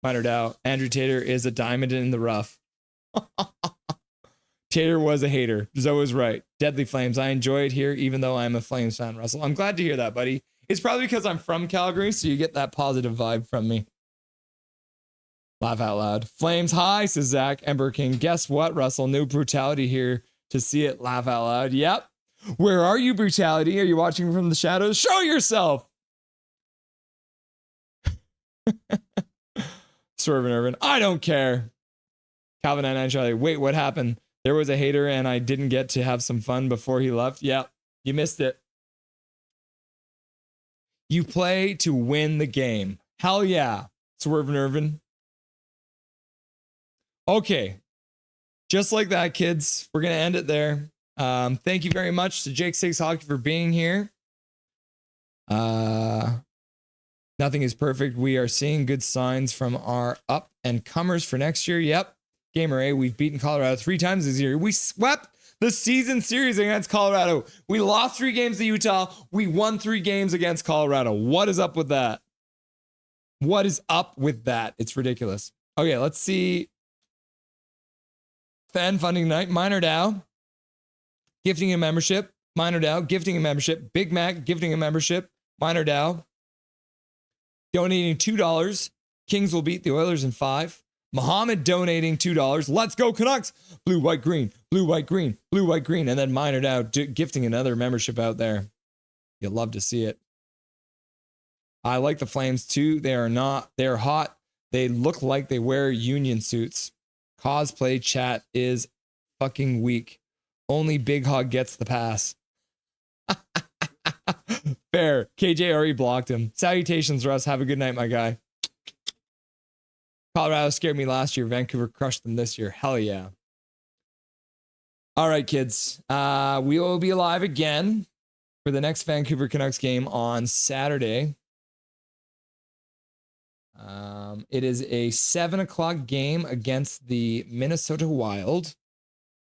Minor Dow, Andrew Tater is a diamond in the rough. Tater was a hater. Zoe was right. Deadly Flames. I enjoy it here, even though I'm a Flames fan, Russell. I'm glad to hear that, buddy. It's probably because I'm from Calgary, so you get that positive vibe from me. Laugh out loud. Flames high, says Zach. Ember King. Guess what, Russell? No brutality here to see it. Laugh out loud. Yep. Where are you, brutality? Are you watching from the shadows? Show yourself. Swerve and Irvin. I don't care. Calvin and Charlie. Wait, what happened? There was a hater and I didn't get to have some fun before he left. Yeah, you missed it. You play to win the game. Hell yeah. Swerve and Irvin. Okay. just like that, kids. We're going to end it there. Thank you very much to Jake Stakes Hockey for being here. Nothing is perfect. We are seeing good signs from our up and comers for next year. Yep. Gamer A, we've beaten Colorado 3 times this year. We swept the season series against Colorado. We lost 3 games to Utah. We won 3 games against Colorado. What is up with that? What is up with that? It's ridiculous. Okay, let's see. Fan funding night. Minor Dow gifting a membership. Minor Dow gifting a membership. Big Mac gifting a membership. Minor Dow donating $2. Kings will beat the Oilers in 5. Muhammad donating $2. Let's go Canucks. Blue, white, green. Blue, white, green. Blue, white, green. And then Minor Dow gifting another membership out there. You'll love to see it. I like the Flames too. They're hot. They look like they wear union suits. Cosplay chat is fucking weak. Only Big Hog gets the pass. Fair. KJ already blocked him. Salutations, Russ. Have a good night, my guy. Colorado scared me last year. Vancouver crushed them this year. Hell yeah. All right, kids. We will be live again for the next Vancouver Canucks game on Saturday. It is a 7:00 game against the Minnesota Wild.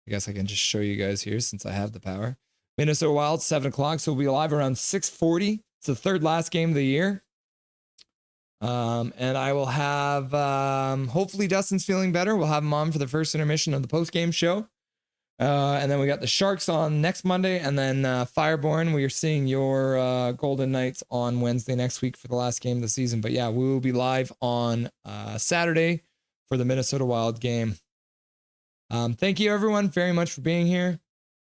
I guess I can just show you guys here since I have the power. Minnesota Wild, 7:00. So we'll be live around 6:40. It's the third last game of the year. And I will have, hopefully Dustin's feeling better. We'll have him on for the first intermission of the post-game show. And then we got the Sharks on next Monday. And then Fireborn, we are seeing your Golden Knights on Wednesday next week for the last game of the season. But yeah, we will be live on Saturday for the Minnesota Wild game. Thank you, everyone, very much for being here.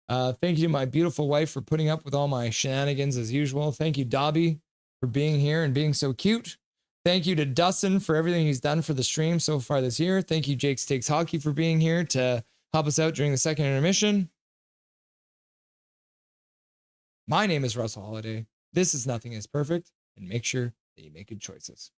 Thank you to my beautiful wife for putting up with all my shenanigans as usual. Thank you, Dobby, for being here and being so cute. Thank you to Dustin for everything he's done for the stream so far this year. Thank you, Jake Stakes Hockey, for being here to help us out during the second intermission. My name is Russell Holiday. This is Nothing is Perfect, and make sure that you make good choices.